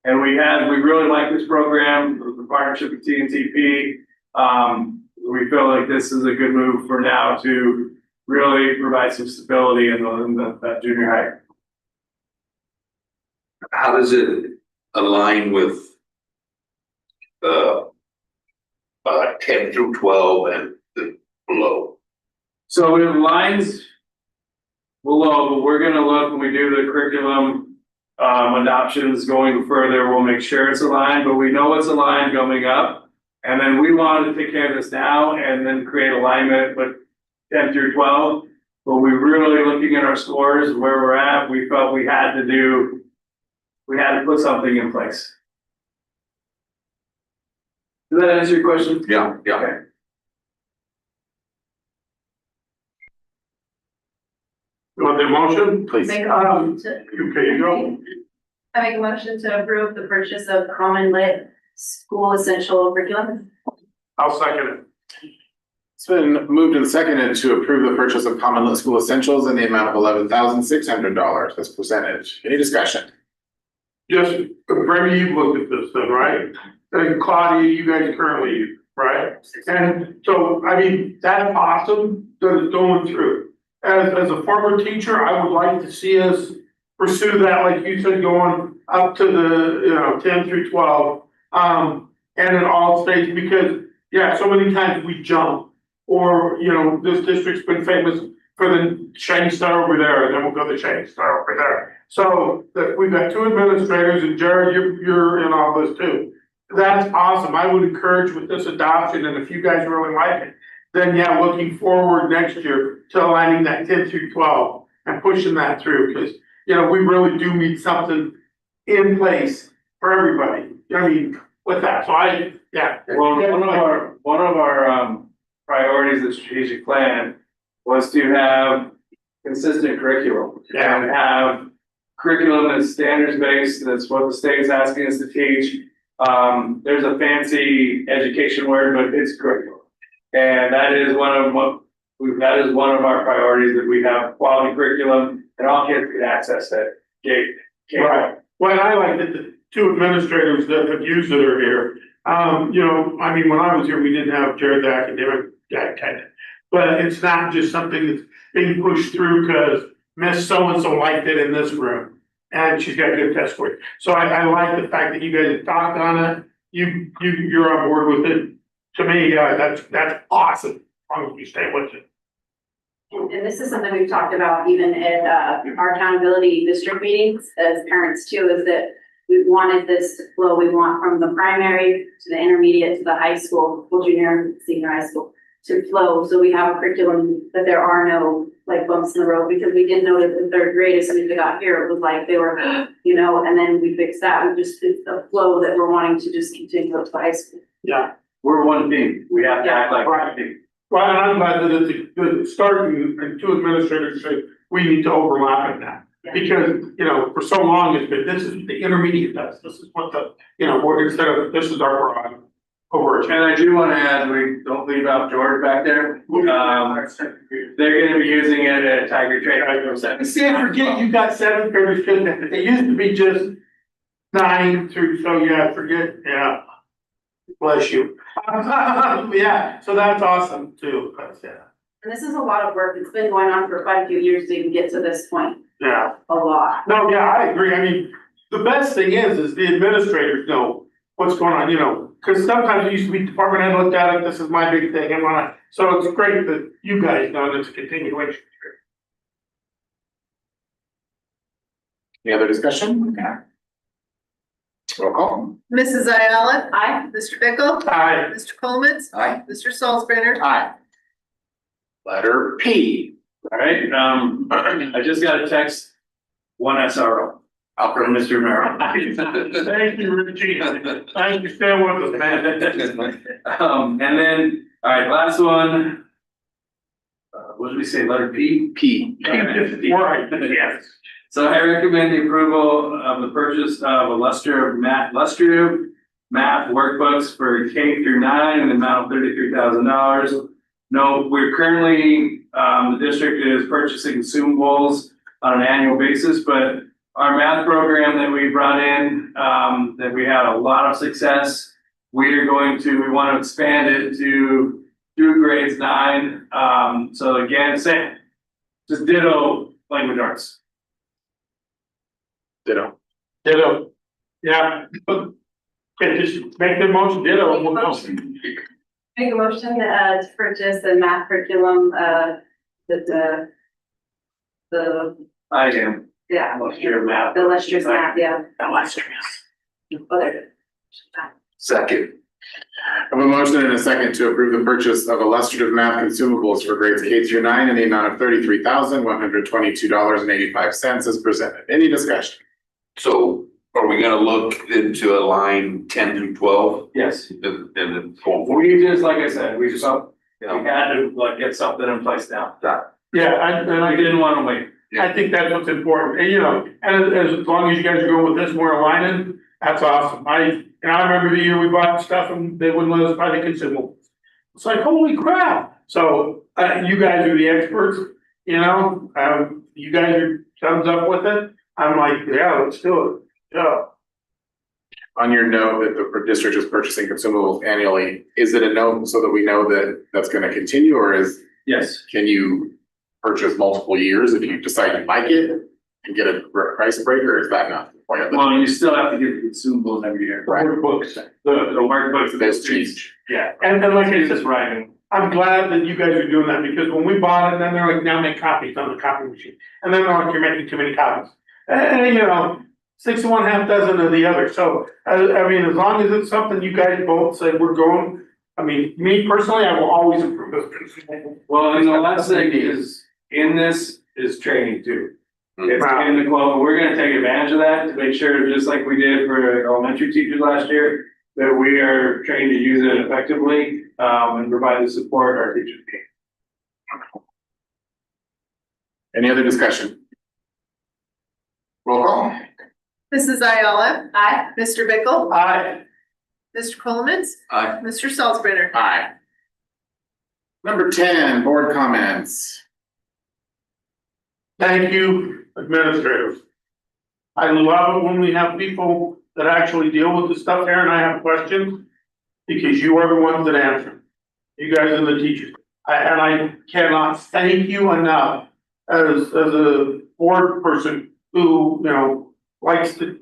And we really like this program, the partnership with TNTP. We feel like this is a good move for now to really provide some stability in that junior high. How does it align with 10 through 12 and the below? So it aligns below, but we're gonna look when we do the curriculum adoptions going further, we'll make sure it's aligned, but we know it's aligned going up. And then we wanted to take care of this now and then create alignment with 10 through 12. But we really looking at our scores, where we're at, we felt we had to put something in place. Does that answer your question? Yeah. Okay. You want the motion? Please. Make a motion to- Okay, you go. I make a motion to approve the purchase of common lit school essential curriculum. I'll second it. It's been moved and seconded to approve the purchase of Common Lit School Essentials in the amount of $11,600 as presented. Any discussion? Just, Brady, you've looked at this then, right? And Claudia, you guys currently use, right? And so, I mean, that's awesome that it's going through. As a former teacher, I would like to see us pursue that, like you said, going up to the, 10 through 12. And in all states, because, yeah, so many times we jump. Or, this district's been famous for the shiny star over there, and then we'll go to the shiny star over there. So we've got 2 administrators, and Jared, you're in all this too. That's awesome. I would encourage with this adoption, and if you guys really like it, then yeah, looking forward next year to aligning that 10 through 12 and pushing that through, because, we really do need something in place for everybody. I mean, with that, so yeah. Well, one of our priorities of the strategic plan was to have consistent curriculum. Yeah. And have curriculum that's standards based, that's what the state's asking us to teach. There's a fancy education word, but it's curriculum. And that is one of our priorities, that we have quality curriculum and all kids can access that. Right. Well, I like that the 2 administrators that have used it are here. I mean, when I was here, we didn't have Jared, the academic guy, kind of. But it's not just something that's being pushed through because Miss So-and-so liked it in this room. And she's got good test scores. So I like the fact that you guys have talked on it. You're on board with it. To me, that's awesome. As long as we stay with it. And this is something we've talked about even at our accountability district meetings as parents too, is that we wanted this to flow. We want from the primary to the intermediate to the high school, junior, senior high school to flow. So we have a curriculum that there are no like bumps in the road, because we did notice in 3rd grade as soon as they got here, it was like they were, and then we fixed that. It's the flow that we're wanting to just continue up to high school. Yeah. We're one team. We have to act like one team. Well, and I'm glad that it's a good start, and 2 administrators say we need to overlap in that. Because, for so long it's been, this is the intermediate test. This is what we're instead of, this is our broad overarching. And I do want to add, we don't leave out George back there. They're gonna be using it at Tiger Trade. See, I forget you got 7th graders, because it used to be just 9 through, so yeah, forget, yeah. Bless you. Yeah, so that's awesome too, yeah, And this is a lot of work. It's been going on for quite a few years to even get to this point. yeah. A lot. No, yeah, I agree. I mean, the best thing is the administrators know what's going on, because sometimes it used to be department head looked at it, this is my big thing, so it's great that you guys know that it's a continuation. Any other discussion? Roll call. Mrs. Ayala. Aye. Mr. Bickle. Aye. Mr. Coleman. Aye. Mr. Salzbanner. Aye. Letter P. All right, I just got a text, one SRO from Mr. Merrill. Thank you, Richie. I understand what the man. And then, all right, last one. What did we say, letter P? P. Right, yes. So I recommend the approval of the purchase of illustrative math workbooks for K through 9 in the amount of $33,000. No, we're currently, the district is purchasing consumables on an annual basis, but our math program that we brought in, that we had a lot of success, we want to expand it to through grades 9. So again, same, just ditto language arts. Ditto. Ditto. Yeah. Okay, just make the motion, ditto, and we'll go. Make a motion, to purchase the math curriculum, the, I am. yeah, Illustrative math. the illustrious math, yeah. Illustrious. Other. Second. I have a motion and a second to approve the purchase of illustrative math consumables for grades K through 9 in the amount of $33,122.85 as presented. Any discussion? So are we gonna look into a line 10 through 12 Yes. and then going forward? We just, like I said, we You had know, to get something in place now. Yeah, and I didn't want to wait. I think that's what's important, and as long as you guys are going with this more aligning, that's awesome. I remember the year we bought stuff and they wouldn't let us buy the consumables. It's like, holy crap, so, you guys are the experts, you guys are thumbs up with it, I'm like, yeah, let's do it, yeah. On your note that the district is purchasing consumables annually, is it a note so that we know that that's gonna continue, or Yes. can you purchase multiple years if you decide you like it and get a price break, or is that not the point of it? Well, you still have to get the consumables every year. Workbooks, The workbooks. Those change. Yeah. and like I It's just said, writing. I'm glad that you guys are doing that, because when we bought it, then they're like, now make copies on the copy machine. And then they're like, you're making too many copies. And 6 of one, half dozen of the other. So, I mean, as long as it's something you guys both say we're going, I mean, me personally, I will always approve this. Well, and the last thing is, in this is training too. It's in the quote, we're gonna take advantage of that to make sure, just like we did for elementary teachers last year, that we are trained to use it effectively, and provide the support our teachers need. Any other discussion? Roll call. Mrs. Ayala. Aye. Mr. Bickle. Aye. Mr. Coleman. Aye. Mr. Salzbanner. Aye. Number 10, board comments. Thank you, administrators. I love it when we have people that actually deal with the stuff here and I have questions, because you are the ones that answer. You guys are the teachers. And I cannot thank you enough as a board person who, likes to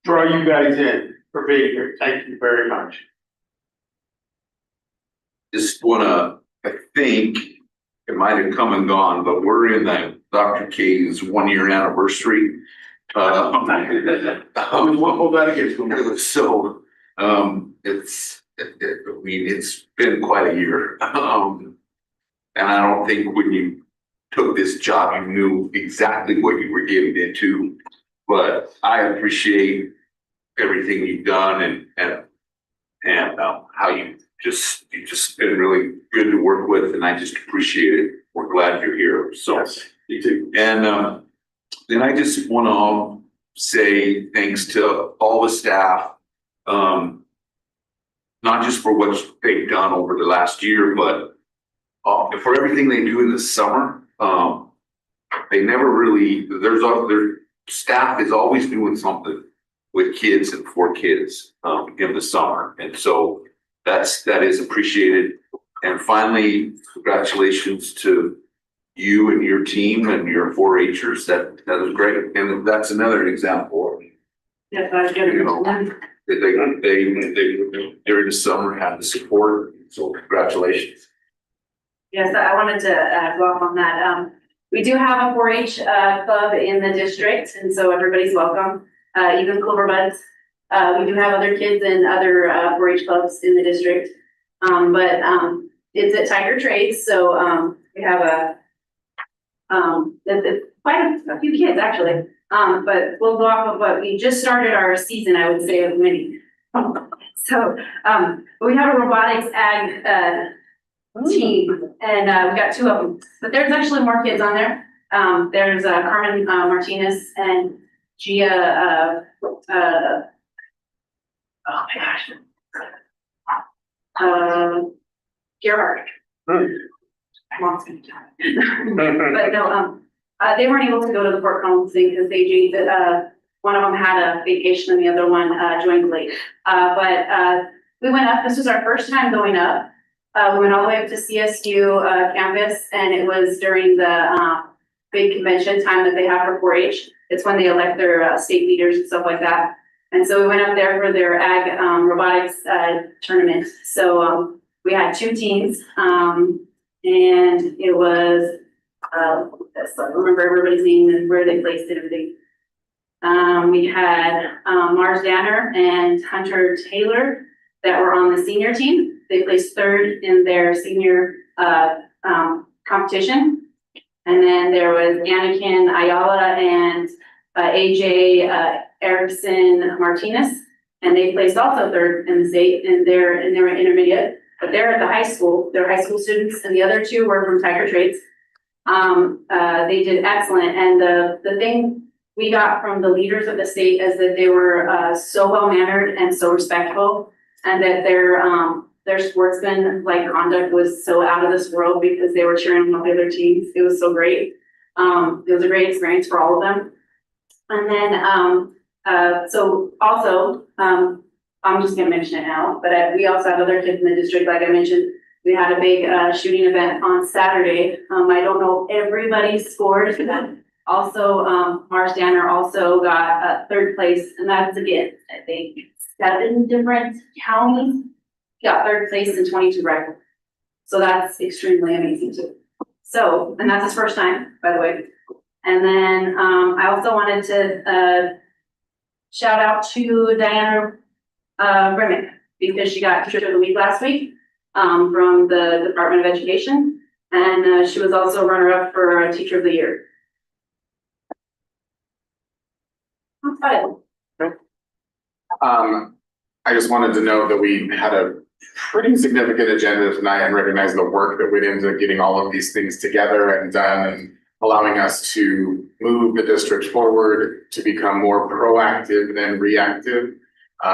draw you guys in for being here. Thank you very much. Just wanna, I think it might have come and gone, but we're in that Dr. K's 1-year anniversary. What will that against? So, it's been quite a year. And I don't think when you took this job, you knew exactly what you were getting into. But I appreciate everything you've done and how you've just been really good to work with, and I just appreciate it. We're glad you're here, so. Yes, you too. And then I just wanna say thanks to all the staff, not just for what they've done over the last year, but for everything they do in the summer. They never really, their staff is always doing something. with kids and for kids, in the summer. And so that is appreciated. And finally, congratulations to you and your team and your 4-Hers. That was great. And that's another example. Yes, I was You know, they during the summer had the support. So congratulations. Yes, I wanted to go off on that. We do have a 4-H club in the district, and so everybody's welcome, even Clover Buds. We do have other kids in other 4-H clubs in the district. But it's at Tiger Trades, so we have quite a few kids actually. But we'll go off of what we just started our season, I would say, of many. So we have a robotics ag team, and we got 2 of them. But there's actually more kids on there. There's Carmen Martinez and Gia. Oh my gosh. Gerhard. Mom's gonna die. But no, they weren't able to go to the Port Collins thing because one of them had a vacation and the other one joined late. But we went up. This was our first time going up. We went all the way up to CSU campus, and it was during the big convention time that they have for 4-H. It's when they elect their state leaders and stuff like that. And so we went up there for their ag robotics tournament. So we had 2 teams, and it was, I remember everybody's name and where they placed it and everything. We had Mars Danner and Hunter Taylor that were on the senior team. They placed 3rd in their senior competition. And then there was Anakin Ayala and AJ Erickson Martinez, and they placed also 3rd in the state in their intermediate. But they're at the high school. They're high school students, and the other 2 were from Tiger Trades. They did excellent, and the thing we got from the leaders of the state is that they were so well mannered and so respectful, and that their sportsman like conduct was so out of this world because they were cheering on the other teams. It was so great. It was a great experience for all of them. And then so also I'm just gonna mention it now, but we also have other kids in the district. Like I mentioned, we had a big shooting event on Saturday. I don't know everybody's scores, but also Mars Danner also got 3rd place, and that's again, I think 7 different counties got 3rd place in 22 rifle. So that's extremely amazing too. So, and that's his first time, by the way. And then I also wanted to shout out to Diana Remick, because she got Teacher of the Week last week from the Department of Education. And she was also runner-up for Teacher of the Year. That's about it. I just wanted to note that we had a pretty significant agenda tonight and recognize the work that went into getting all of these things together and done, and allowing us to move the district forward to become more proactive than reactive.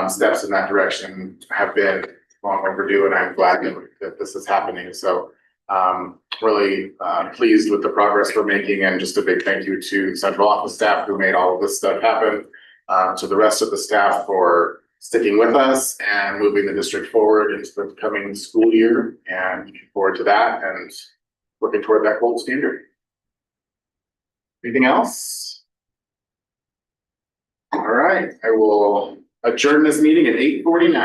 Steps in that direction have been long overdue, and I'm glad that this is happening. So really pleased with the progress we're making, and just a big thank you to central office staff who made all of this stuff happen, to the rest of the staff for sticking with us and moving the district forward into the coming school year, and looking forward to that and working toward that gold standard. Anything else? All right, I will adjourn this meeting at 8:49.